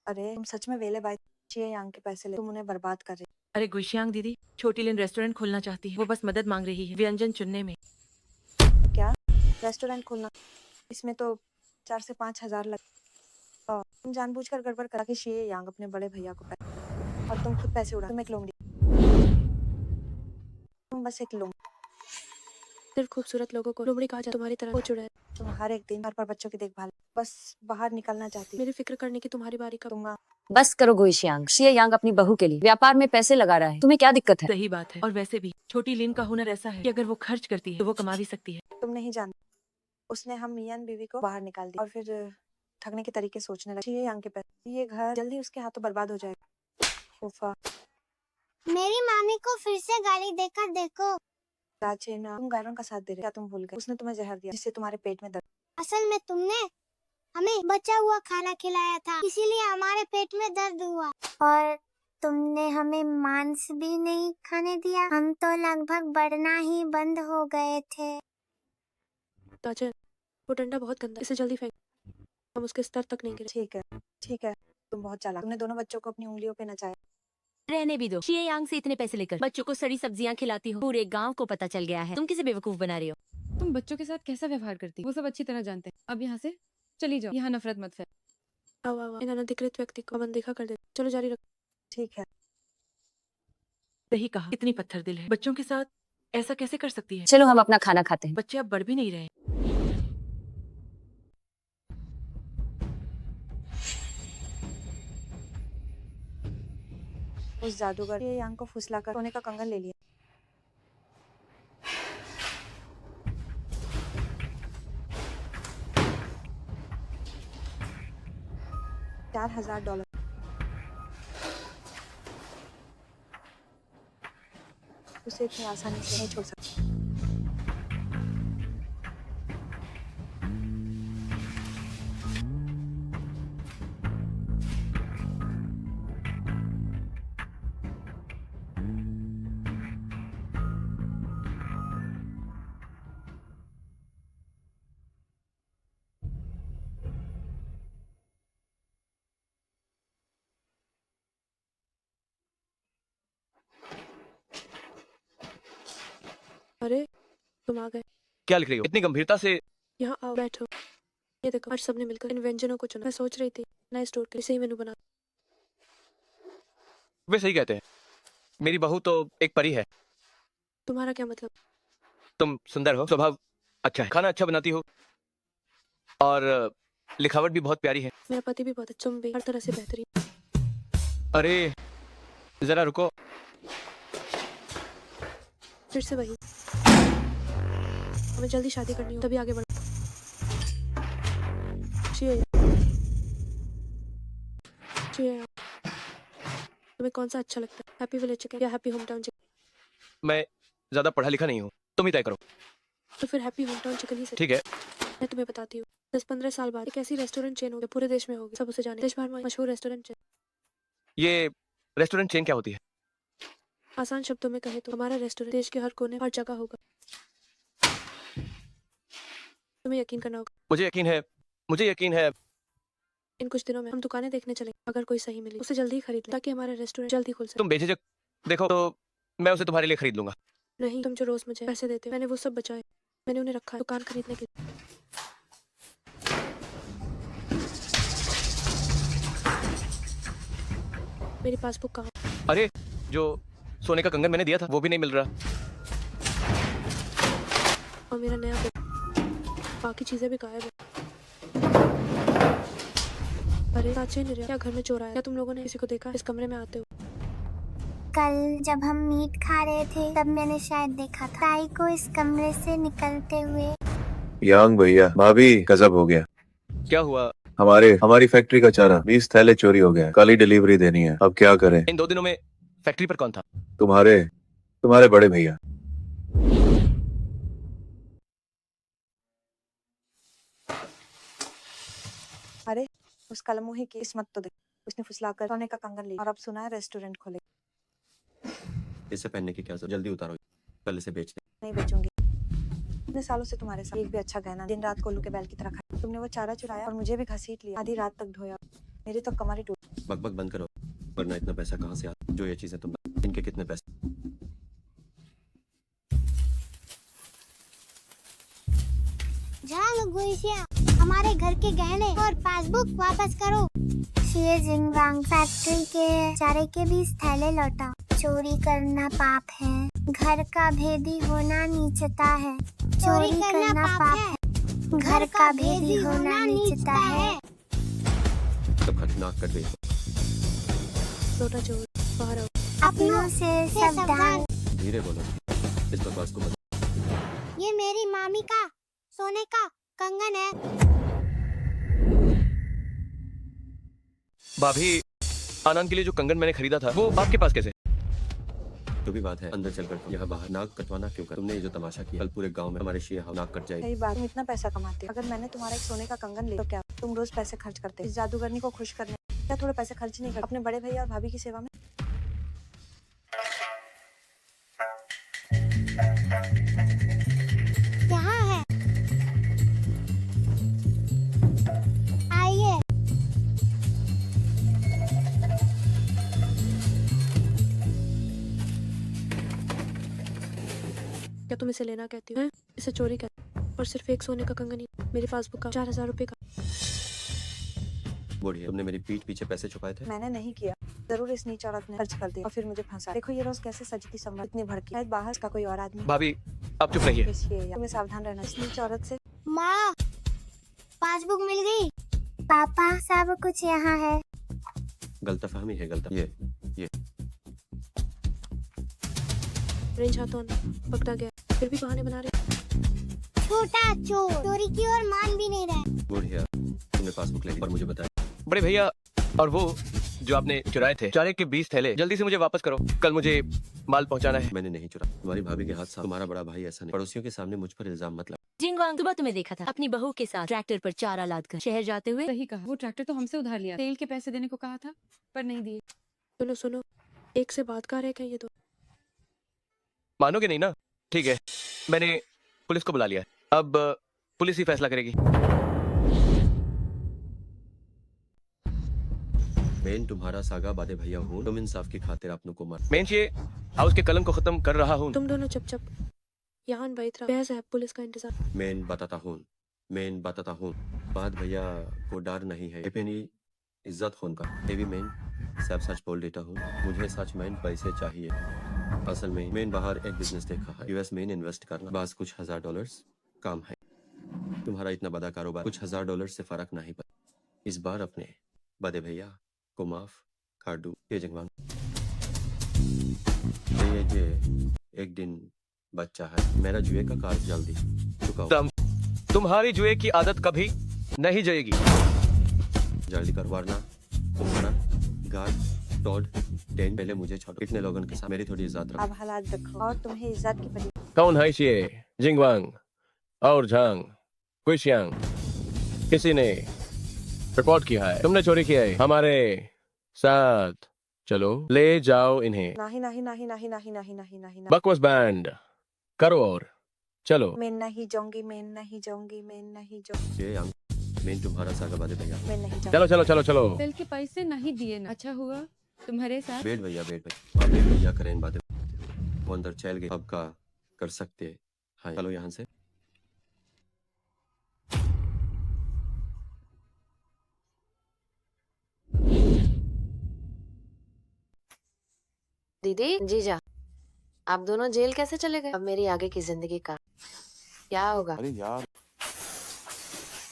G: अरे तुम सच में वेले बाय शियांग के पैसे ले तुम उन्हें बर्बाद कर रहे हो।
F: अरे गुइशियांग दीदी, छोटी लिन रेस्टोरेंट खोलना चाहती है। वो बस मदद मांग रही है व्यंजन चुनने में।
G: क्या रेस्टोरेंट खोलना? इसमें तो 4 से 5 हजार लग। तुम जानबूझकर गड़बड़ करा कि शियांग अपने बड़े भैया को पैसे और तुम खुद पैसे उड़ा। तुम एक लोमड़ी, तुम बस एक लोमड़ी।
A: सिर्फ खूबसूरत लोगों को लोमड़ी कहा जाए। तुम्हारी तरह हो चुड़ा है।
G: तुम हर एक दिन घर पर बच्चों की देखभाल बस बाहर निकलना चाहती।
A: मेरी फिक्र करने की तुम्हारी बारी कब?
G: दूंगा।
K: बस करो गुइशियांग, शियांग अपनी बहू के लिए व्यापार में पैसे लगा रहा है, तुम्हें क्या दिक्कत है?
F: सही बात है। और वैसे भी छोटी लिन का हुनर ऐसा है कि अगर वो खर्च करती है तो वो कमा भी सकती है।
G: तुम नहीं जानते उसने हम मियां बीवी को बाहर निकाल दिया और फिर ठगने के तरीके सोचने लगी। शियांग के पैसे ये घर जल्दी उसके हाथों बर्बाद हो जाएगा। उफा
H: मेरी मामी को फिर से गाली देकर देखो।
G: राजेना तुम गायरों का साथ दे रहे। क्या तुम भूल गए उसने तुम्हें जहर दिया जिससे तुम्हारे पेट में दर्द।
H: असल में तुमने हमें बचा हुआ खाना खिलाया था इसीलिए हमारे पेट में दर्द हुआ और तुमने हमें मांस भी नहीं खाने दिया। हम तो लगभग बढ़ना ही बंद हो गए थे।
A: ताजन वो डंडा बहुत गंदा है, इसे जल्दी फेंक। हम उसके स्तर तक नहीं गिरे।
G: ठीक है तुम बहुत चालाक। तुमने दोनों बच्चों को अपनी उंगलियों पे नचाया।
C: रहने भी दो। शियांग से इतने पैसे लेकर बच्चों को सड़ी सब्जियां खिलाती हो, पूरे गांव को पता चल गया है। तुम किसे बेवकूफ बना रही हो?
M: तुम बच्चों के साथ कैसा व्यवहार करती वो सब अच्छी तरह जानते हैं। अब यहाँ से चली जाओ, यहाँ नफरत मत फैलाओ।
A: आओ आओ इन अनधिकृत व्यक्ति को अनदेखा कर दे। चलो जारी रखो।
G: ठीक है
F: सही कहा, कितनी पत्थर दिल है। बच्चों के साथ ऐसा कैसे कर सकती है?
K: चलो हम अपना खाना खाते हैं।
F: बच्चे अब बढ़ भी नहीं रहे।
G: उस जादूगर शियांग को फुसलाकर सोने का कंगन ले लिया। $4,000 उसे इतनी आसानी से नहीं छोड़ सकते।
A: अरे तुम आ गए।
B: क्या लिख रही हो इतनी गंभीरता से?
A: यहाँ आओ, बैठो। ये देखो, आज सबने मिलकर इन व्यंजनों को चुना। मैं सोच रही थी नए स्टोर के इसे ही मेनू बना।
B: वे सही कहते हैं, मेरी बहू तो एक परी है।
A: तुम्हारा क्या मतलब?
B: तुम सुंदर हो, स्वभाव अच्छा है, खाना अच्छा बनाती हो और लिखावट भी बहुत प्यारी है।
A: मेरा पति भी बहुत अच्छा, तुम भी हर तरह से बेहतरीन।
B: अरे जरा रुको।
A: फिर से वही, हमें जल्दी शादी करनी हो तभी आगे बढ़ो। Cheer. Cheer. तुम्हें कौन सा अच्छा लगता है, हैप्पी विलेज चिकन या हैप्पी होम टाउन चिकन?
B: मैं ज्यादा पढ़ा लिखा नहीं हूँ, तुम ही तय करो।
A: तो फिर हैप्पी होम टाउन चिकन ही सही।
B: ठीक है।
A: मैं तुम्हें बताती हूँ, 10-15 साल बाद एक ऐसी रेस्टोरेंट चेन होगी पूरे देश में होगी, सब उसे जाने। देश भर में मशहूर रेस्टोरेंट चेन।
B: ये रेस्टोरेंट चेन क्या होती है?
A: आसान शब्दों में कहे तो हमारा रेस्टोरेंट देश के हर कोने हर जगह होगा। तुम्हें यकीन करना होगा।
B: मुझे यकीन है।
A: इन कुछ दिनों में हम दुकानें देखने चलेंगे, अगर कोई सही मिली उसे जल्दी ही खरीद ले ताकि हमारा रेस्टोरेंट जल्दी खुल सके।
B: तुम बेझिझक देखो तो मैं उसे तुम्हारे लिए खरीद लूंगा।
A: नहीं, तुम जो रोज मुझे पैसे देते हो, मैंने वो सब बचाए, मैंने उन्हें रखा है दुकान खरीदने के लिए। मेरी पासबुक कहाँ?
B: अरे जो सोने का कंगन मैंने दिया था वो भी नहीं मिल रहा।
A: और मेरा नया बिल, बाकी चीजें भी गायब है। अरे साचे नहीं रहा, क्या घर में चोर आया? क्या तुम लोगों ने किसी को देखा इस कमरे में आते हो?
H: कल जब हम मीट खा रहे थे तब मैंने शायद देखा था ताई को इस कमरे से निकलते हुए।
E: यांग भैया, भाभी गजब हो गया।
B: क्या हुआ?
E: हमारी फैक्ट्री का चारा 20 थैले चोरी हो गया। कल ही डिलीवरी देनी है, अब क्या करें?
B: इन 2 दिनों में फैक्ट्री पर कौन था?
E: तुम्हारे बड़े भैया।
G: अरे उस कलमुही की किस्मत तो देख, उसने फुसलाकर सोने का कंगन लिया और अब सुना है रेस्टोरेंट खोले।
J: इसे पहनने की क्या जरूरत? जल्दी उतारो, कल इसे बेच दे।
G: नहीं बेचूंगी। इतने सालों से तुम्हारे साथ एक भी अच्छा गहना दिन रात कोल्लू के बैल की तरह खाया। तुमने वो चारा चुराया और मुझे भी घसीट लिया, आधी रात तक धोया, मेरी तो कमर ही टूट।
J: बकबक बंद करो, वरना इतना पैसा कहाँ से आता? जो ये चीजें तुम, इनके कितने पैसे?
H: झांग गुइसिया, हमारे घर के गहने और पासबुक वापस करो। शीए जिंगवांग, फैक्ट्री के चारे के 20 थैले लौटा। चोरी करना पाप है, घर का भेदी होना नीचता है। चोरी करना पाप है, घर का भेदी होना नीचता है।
J: सब खतरनाक कर दे।
A: छोटा चोर बाहर आओ।
H: अपनों से सावधान।
J: धीरे बोलो, इस बकवास को मत।
H: ये मेरी मामी का सोने का कंगन है।
B: भाभी, आनंद के लिए जो कंगन मैंने खरीदा था वो आपके पास कैसे?
J: जो भी बात है अंदर चलकर यहाँ बाहर नाक कटवाना क्यों कर? तुमने ये जो तमाशा किया, कल पूरे गांव में हमारे शिया नाक कट जाएगी।
G: सही बात, तुम इतना पैसा कमाते हो, अगर मैंने तुम्हारा एक सोने का कंगन ले तो क्या तुम रोज पैसे खर्च करते? इस जादूगरनी को खुश करने क्या थोड़े पैसे खर्च नहीं करते अपने बड़े भैया और भाभी की सेवा में?
H: यहाँ है, आइए।
A: क्या तुम इसे लेना कहती हो? हैं? इसे चोरी कहती और सिर्फ एक सोने का कंगन ही, मेरी पासबुक का 4000 रुपए का।
J: बुढ़िया, तुमने मेरी पीठ पीछे पैसे छुपाए थे?
G: मैंने नहीं किया, जरूर इस नीच औरत ने खर्च कर दिया और फिर मुझे फंसा। देखो ये रोज कैसे सजती संभल, इतनी भड़की, शायद बाहर का कोई और आदमी।
B: भाभी आप चुप रहिए।
G: तुम्हें सावधान रहना इस नीच औरत से।
H: माँ, पासबुक मिल गई। पापा, सब कुछ यहाँ है।
J: गलतफहमी है, ये
A: रेंज हाथों पकड़ा गया, फिर भी बहाने बना रहे।
H: छोटा चोर चोरी की और मान भी नहीं रहा।
J: बुढ़िया, तुमने पासबुक ले ली और मुझे बताया।
B: बड़े भैया, और वो जो आपने चुराए थे चारे के 20 थैले, जल्दी से मुझे वापस करो, कल मुझे माल पहुंचाना है।
J: मैंने नहीं चुरा, तुम्हारी भाभी के हाथ साफ। तुम्हारा बड़ा भाई ऐसा नहीं। पड़ोसियों के सामने मुझ पर इल्जाम मत लगा।
C: जिंगवांग, सुबह तुम्हें देखा था अपनी बहू के साथ ट्रैक्टर पर चारा लादकर शहर जाते हुए।
M: सही कहा, वो ट्रैक्टर तो हमसे उधार लिया, तेल के पैसे देने को कहा था पर नहीं दिए।
A: सुनो सुनो, एक से बात कर रहे क्या ये दो?
B: मानोगे नहीं ना? ठीक है, मैंने पुलिस को बुला लिया है, अब पुलिस ही फैसला करेगी।
J: मैं तुम्हारा सागा बादे भैया हूँ, तुम इंसाफ की खातिर अपनों को मार।
B: मैं ये हाउस के कलम को खत्म कर रहा हूँ।
A: तुम दोनों चुप चुप यहाँ बैठ रहा बहस है पुलिस का इंतजार
J: मैं बताता हूँ बात भैया को डर नहीं है अपनी इज्जत खून का एवी मैं सब सच बोल देता हूँ मुझे सच में पैसे चाहिए असल में मैं बाहर एक बिजनेस देखा है यूएस में इन्वेस्ट करना बस कुछ $1000 काम है तुम्हारा इतना बड़ा कारोबार कुछ $1000 से फर्क नहीं पड़ा इस बार अपने बड़े भैया को माफ कर दूं ये जगवान ये एक दिन बच्चा है मेरा जुए का कार्ड जल्दी चुकाओ
B: तुम्हारी जुए की आदत कभी नहीं जाएगी।
J: जल्दी कर वरना तुम्हारा गार्ड टॉड टेन पहले मुझे छोड़ो इतने लोगों के साथ मेरी थोड़ी इज्जत रखो
G: अब हालात देखो और तुम्हें इज्जत की पड़ी।
B: कौन है ये जिंगवांग और झांग कुशियांग किसी ने रिपोर्ट किया है तुमने चोरी किया है हमारे साथ चलो ले जाओ इन्हें
G: नहीं नहीं नहीं नहीं नहीं नहीं नहीं नहीं
B: बकवास बैंड करो और चलो
G: मैं नहीं जाऊंगी मैं नहीं जाऊंगी मैं नहीं जाऊंगी
J: ये मैं तुम्हारा सागा बादे भैया
G: मैं नहीं
B: चलो चलो चलो चलो
M: कल के पैसे नहीं दिए ना अच्छा हुआ तुम्हारे साथ
J: बैठ भैया अब बैठ भैया करें बातें वो अंदर चल गए अब का कर सकते हाँ चलो यहाँ से
K: दीदी जीजा आप दोनों जेल कैसे चले गए अब मेरी आगे की जिंदगी का क्या होगा
E: अरे यार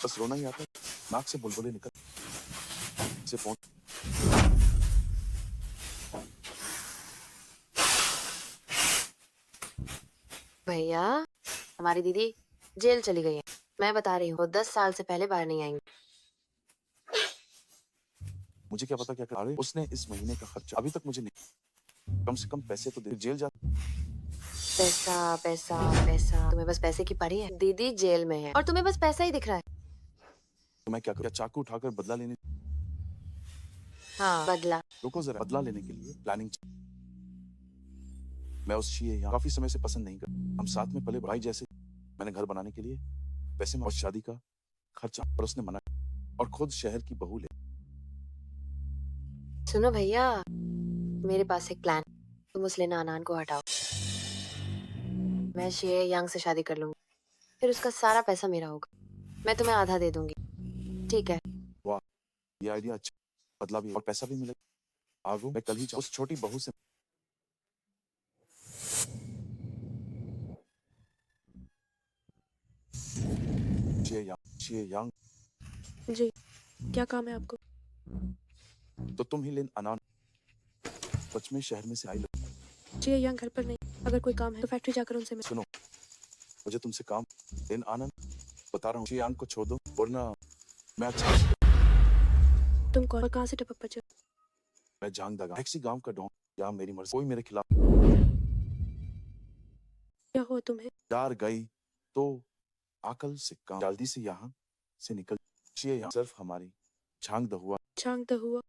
E: बस रोना ही आता है नाक से बुलबुलें निकल से फोन
K: भैया हमारी दीदी जेल चली गई है मैं बता रही हूँ 10 साल से पहले बाहर नहीं आएंगी
E: मुझे क्या पता क्या कर रहे उसने इस महीने का खर्चा अभी तक मुझे नहीं कम से कम पैसे तो दे जेल जा
K: पैसा पैसा पैसा तुम्हें बस पैसे की पड़ी है दीदी जेल में है और तुम्हें बस पैसा ही दिख रहा है
E: तो मैं क्या करूं क्या चाकू उठाकर बदला लेने
K: हाँ बदला
E: रुको जरा बदला लेने के लिए प्लानिंग मैं उस शीए यहाँ काफी समय से पसंद नहीं कर हम साथ में पले भाई जैसे मैंने घर बनाने के लिए वैसे और शादी का खर्चा पर उसने मना और खुद शहर की बहू ले
K: सुनो भैया मेरे पास एक प्लान तुम उस लेना अनान को हटाओ मैं शेर यंग से शादी कर लूंगी फिर उसका सारा पैसा मेरा होगा मैं तुम्हें आधा दे दूंगी ठीक है
E: वाह ये आइडिया अच्छा बदला भी और पैसा भी मिलेगा आगो मैं कल ही उस छोटी बहू से शीए यांग
A: जी क्या काम है आपको
E: तो तुम ही लेन अनान सच में शहर में से आई
A: जी यहाँ घर पर नहीं अगर कोई काम है तो फैक्ट्री जाकर उनसे मिल
E: सुनो मुझे तुमसे काम लेन आनंद बता रहा हूँ शीए यांग को छोड़ दो वरना मैं अच्छा
A: तुम कौन और कहाँ से टपक बचे
E: मैं जांग दगा टैक्सी गांव का डॉन या मेरी मर्जी कोई मेरे खिलाफ
A: क्या हुआ तुम्हें
E: डर गई तो अकल से काम जल्दी से यहाँ से निकल शीए सिर्फ हमारी झांग दहुआ
A: छांग तो हुआ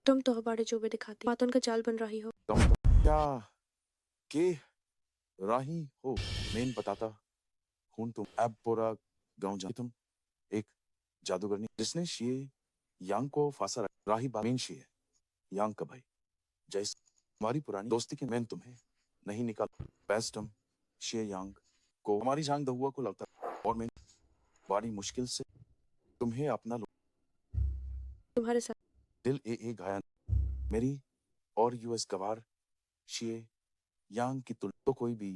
A: तुम तो हमारे जो भी दिखाती बातों का जाल बन रही हो
E: तुम क्या के राही हो मैं बताता हूँ तुम अब पूरा गांव जा तुम एक जादूगरनी जिसने शीए यांग को फांसा रखा राही बामेन शीए यांग का भाई जैसे हमारी पुरानी दोस्ती की मैंने तुम्हें नहीं निकाल बेस्ट हम शीए यांग को हमारी झांग दहुआ को लगता और मैं बड़ी मुश्किल से तुम्हें अपना
A: तुम्हारे साथ
E: दिल ए घायल मेरी और यूएस गवार शीए यांग की तुलना तो कोई भी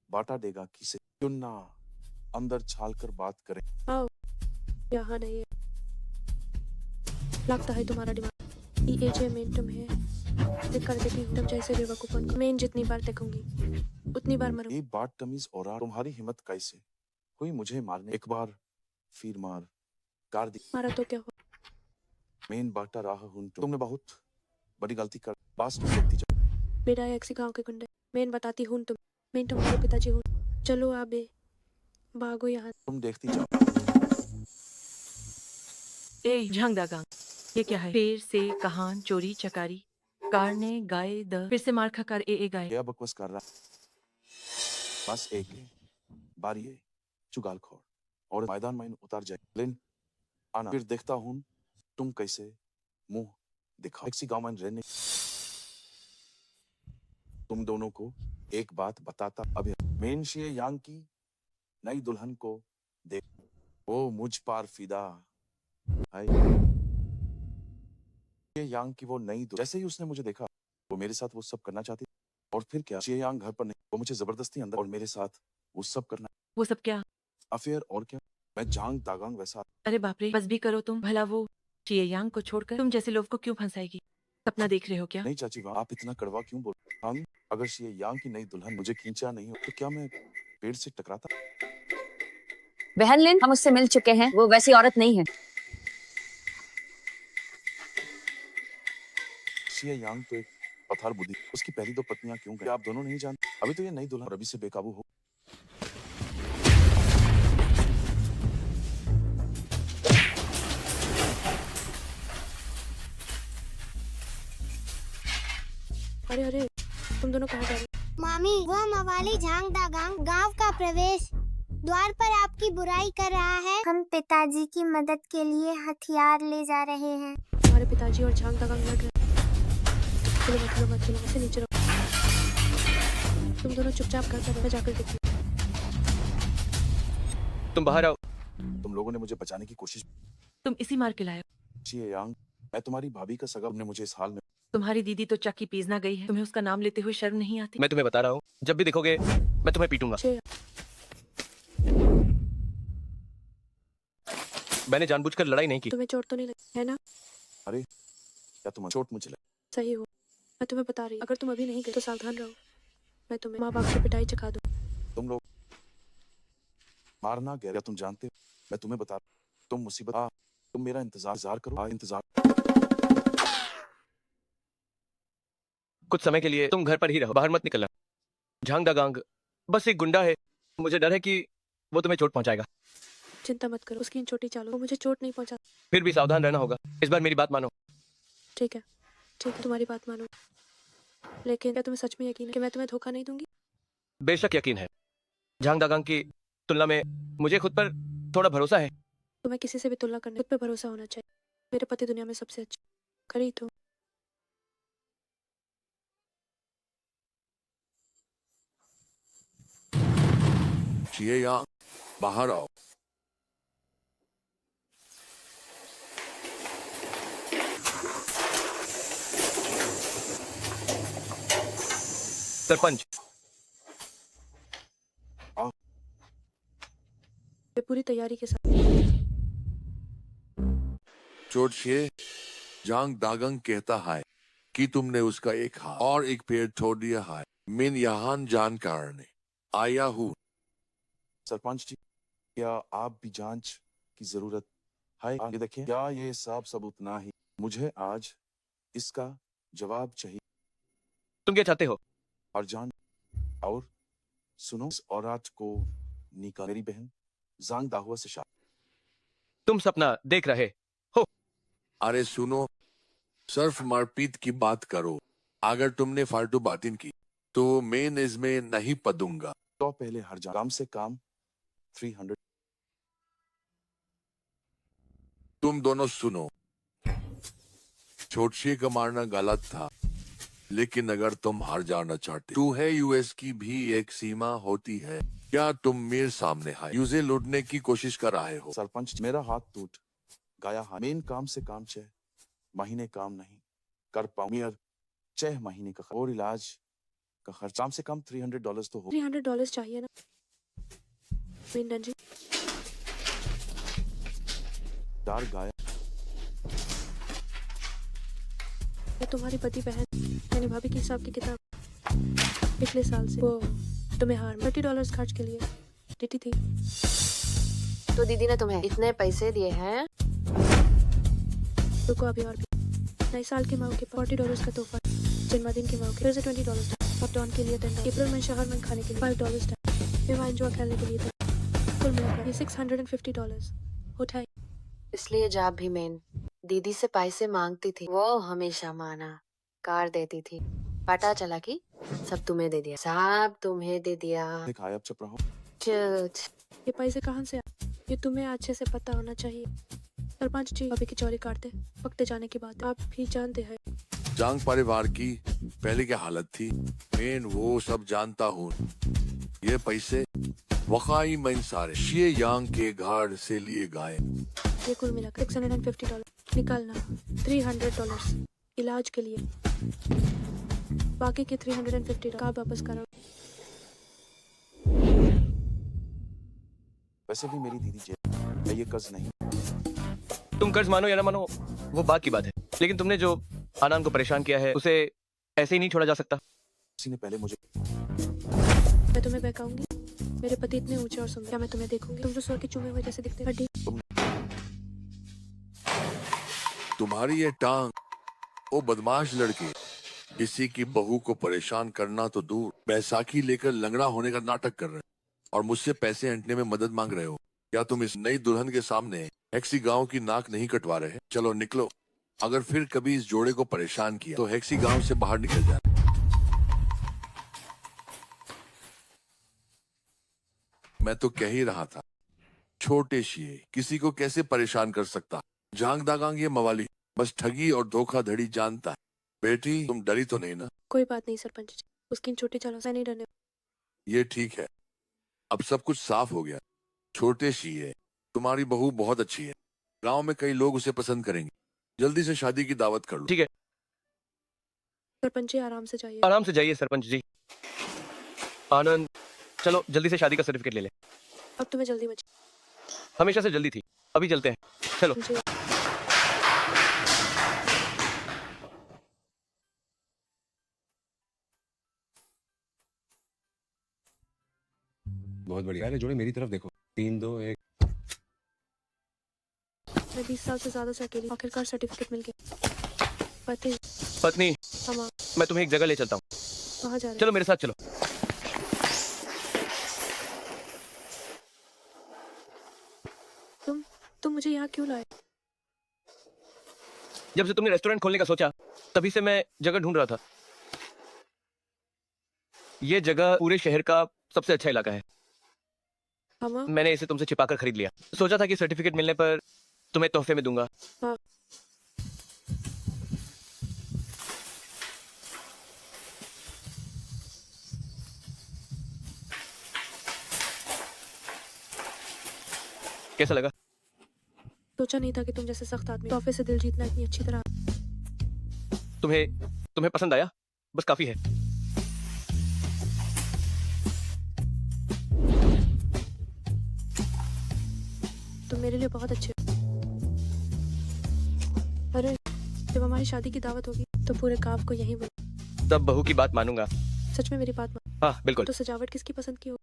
E: बाटा देगा किसे चुनना अंदर छाल कर बात करें
A: आओ यहाँ नहीं है लगता है तुम्हारा दिमाग ईएजे में तुम्हें देख कर देती हूँ तुम जैसे बेवकूफों को मैं जितनी बार देखूंगी उतनी बार मरूं
E: ये बात तमीज और तुम्हारी हिम्मत कैसे हुई मुझे मारने एक बार फिर मार कार दी
A: मारा तो क्या हुआ
E: मेन बाटा रहा हूँ तुमने बहुत बड़ी गलती कर बास तुम देखती जाओ
A: मेरा एक्सी गांव के गुंडे मैं बताती हूँ तुम मैं तुम्हारे पिताजी हूँ चलो आबे भागो यहाँ
E: तुम देखती जाओ
F: ए झांग दागांग ये क्या है पेड़ से कहान चोरी चकारी कार ने गाय द फिर से मार खा कर ए गाय
E: क्या बकवास कर रहा बस एक है बारी है चुगालखोर और मैदान में उतार जाए लेन आना फिर देखता हूँ तुम कैसे मुंह दिखाओ किसी गांव में रहने तुम दोनों को एक बात बताता अभी मेन शिए यांग की नई दुल्हन को देख वो मुझ पर फिदा है। शिए यांग की वो नई जैसे ही उसने मुझे देखा वो मेरे साथ वो सब करना चाहती और फिर क्या शिए यांग घर पर नहीं वो मुझे जबरदस्ती अंदर और मेरे साथ वो सब करना
F: वो सब क्या?
E: अफेयर और क्या मैं जांग दागांग वैसा
F: अरे बाप रे, बस भी करो तुम। भला वो चिए यांग को छोड़कर तुम जैसे लोग को क्यों फंसाएगी? सपना देख रहे हो क्या?
E: नहीं चाची वाह आप इतना कड़वा क्यों बोल हम अगर शिए यांग की नई दुल्हन मुझे खींचा नहीं हो तो क्या मैं पेड़ से टकराता।
N: बहन लिन, हम उससे मिल चुके हैं, वो वैसी औरत नहीं है।
E: शिए यांग तो एक पथार बुद्धि उसकी पहली दो पत्नियां क्यों गई आप दोनों नहीं जानते अभी तो ये नई दुल्हन और अभी से बेकाबू हो।
A: अरे अरे तुम दोनों कहाँ जा रहे हो?
H: मामी वो मवाली झांग दागांग गांव का प्रवेश द्वार पर आपकी बुराई कर रहा है। हम पिताजी की मदद के लिए हथियार ले जा रहे हैं।
A: हमारे पिताजी और झांग दागांग लड़ रहे हैं। चलो मत चलो मत चलो ऐसे नीचे रहो। तुम दोनों चुपचाप घर पर जाकर देखो।
B: तुम बाहर आओ।
E: तुम लोगों ने मुझे बचाने की कोशिश
F: तुम इसी मार के लाए हो।
E: शिए यांग मैं तुम्हारी भाभी का सगा ने मुझे इस हाल में
F: तुम्हारी दीदी तो चक्की पीसना गई है, तुम्हें उसका नाम लेते हुए शर्म नहीं आती?
B: मैं तुम्हें बता रहा हूँ, जब भी देखोगे मैं तुम्हें पीटूंगा। मैंने जानबूझकर लड़ाई नहीं की।
A: तुम्हें चोट तो नहीं लगी है ना?
E: अरे क्या तुम चोट मुझे लगी
A: सही हो। मैं तुम्हें बता रही हूँ अगर तुम अभी नहीं गए तो सावधान रहो। मैं तुम्हें माँ बाप की पिटाई चखा दूँ।
E: तुम लोग मारना गया तुम जानते हो मैं तुम्हें बता तुम मुसीबत तुम मेरा इंतजार करो इंतजार
B: कुछ समय के लिए तुम घर पर ही रहो, बाहर मत निकलना। झांग दागांग बस एक गुंडा है, मुझे डर है कि वो तुम्हें चोट पहुंचाएगा।
A: चिंता मत करो उसकी इन छोटी चालों वो मुझे चोट नहीं पहुंचा।
B: फिर भी सावधान रहना होगा, इस बार मेरी बात मानो।
A: ठीक है तुम्हारी बात मानो लेकिन क्या तुम्हें सच में यकीन है कि मैं तुम्हें धोखा नहीं दूंगी?
B: बेशक यकीन है। झांग दागांग की तुलना में मुझे खुद पर थोड़ा भरोसा है।
A: तुम्हें किसी से भी तुलना करने खुद पे भरोसा होना चाहिए। मेरे पति दुनिया में सबसे अच्छे करी तो
O: शिए यांग बाहर आओ।
B: सरपंच
A: पूरी तैयारी के साथ।
O: चोटशिए जांग दागंग कहता है कि तुमने उसका एक हाथ और एक पैर तोड़ दिया है। मैं यहाँ जानकार ने आया हूँ।
E: सरपंच जी क्या आप भी जांच की जरूरत है? ये देखिए क्या ये सब सबूत ना ही मुझे आज इसका जवाब चाहिए।
B: तुम क्या चाहते हो?
E: और जान और सुनो इस औरत को निकाल मेरी बहन जांग दाहुआ से शादी।
B: तुम सपना देख रहे हो?
O: अरे सुनो सिर्फ मारपीट की बात करो। अगर तुमने फालतू बातें की तो मैं इसमें नहीं पड़ूंगा।
E: तो पहले हर जा काम से काम 300।
O: तुम दोनों सुनो छोटशी का मारना गलत था लेकिन अगर तुम हार जाना चाहते तो है यूएस की भी एक सीमा होती है। क्या तुम मेरे सामने है यूजे लूटने की कोशिश कर रहे हो?
E: सरपंच मेरा हाथ टूट गया है। मेन काम से काम 6 महीने काम नहीं कर पाऊंगी। 6 महीने का और इलाज का खर्च कम से कम $300 तो हो।
A: $300 चाहिए ना मेन जी?
E: डार गाया
A: ये तुम्हारी पति बहन यानी भाभी की हिसाब की किताब पिछले साल से वो तुम्हें हार $30 खर्च के लिए देती थी।
K: तो दीदी ने तुम्हें इतने पैसे दिए हैं?
A: रुको अभी और भी। नए साल के मौके पर $40 का तोहफा, जन्मदिन के मौके फिर से $20 और डॉन के लिए 10, अप्रैल में शहर में खाने के लिए $5, विवाह एंजॉय करने के लिए 10, कुल मिलाकर ये $650 उठाई।
K: इसलिए जब भी मैं दीदी से पैसे मांगती थी वो हमेशा माना कार देती थी। पता चला कि सब तुम्हें दे दिया, सब तुम्हें दे दिया।
E: दिखाया अब चुप रहो।
A: ये पैसे कहाँ से आए ये तुम्हें अच्छे से पता होना चाहिए। सरपंच जी अभी की चोरी काटते पकते जाने के बाद आप भी जानते हैं।
O: जांग परिवार की पहले क्या हालत थी, मैं वो सब जानता हूँ। ये पैसे वकाई में सारे शिए यांग के घर से लिए गए।
A: ये कुल मिलाकर $650 निकालना, $300 इलाज के लिए, बाकी के $350 कब वापस करो।
E: वैसे भी मेरी दीदी जेल है, ये कर्ज नहीं।
B: तुम कर्ज मानो या ना मानो वो बात की बात है, लेकिन तुमने जो आनंद को परेशान किया है उसे ऐसे ही नहीं छोड़ा जा सकता।
E: किसी ने पहले मुझे
A: मैं तुम्हें बहकाऊंगी? मेरे पति इतने ऊंचे और सुंदर, क्या मैं तुम्हें देखूंगी? तुम जो स्वर्ग के चूमे हुए जैसे दिखते हड्डी।
O: तुम्हारी ये टांग, वो बदमाश लड़की किसी की बहू को परेशान करना तो दूर, बैसाखी लेकर लंगड़ा होने का नाटक कर रहे हो और मुझसे पैसे ऐंठने में मदद मांग रहे हो। क्या तुम इस नई दुल्हन के सामने हेक्सी गांव की नाक नहीं कटवा रहे? चलो निकलो, अगर फिर कभी इस जोड़े को परेशान किया तो हेक्सी गांव से बाहर निकल जाना। मैं तो कह ही रहा था, छोटे शिए किसी को कैसे परेशान कर सकता। जांग दागांग ये मवाली बस ठगी और धोखाधड़ी जानता है। बेटी तुम डरी तो नहीं ना?
A: कोई बात नहीं सरपंच जी, उसकी इन छोटी चालों से नहीं डरने।
O: ये ठीक है, अब सब कुछ साफ हो गया। छोटे शिए, तुम्हारी बहू बहुत अच्छी है, गांव में कई लोग उसे पसंद करेंगे। जल्दी से शादी की दावत कर लो।
B: ठीक है
A: सरपंच जी, आराम से जाइए।
B: आराम से जाइए सरपंच जी। आनंद चलो जल्दी से शादी का सर्टिफिकेट ले ले।
A: अब तुम्हें जल्दी मची।
B: हमेशा से जल्दी थी, अभी चलते हैं, चलो।
A: मुझे
L: बहुत बढ़िया। पहले जोड़े मेरी तरफ देखो, 3 2 1।
A: मैं 20 साल से ज्यादा से अकेली, आखिरकार सर्टिफिकेट मिल गया। पति
B: पत्नी
A: हम
B: मैं तुम्हें एक जगह ले चलता हूँ,
A: वहाँ जा रहे हैं।
B: चलो मेरे साथ चलो।
A: तुम मुझे यहाँ क्यों लाए?
B: जब से तुमने रेस्टोरेंट खोलने का सोचा तभी से मैं जगह ढूंढ रहा था। ये जगह पूरे शहर का सबसे अच्छा इलाका है।
A: हम
B: मैंने इसे तुमसे छिपाकर खरीद लिया, सोचा था कि सर्टिफिकेट मिलने पर तुम्हें तोहफे में दूंगा।
A: हाँ।
B: कैसा लगा?
A: सोचा नहीं था कि तुम जैसे सख्त आदमी तोहफे से दिल जीतना इतनी अच्छी तरह।
B: तुम्हें पसंद आया? बस काफी है।
A: तुम मेरे लिए बहुत अच्छे हो। अरे जब हमारी शादी की दावत होगी तो पूरे गांव को यहीं बुला।
B: तब बहू की बात मानूंगा।
A: सच में मेरी बात मान।
B: हाँ बिल्कुल।
A: तो सजावट किसकी पसंद की हो?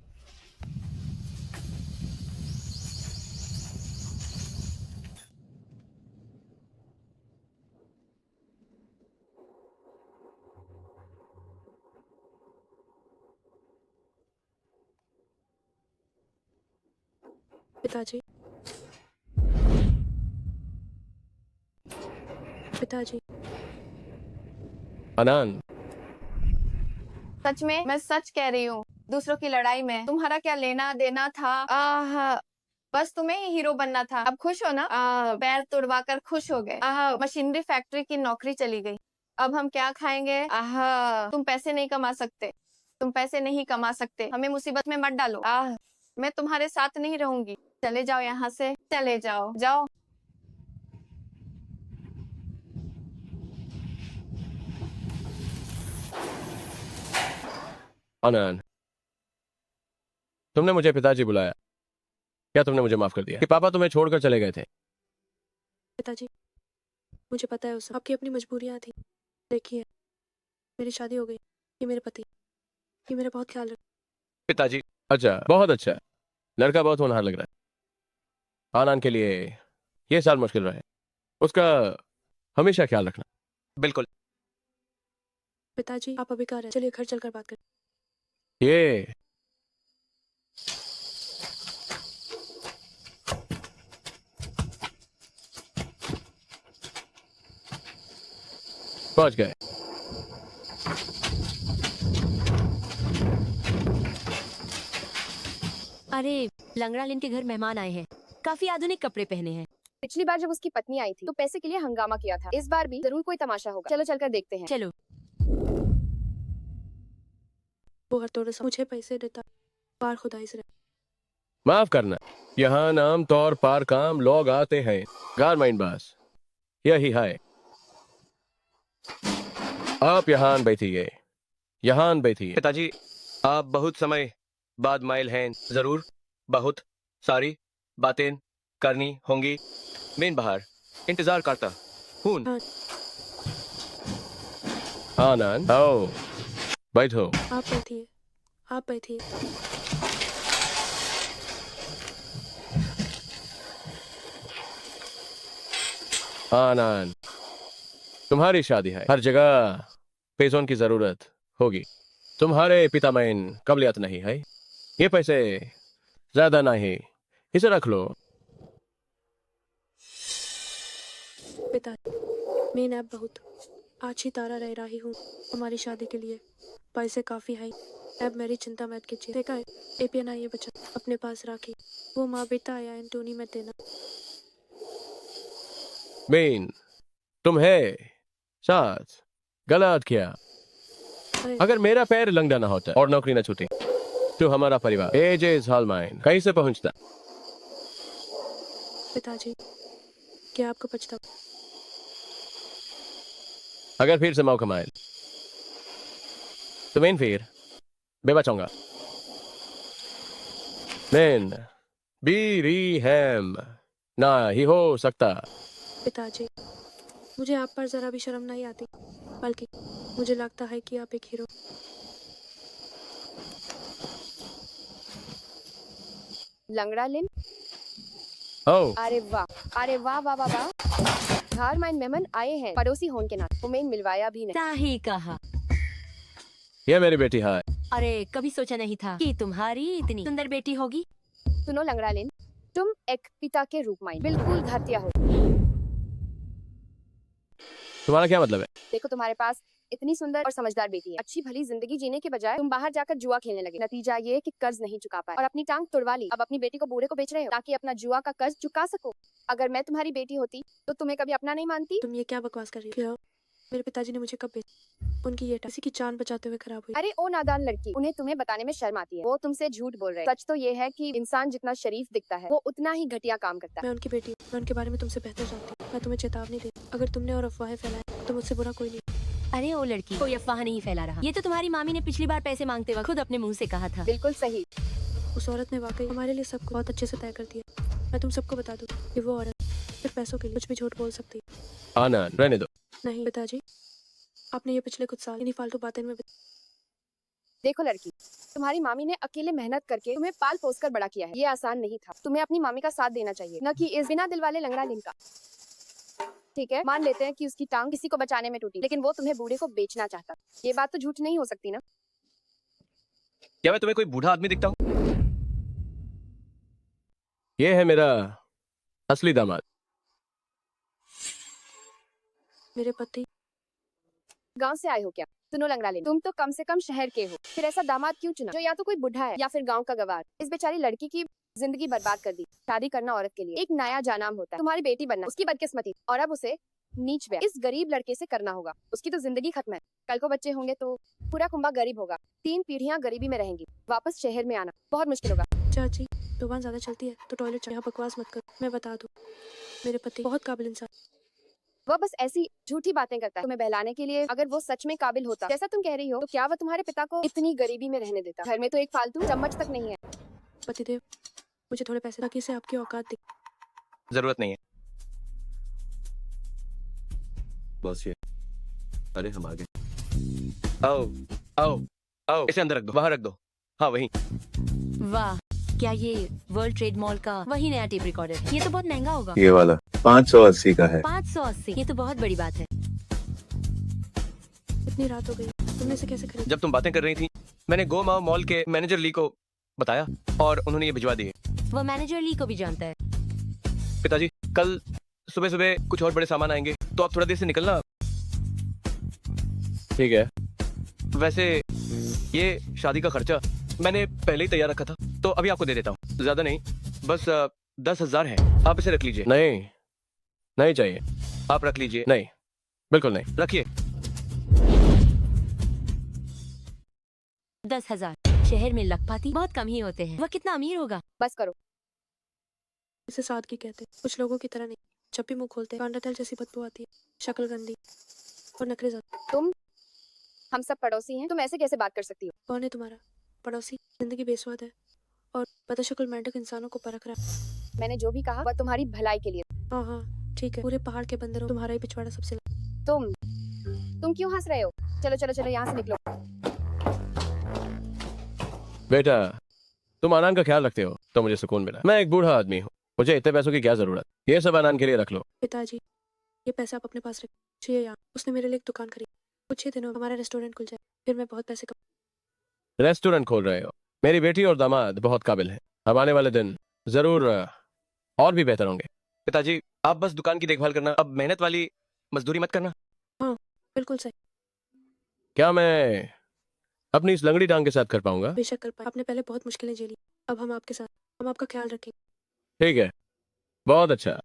A: पिताजी, पिताजी।
B: आनंद
D: सच में मैं सच कह रही हूँ, दूसरों की लड़ाई में तुम्हारा क्या लेना देना था? बस तुम्हें ही हीरो बनना था। अब खुश हो ना? पैर तुड़वा कर खुश हो गए। मशीनरी फैक्ट्री की नौकरी चली गई, अब हम क्या खाएंगे? तुम पैसे नहीं कमा सकते, तुम पैसे नहीं कमा सकते, हमें मुसीबत में मत डालो। मैं तुम्हारे साथ नहीं रहूंगी, चले जाओ यहाँ से, चले जाओ, जाओ।
B: आनंद, तुमने मुझे पिताजी बुलाया, क्या तुमने मुझे माफ कर दिया कि पापा तुम्हें छोड़कर चले गए थे?
A: पिताजी, मुझे पता है उसे आपकी अपनी मजबूरियां थी। देखिए मेरी शादी हो गई, ये मेरे पति, ये मेरा बहुत ख्याल रख।
B: पिताजी अच्छा, बहुत अच्छा, लड़का बहुत होनहार लग रहा है। आनंद के लिए ये साल मुश्किल रहे, उसका हमेशा ख्याल रखना। बिल्कुल।
A: पिताजी आप अभी कहाँ रहे? चलिए घर चलकर बात करें।
B: ये पहुंच गए।
C: अरे लंगड़ा लिन के घर मेहमान आए हैं, काफी आधुनिक कपड़े पहने हैं।
P: पिछली बार जब उसकी पत्नी आई थी तो पैसे के लिए हंगामा किया था। इस बार भी जरूर कोई तमाशा होगा। चलो चलकर देखते हैं।
C: चलो।
A: वो हर थोड़ा सा मुझे पैसे देता पार खुदाई से
B: माफ करना, यहाँ नाम तौर पर काम लोग आते हैं। गारमाइन बस यही है। आप यहाँ बैठिए, यहाँ बैठिए। पिताजी, आप बहुत समय बाद माइल हैं। जरूर बहुत सारी बातें करनी होंगी। मैं बाहर इंतजार करता हूँ। आनंद, आओ बैठो।
A: आप बैठिए, आप बैठिए।
B: आनंद, तुम्हारी शादी है, हर जगह पैसों की जरूरत होगी। तुम्हारे पिता में काबिलियत नहीं है। ये पैसे ज्यादा नहीं, इसे रख लो।
A: पिता, मैं अब बहुत अच्छी तरह रह रही हूँ। हमारी शादी के लिए पैसे काफी है। अब मेरी चिंता मत कीजिए। देखा है, एपीएन ये बचत अपने पास रखी। वो माँ बेटा आया एंटोनी में देना।
B: बेन, तुम्हें साथ गलत किया। अगर मेरा पैर लंगड़ा ना होता और नौकरी ना छूटी तो हमारा परिवार एजेस हालमाइन कैसे पहुंचता?
A: पिताजी, क्या आपको पछतावा?
B: अगर फिर से मौका मिले तो मैं फिर बेबचाऊंगा। मैं बीरी हैम ना ही हो सकता।
A: पिताजी, मुझे आप पर जरा भी शर्म नहीं आती, बल्कि मुझे लगता है कि आप एक हीरो।
P: लंगड़ा लिन।
B: ओ,
P: अरे वाह, अरे वाह वाह वाह वाह। हारमाइन मेहमान आए हैं पड़ोसी होने के नाते। उमेन मिलवाया भी नहीं।
C: सही कहा।
B: ये मेरी बेटी है।
C: अरे कभी सोचा नहीं था कि तुम्हारी इतनी सुंदर बेटी होगी।
P: सुनो लंगड़ा लिन, तुम एक पिता के रूप में बिल्कुल घटिया हो।
B: तुम्हारा क्या मतलब है?
P: देखो, तुम्हारे पास इतनी सुंदर और समझदार बेटी है। अच्छी भली जिंदगी जीने के बजाय तुम बाहर जाकर जुआ खेलने लगे। नतीजा ये कि कर्ज नहीं चुका पाए और अपनी टांग तुड़वा ली। अब अपनी बेटी को बूढ़े को बेच रहे हो ताकि अपना जुआ का कर्ज चुका सको। अगर मैं तुम्हारी बेटी होती तो तुम्हें कभी अपना नहीं मानती।
A: तुम ये क्या बकवास कर रही हो? मेरे पिताजी ने मुझे कब बेचा? उनकी ये किसी की जान बचाते हुए खराब हुई।
P: अरे ओ नादान लड़की, उन्हें तुम्हें बताने में शर्म आती है। वो तुमसे झूठ बोल रहे हैं। सच तो ये है कि इंसान जितना शरीफ दिखता है वो उतना ही घटिया काम करता है।
A: मैं उनकी बेटी, मैं उनके बारे में तुमसे बेहतर जानती हूँ। मैं तुम्हें चेतावनी दे, अगर तुमने और अफवाहें फैलाए तो मुझसे बुरा कोई नहीं।
C: अरे ओ लड़की, कोई अफवाह नहीं फैला रहा। ये तो तुम्हारी मामी ने पिछली बार पैसे मांगते वक्त खुद अपने मुंह से कहा था।
P: बिल्कुल सही।
A: उस औरत ने वाकई हमारे लिए सब बहुत अच्छे से तय कर दिया। मैं तुम सबको बता दूं कि वो औरत सिर्फ पैसों के लिए कुछ भी झूठ बोल सकती है।
B: आनंद, रहने दो।
A: नहीं पिताजी, आपने ये पिछले कुछ साल इन्हीं फालतू बातें में
P: देखो लड़की, तुम्हारी मामी ने अकेले मेहनत करके तुम्हें पाल पोस कर बड़ा किया है। ये आसान नहीं था। तुम्हें अपनी मामी का साथ देना चाहिए, न कि इस बिना दिल वाले लंगड़ा लिन का। ठीक है, मान लेते हैं कि उसकी टांग किसी को बचाने में टूटी, लेकिन वो तुम्हें बूढ़े को बेचना चाहता। ये बात तो झूठ नहीं हो सकती ना?
B: क्या मैं तुम्हें कोई बूढ़ा आदमी दिखता हूँ? ये है मेरा असली दामाद।
A: मेरे पति।
P: गांव से आए हो क्या? सुनो लंगड़ा लिन, तुम तो कम से कम शहर के हो, फिर ऐसा दामाद क्यों चुना जो या तो कोई बुढ़ा है या फिर गांव का गवार? इस बेचारी लड़की की जिंदगी बर्बाद कर दी। शादी करना औरत के लिए एक नया जानाम होता है। तुम्हारी बेटी बनना उसकी बदकिस्मती, और अब उसे नीच व्यय इस गरीब लड़के से करना होगा। उसकी तो जिंदगी खत्म है। कल को बच्चे होंगे तो पूरा कुंबा गरीब होगा। 3 पीढ़ियां गरीबी में रहेंगी। वापस शहर में आना बहुत मुश्किल होगा।
A: चाची, जुबान ज्यादा चलती है तो टॉयलेट यहाँ बकवास मत करो। मैं बता दूं, मेरे पति बहुत काबिल इंसान।
P: वह बस ऐसी झूठी बातें करता है तुम्हें बहलाने के लिए। अगर वो सच में काबिल होता जैसा तुम कह रही हो, तो क्या वह तुम्हारे पिता को इतनी गरीबी में रहने देता? घर में तो एक फालतू चम्मच तक नहीं है।
A: पतिदेव, मुझे थोड़े पैसे ताकि इसे आपकी औकात दिख।
B: जरूरत नहीं है।
J: बॉस ये, अरे हम आ गए।
B: आओ आओ आओ, इसे अंदर रख दो, बाहर रख दो। हाँ वहीं।
C: वाह, क्या ये वर्ल्ड ट्रेड मॉल का वही नया टेप रिकॉर्डर है? ये तो बहुत महंगा होगा।
E: ये वाला 580 का है।
C: 580? ये तो बहुत बड़ी बात है।
A: इतनी रात हो गई, तुमने इसे कैसे खरीदा?
B: जब तुम बातें कर रही थी मैंने गोमाओ मॉल के मैनेजर ली को बताया और उन्होंने ये भिजवा दिए।
C: वो मैनेजर ली को भी जानता है।
B: पिताजी, कल सुबह सुबह कुछ और बड़े सामान आएंगे तो आप थोड़ा देर से निकलना। ठीक है। वैसे ये शादी का खर्चा मैंने पहले ही तैयार रखा था, तो अभी आपको दे देता हूँ। ज्यादा नहीं, बस 10,000 है। आप इसे रख लीजिए। नहीं, नहीं चाहिए। आप रख लीजिए। नहीं, बिल्कुल नहीं, रखिए।
C: 10,000। शहर में लखपति बहुत कम ही होते हैं। वह कितना अमीर होगा?
P: बस करो।
A: इसे सादगी कहते हैं। कुछ लोगों की तरह नहीं, जब भी मुंह खोलते हैं कांडातल जैसी बदबू आती है, शक्ल गंदी और नखरे ज्यादा।
P: तुम हम सब पड़ोसी हैं, तुम ऐसे कैसे बात कर सकती हो?
A: कौन है तुम्हारा पड़ोसी? जिंदगी बेस्वाद है और बदशक्ल मेंढक इंसानों को परख रहा है।
P: मैंने जो भी कहा वह तुम्हारी भलाई के लिए।
A: हाँ हाँ ठीक है, पूरे पहाड़ के बंदरों तुम्हारा ही पिछवाड़ा सबसे
P: तुम क्यों हंस रहे हो? चलो चलो चलो यहाँ से निकलो।
B: बेटा, तुम अनान का ख्याल रखते हो तो मुझे सुकून मिला। मैं एक बूढ़ा आदमी हूँ, मुझे इतने पैसों की क्या जरूरत? ये सब अनान के लिए रख लो।
A: पिताजी, ये पैसे आप अपने पास रखिए। यहाँ उसने मेरे लिए एक दुकान खरीदी। कुछ ही दिनों में हमारा रेस्टोरेंट खुल जाए, फिर मैं बहुत पैसे
B: रेस्टोरेंट खोल रहे हो? मेरी बेटी और दामाद बहुत काबिल हैं। अब आने वाले दिन जरूर और भी बेहतर होंगे। पिताजी, आप बस दुकान की देखभाल करना, अब मेहनत वाली मजदूरी मत करना।
A: हाँ बिल्कुल सही।
B: क्या मैं अपनी इस लंगड़ी टांग के साथ कर पाऊंगा?
A: बेशक कर पाए। आपने पहले बहुत मुश्किलें झेली, अब हम आपके साथ, हम आपका ख्याल रखेंगे।
B: ठीक है, बहुत अच्छा।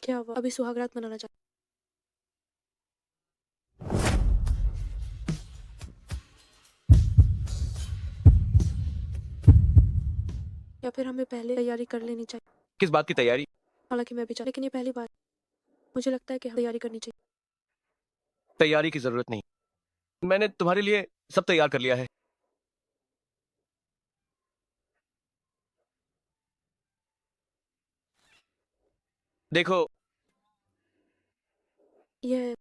A: क्या हुआ? अभी सुहागरात मनाना चाहते या फिर हमें पहले तैयारी कर लेनी चाहिए?
B: किस बात की तैयारी?
A: हालांकि मैं भी चाह, लेकिन ये पहली बार मुझे लगता है कि हमें तैयारी करनी चाहिए।
B: तैयारी की जरूरत नहीं, मैंने तुम्हारे लिए सब तैयार कर लिया है। देखो,
A: ये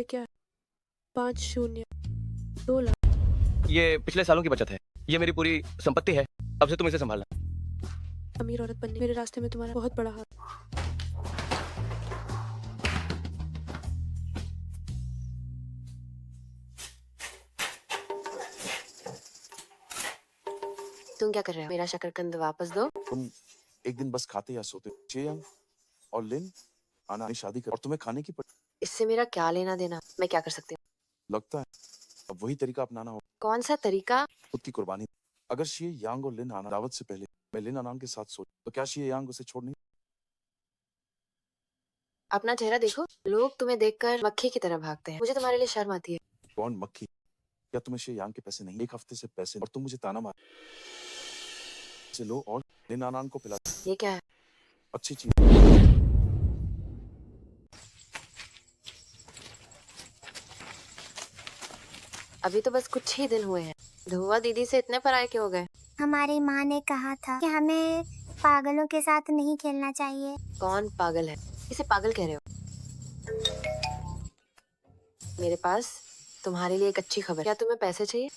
A: क्या है? 5-0-2 लाख।
B: ये पिछले सालों की बचत है। ये मेरी पूरी संपत्ति है। अब से तुम इसे संभालना।
A: अमीर औरत बनने मेरे रास्ते में तुम्हारा बहुत बड़ा हाथ।
K: तुम क्या कर रहे हो? मेरा शकरकंद वापस दो।
E: तुम एक दिन बस खाते या सोते हो। चेयंग और लिन आना ने शादी कर और तुम्हें खाने की
K: इससे मेरा क्या लेना देना? मैं क्या कर सकती हूँ?
E: लगता है अब वही तरीका अपनाना होगा।
K: कौन सा तरीका?
E: खुद की कुर्बानी। अगर शी यांग और लिन आना दावत से पहले मैं लिन आनान के साथ सोच तो क्या शी यांग उसे छोड़ नहीं?
K: अपना चेहरा देखो, लोग तुम्हें देखकर मक्खी की तरह भागते हैं। मुझे तुम्हारे लिए शर्म आती है।
E: कौन मक्खी? क्या तुम्हें शी यांग के पैसे नहीं? एक हफ्ते से पैसे और तुम मुझे ताना मार से लो और लिन आनान को पिला।
K: ये क्या है?
E: अच्छी चीज।
K: अभी तो बस कुछ ही दिन हुए हैं। धुआ दीदी से इतने पराये क्यों हो गए?
H: हमारी माँ ने कहा था कि हमें पागलों के साथ नहीं खेलना चाहिए।
K: कौन पागल है? इसे पागल कह रहे हो? मेरे पास तुम्हारे लिए एक अच्छी खबर। क्या तुम्हें पैसे चाहिए?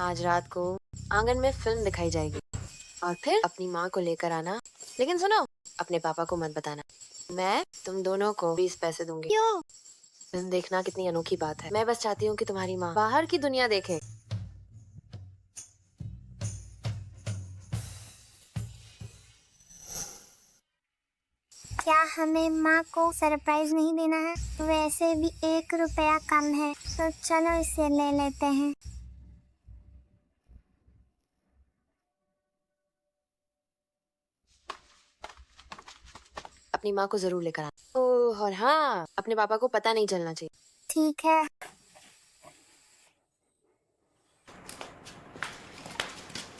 K: आज रात को आंगन में फिल्म दिखाई जाएगी और फिर अपनी माँ को लेकर आना। लेकिन सुनो, अपने पापा को मत बताना। मैं तुम दोनों को 20 पैसे दूंगी।
H: क्यों?
K: फिल्म देखना कितनी अनोखी बात है। मैं बस चाहती हूँ कि तुम्हारी माँ बाहर की दुनिया देखे।
H: क्या हमें माँ को सरप्राइज नहीं देना है? वैसे भी 1 रुपया कम है, तो चलो इसे ले लेते हैं।
K: अपनी माँ को जरूर लेकर आना। ओह और हाँ, अपने पापा को पता नहीं चलना चाहिए।
H: ठीक है।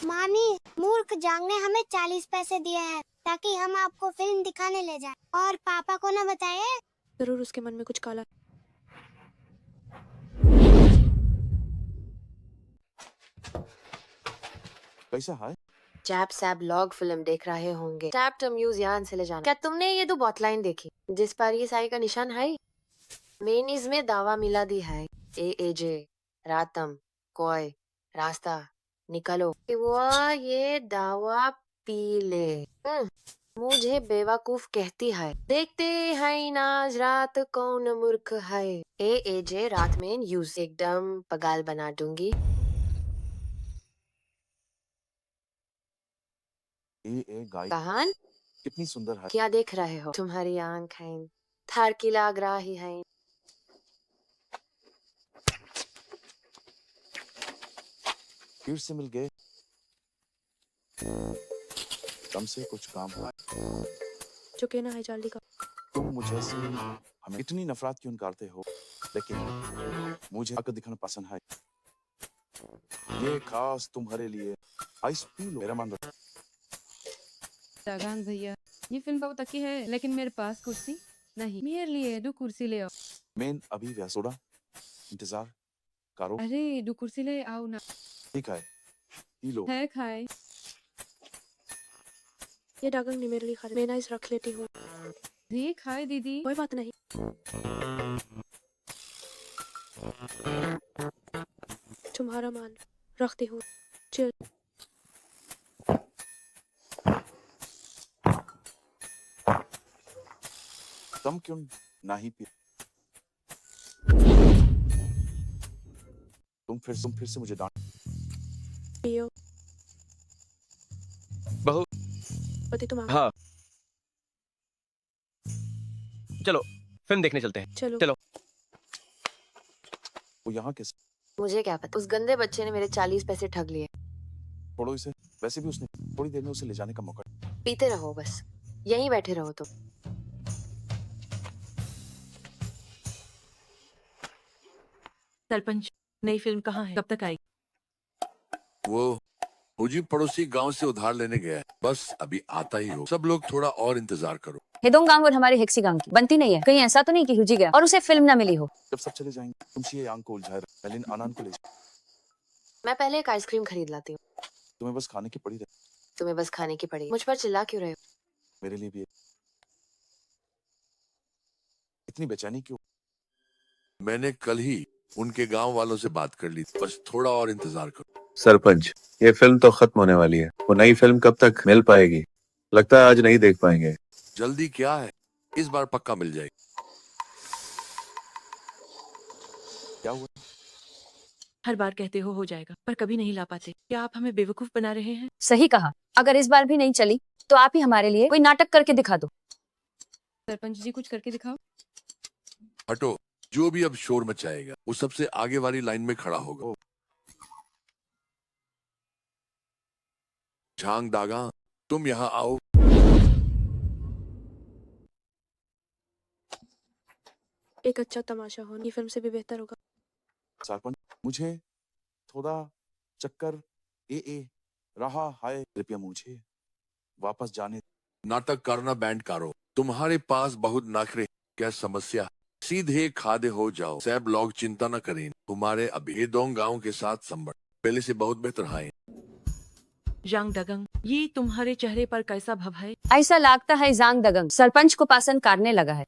H: मामी, मूर्ख जांग ने हमें 40 पैसे दिए हैं ताकि हम आपको फिल्म दिखाने ले जाएं और पापा को न बताए।
A: जरूर उसके मन में कुछ काला।
E: कैसा है?
K: चैप सैप लॉग फिल्म देख रहे होंगे। टैप टू म्यूजियम से ले जाना। क्या तुमने ये दो बॉटलाइन देखी जिस पर ये साई का निशान है? मेनीज में दावा मिला दी है। ए रातम कोय रास्ता निकलो। वो ये दावा पी ले। मुझे बेवकूफ कहती है। देखते हैं ना आज रात कौन मूर्ख है। ए रात में यूज एकदम पगाल बना दूंगी।
E: ए गाय
K: कहान
E: कितनी सुंदर है।
K: क्या देख रहे हो? तुम्हारी आंखें थार की लाग रहा ही है।
E: फिर से मिल गए। कम से कुछ काम हुआ।
A: चुके ना है जल्दी का।
E: तुम मुझे से हमें इतनी नफरत क्यों करते हो, लेकिन मुझे आकर दिखाना पसंद है। ये खास तुम्हारे लिए आइस पी लो, मेरा मन।
M: दागान भैया, ये फिल्म बहुत अच्छी है, लेकिन मेरे पास कुर्सी नहीं। मेरे लिए दो कुर्सी ले आओ।
E: मैं अभी व्यस्त थोड़ा इंतजार करो।
M: अरे दो कुर्सी ले आओ ना।
E: ठीक है, पी लो।
M: है खाए।
A: ये डागंग नहीं मेरे लिए खा रही, मैं ना इस रख लेती हूँ।
M: दी खाए दीदी।
A: कोई बात नहीं। तुम्हारा मान रखती हूँ। चल।
E: तुम क्यों नहीं पी? तुम फिर से मुझे डांट।
A: पियो।
B: बहू।
A: पति तुम
B: हाँ, चलो फिल्म देखने चलते हैं।
A: चलो।
B: चलो।
E: वो यहाँ कैसे?
K: मुझे क्या पता, उस गंदे बच्चे ने मेरे 40 पैसे ठग लिए।
E: छोड़ो इसे, वैसे भी उसने थोड़ी देर में उसे ले जाने का मौका।
K: पीते रहो बस, यहीं बैठे रहो तुम।
F: सरपंच, नई फिल्म कहाँ है? कब तक आएगी?
O: वो फौजी पड़ोसी गांव से उधार लेने गया है, बस अभी आता ही हो। सब लोग थोड़ा और इंतजार करो।
N: हेदोंग गांव और हमारी हेक्सी गांव की बनती नहीं है। कहीं ऐसा तो नहीं कि हुजी गया और उसे फिल्म ना मिली हो।
E: जब सब चले जाएंगे तुम ये आंख को उलझाए रहो। मेलिन आनंद को ले जाओ।
K: मैं पहले एक आइसक्रीम खरीद लाती हूँ।
E: तुम्हें बस खाने की पड़ी रहे।
K: तुम्हें बस खाने की पड़ी। मुझ पर चिल्ला क्यों रहे हो?
E: मेरे लिए भी इतनी बेचैनी क्यों?
O: मैंने कल ही उनके गांव वालों से बात कर ली, बस थोड़ा और इंतजार करो।
E: सरपंच, ये फिल्म तो खत्म होने वाली है। वो नई फिल्म कब तक मिल पाएगी? लगता है आज नहीं देख पाएंगे।
O: जल्दी क्या है, इस बार पक्का मिल जाएगी।
E: क्या हुआ?
F: हर बार कहते हो जाएगा, पर कभी नहीं ला पाते। क्या आप हमें बेवकूफ बना रहे हैं?
N: सही कहा। अगर इस बार भी नहीं चली तो आप ही हमारे लिए कोई नाटक करके दिखा दो।
M: सरपंच जी कुछ करके दिखाओ।
O: हटो, जो भी अब शोर मचाएगा वो सबसे आगे वाली लाइन में खड़ा होगा। झांग दागा, तुम यहाँ आओ।
A: एक अच्छा तमाशा हो, ये फिल्म से भी बेहतर होगा।
E: सरपंच, मुझे थोड़ा चक्कर ए रहा है। कृपया मुझे वापस जाने।
O: नाटक करना बैंड करो। तुम्हारे पास बहुत नखरे। क्या समस्या? सीधे खादे हो जाओ। सब लोग चिंता न करें, तुम्हारे अभी हेदोंग गांव के साथ संबंध पहले से बहुत बेहतर है।
F: जांग डगंग, ये तुम्हारे चेहरे पर कैसा भाव है?
N: ऐसा लगता है जांग दगंग सरपंच को पसंद करने लगा है।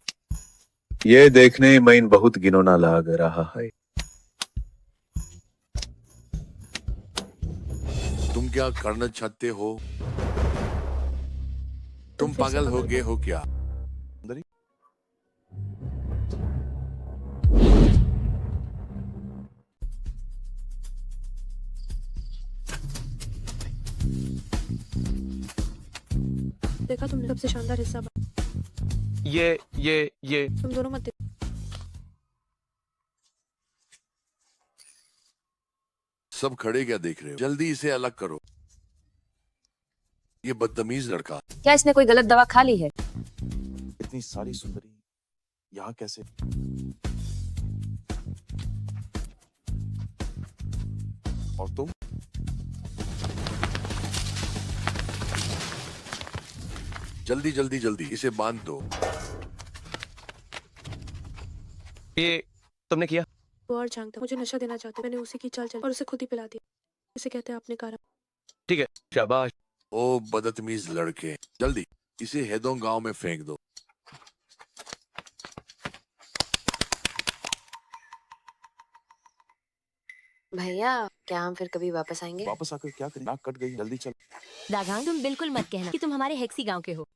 E: ये देखने में बहुत घिनौना लग रहा है।
O: तुम क्या करना चाहते हो? तुम पागल हो गए हो क्या?
A: देखा तुमने सबसे शानदार हिस्सा।
B: ये
A: तुम दोनों मत देखो।
O: सब खड़े क्या देख रहे हो? जल्दी इसे अलग करो। ये बदतमीज लड़का।
N: क्या इसने कोई गलत दवा खा ली है?
E: इतनी सारी सुंदरी यहाँ कैसे? और तुम?
O: जल्दी जल्दी जल्दी इसे बांध दो।
B: ये तुमने किया?
A: वो और जानता, मुझे नशा देना चाहते। मैंने उसी की चाल चल और उसे खुद ही पिला दिया। इसे कहते हैं आपने कहा।
B: ठीक है, शाबाश।
O: ओ बदतमीज लड़के, जल्दी इसे हेदोंग गांव में फेंक दो।
K: भैया, क्या हम फिर कभी वापस आएंगे?
E: वापस आकर क्या करें? नाक कट गई, जल्दी चल।
C: दागांग, तुम बिल्कुल मत कहना कि तुम हमारे हेक्सी गांव के हो।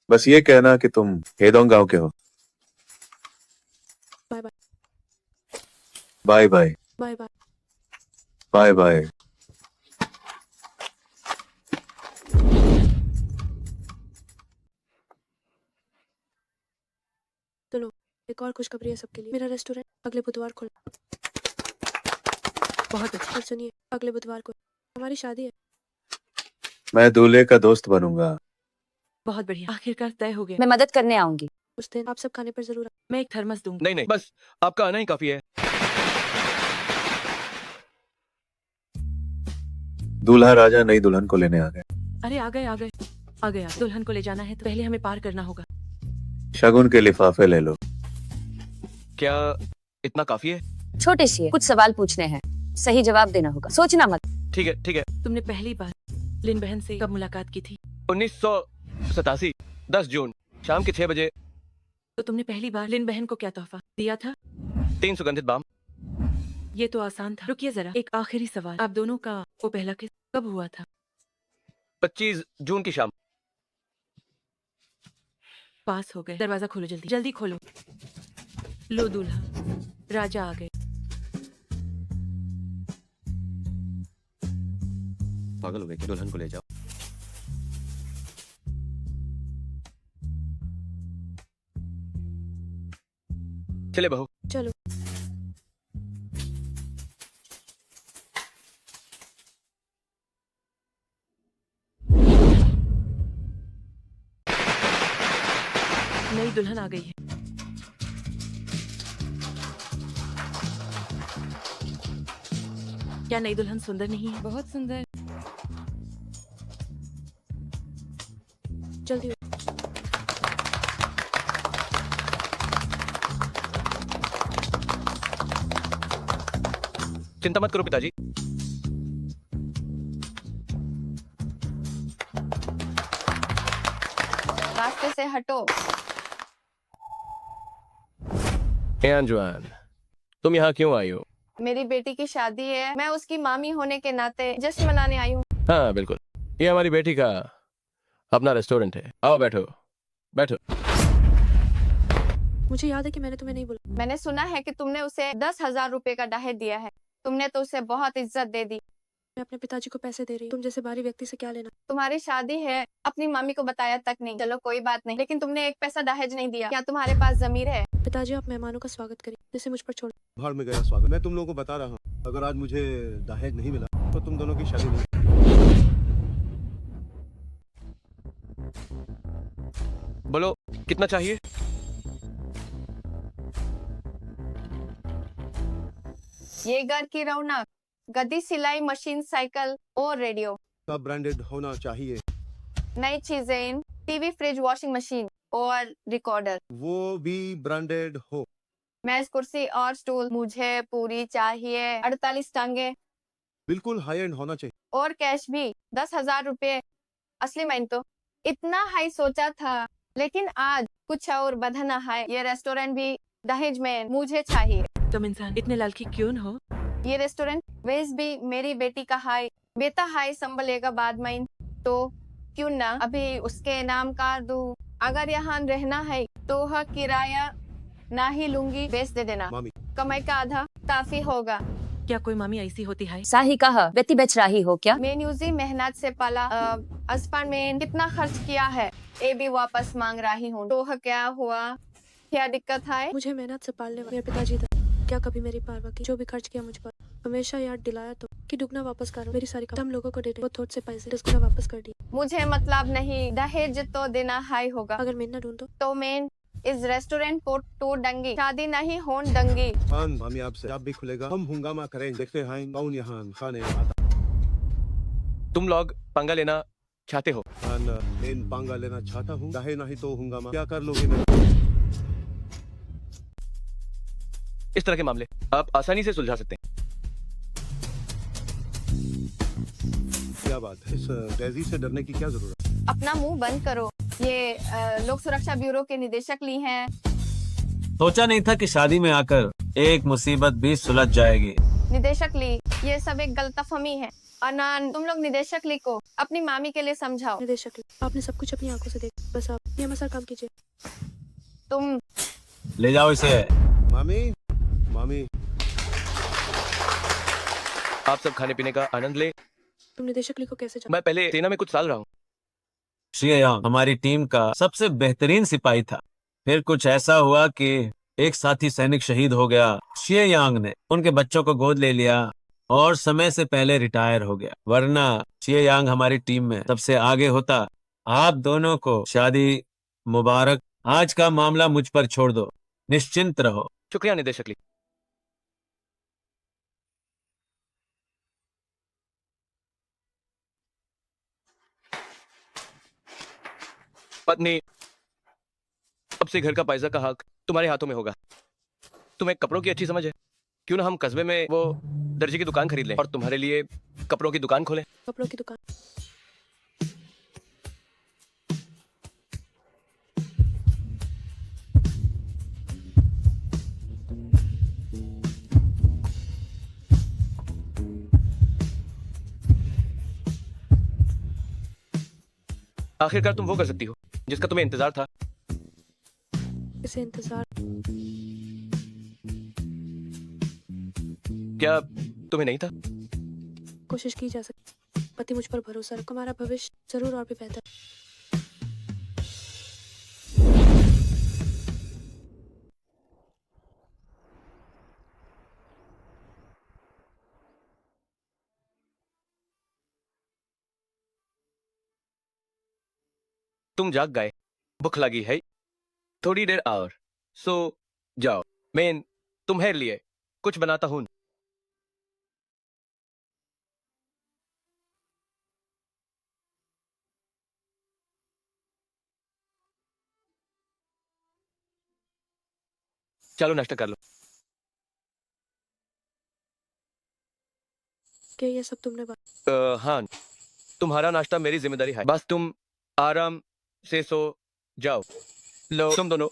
E: बस ये कहना कि तुम हेदोंग गांव के हो।
A: Bye bye.
E: Bye bye.
A: Bye bye.
E: Bye bye.
A: एक और खुशखबरी है सबके लिए, मेरा रेस्टोरेंट अगले बुधवार खुल।
F: बहुत अच्छा।
A: और सुनिए, अगले बुधवार को हमारी शादी है।
E: मैं दूल्हे का दोस्त बनूंगा।
F: बहुत बढ़िया, आखिरकार तय हो गया।
N: मैं मदद करने आऊंगी।
A: उस दिन आप सब खाने पर जरूर
F: मैं एक थर्मस दूंगी।
B: नहीं नहीं, बस आपका आना ही काफी है।
E: दूल्हा राजा नई दुल्हन को लेने आ गए।
F: अरे आ गए आ गए आ गया। दुल्हन को ले जाना है तो पहले हमें पार करना होगा।
E: शगुन के लिफाफे ले लो।
B: क्या इतना काफी है?
N: छोटे से कुछ सवाल पूछने हैं, सही जवाब देना होगा, सोचना मत।
B: ठीक है ठीक है।
F: तुमने पहली बार लिन बहन से कब मुलाकात की थी?
B: 1987 10 जून शाम के 6 बजे।
F: तो तुमने पहली बार लिन बहन को क्या तोहफा दिया था?
B: 3 सुगंधित बाम।
F: ये तो आसान था। रुकिए जरा, एक आखिरी सवाल, आप दोनों का वो पहला किस कब हुआ था?
B: 25 जून की शाम।
F: पास हो गए। दरवाजा खोलो, जल्दी जल्दी खोलो। लो दूल्हा राजा आ गए।
J: पागल हो गए कि दुल्हन को ले जाओ।
B: चले बहू।
A: चलो।
F: नई दुल्हन आ गई है। क्या नई दुल्हन सुंदर नहीं है?
M: बहुत सुंदर।
A: जल्दी हो।
B: चिंता मत करो पिताजी।
D: रास्ते से हटो।
B: अंजुआन, तुम यहाँ क्यों आई हो?
D: मेरी बेटी की शादी है, मैं उसकी मामी होने के नाते जश्न मनाने आई हूँ।
B: हाँ बिल्कुल, ये हमारी बेटी का अपना रेस्टोरेंट है। आओ बैठो बैठो।
A: मुझे याद है कि मैंने तुम्हें नहीं बोला।
D: मैंने सुना है कि तुमने उसे 10,000 रुपए का दहेज दिया है। तुमने तो उसे बहुत इज्जत दे दी।
A: मैं अपने पिताजी को पैसे दे रही हूँ, तुम जैसे बाहरी व्यक्ति से क्या लेना।
D: तुम्हारी शादी है, अपनी मामी को बताया तक नहीं। चलो कोई बात नहीं, लेकिन तुमने एक पैसा दहेज नहीं दिया। क्या तुम्हारे पास जमीर है?
A: पिताजी आप मेहमानों का स्वागत करिए, जिसे मुझ पर छोड़।
L: भाड़ में गया स्वागत। मैं तुम लोगों को बता रहा हूँ, अगर आज मुझे दहेज नहीं मिला तो तुम दोनों की शादी नहीं।
B: बोलो कितना चाहिए?
D: ये घर की रौनक, गद्दी, सिलाई मशीन, साइकिल और रेडियो।
L: सब ब्रांडेड होना चाहिए।
D: नई चीजें, टीवी, फ्रिज, वॉशिंग मशीन और रिकॉर्डर।
L: वो भी ब्रांडेड हो।
D: मेज, कुर्सी और स्टूल मुझे पूरी चाहिए। 48 टांगे
L: बिल्कुल हाई एंड होना चाहिए।
D: और कैश भी 10,000 रुपए। असली मैंने तो इतना हाई सोचा था, लेकिन आज कुछ और बदना है। ये रेस्टोरेंट भी दहेज में मुझे चाहिए।
F: तुम इंसान इतने लालची क्यों हो?
D: ये रेस्टोरेंट वेज भी मेरी बेटी का हाई। बेटा हाई संभलेगा बाद में, तो क्यों ना अभी उसके नाम कर दूं। अगर यहाँ रहना है तो वह किराया ना ही लूंगी, बेच दे देना।
L: मामी।
D: कमाई का आधा काफी होगा।
F: क्या कोई मामी ऐसी होती है?
N: साही कहा, बेटी बेच रही हो क्या?
D: मैं न्यूजी मेहनत से पाला। अस्पताल में कितना खर्च किया है, ये भी वापस मांग रही हूँ। तो क्या हुआ, क्या दिक्कत है?
A: मुझे मेहनत से पालने वाले मेरे पिताजी था। क्या कभी मेरी परवाह की? जो भी खर्च किया मुझ पर हमेशा याद दिलाया तो कि दुगना वापस करो। मेरी सारी तुम लोगों को दे दे, वो थोड़े से पैसे 10 गुना वापस कर दिए।
D: मुझे मतलब नहीं, दहेज तो देना हाई होगा।
A: अगर मैं ना ढूंढ
D: तो मैं इस रेस्टोरेंट को तोड़ दूंगी, शादी नहीं होन दूंगी।
L: खान मामी आपसे जब भी खुलेगा हम हंगामा करें, देखते हैं कौन यहाँ खाने आता।
B: तुम लोग पंगा लेना चाहते हो?
L: खान लेन पांगा लेना चाहता हूँ, दहेज नहीं तो हंगामा। क्या कर लोगे मेरे?
B: इस तरह के मामले आप आसानी से सुलझा सकते हैं।
L: क्या बात है, इस डेजी से डरने की क्या जरूरत?
D: अपना मुंह बंद करो। ये लोक सुरक्षा ब्यूरो के निदेशक ली हैं।
Q: सोचा नहीं था कि शादी में आकर एक मुसीबत भी सुलझ जाएगी।
D: निदेशक ली, ये सब एक गलतफहमी है। अनान, तुम लोग निदेशक ली को अपनी मामी के लिए समझाओ।
A: निदेशक ली, आपने सब कुछ अपनी आंखों से देखा, बस आप ये मसला काम कीजिए।
D: तुम
Q: ले जाओ इसे।
L: मामी मामी
B: आप सब खाने पीने का आनंद ले।
A: तुम निदेशक ली को कैसे जानते?
B: मैं पहले सेना में कुछ साल रहा हूँ।
Q: श्री यांग हमारी टीम का सबसे बेहतरीन सिपाही था। फिर कुछ ऐसा हुआ कि एक साथी सैनिक शहीद हो गया। शिए यांग ने उनके बच्चों को गोद ले लिया और समय से पहले रिटायर हो गया, वरना शिए यांग हमारी टीम में सबसे आगे होता। आप दोनों को शादी मुबारक। आज का मामला मुझ पर छोड़ दो, निश्चिंत रहो।
B: शुक्रिया निदेशक ली। पत्नी, अब से घर का पैसा का हक तुम्हारे हाथों में होगा। तुम्हें कपड़ों की अच्छी समझ है, क्यों ना हम कस्बे में वो दर्जी की दुकान खरीद लें और तुम्हारे लिए कपड़ों की दुकान खोलें।
A: कपड़ों की दुकान?
B: आखिरकार तुम वो कर सकती हो जिसका तुम्हें इंतजार था।
A: इसे इंतजार?
B: क्या तुम्हें नहीं था?
A: कोशिश की जा सकती। पति मुझ पर भरोसा रखो, हमारा भविष्य जरूर और भी बेहतर।
B: तुम जाग गए, भूख लगी है, थोड़ी देर और सो जाओ। मैं तुम्हारे लिए कुछ बनाता हूँ। चलो नाश्ता कर लो।
A: क्या ये सब तुमने
B: हाँ, तुम्हारा नाश्ता मेरी जिम्मेदारी है। बस तुम आराम से सो जाओ। लो, तुम दोनों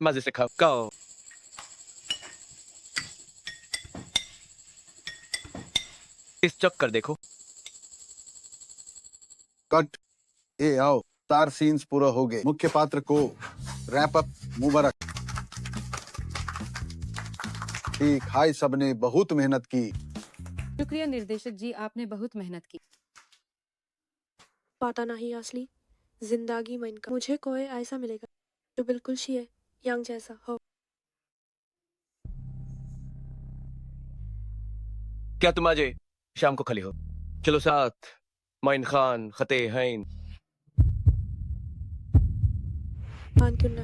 B: मजे से खाओ। इस चक्कर देखो।
R: कट। ए आओ, 4 सीन्स पूरा हो गए। मुख्य पात्र को रैप अप मुबारक। ठीक, हाय सबने बहुत मेहनत की।
M: शुक्रिया निर्देशक जी, आपने बहुत मेहनत की।
A: पता नहीं असली जिंदगी में इनका मुझे कोई ऐसा मिलेगा जो बिल्कुल शिए यांग जैसा हो।
B: क्या तुम आज शाम को खाली हो? चलो साथ माइन खान खते हैं।
A: खान क्यों ना?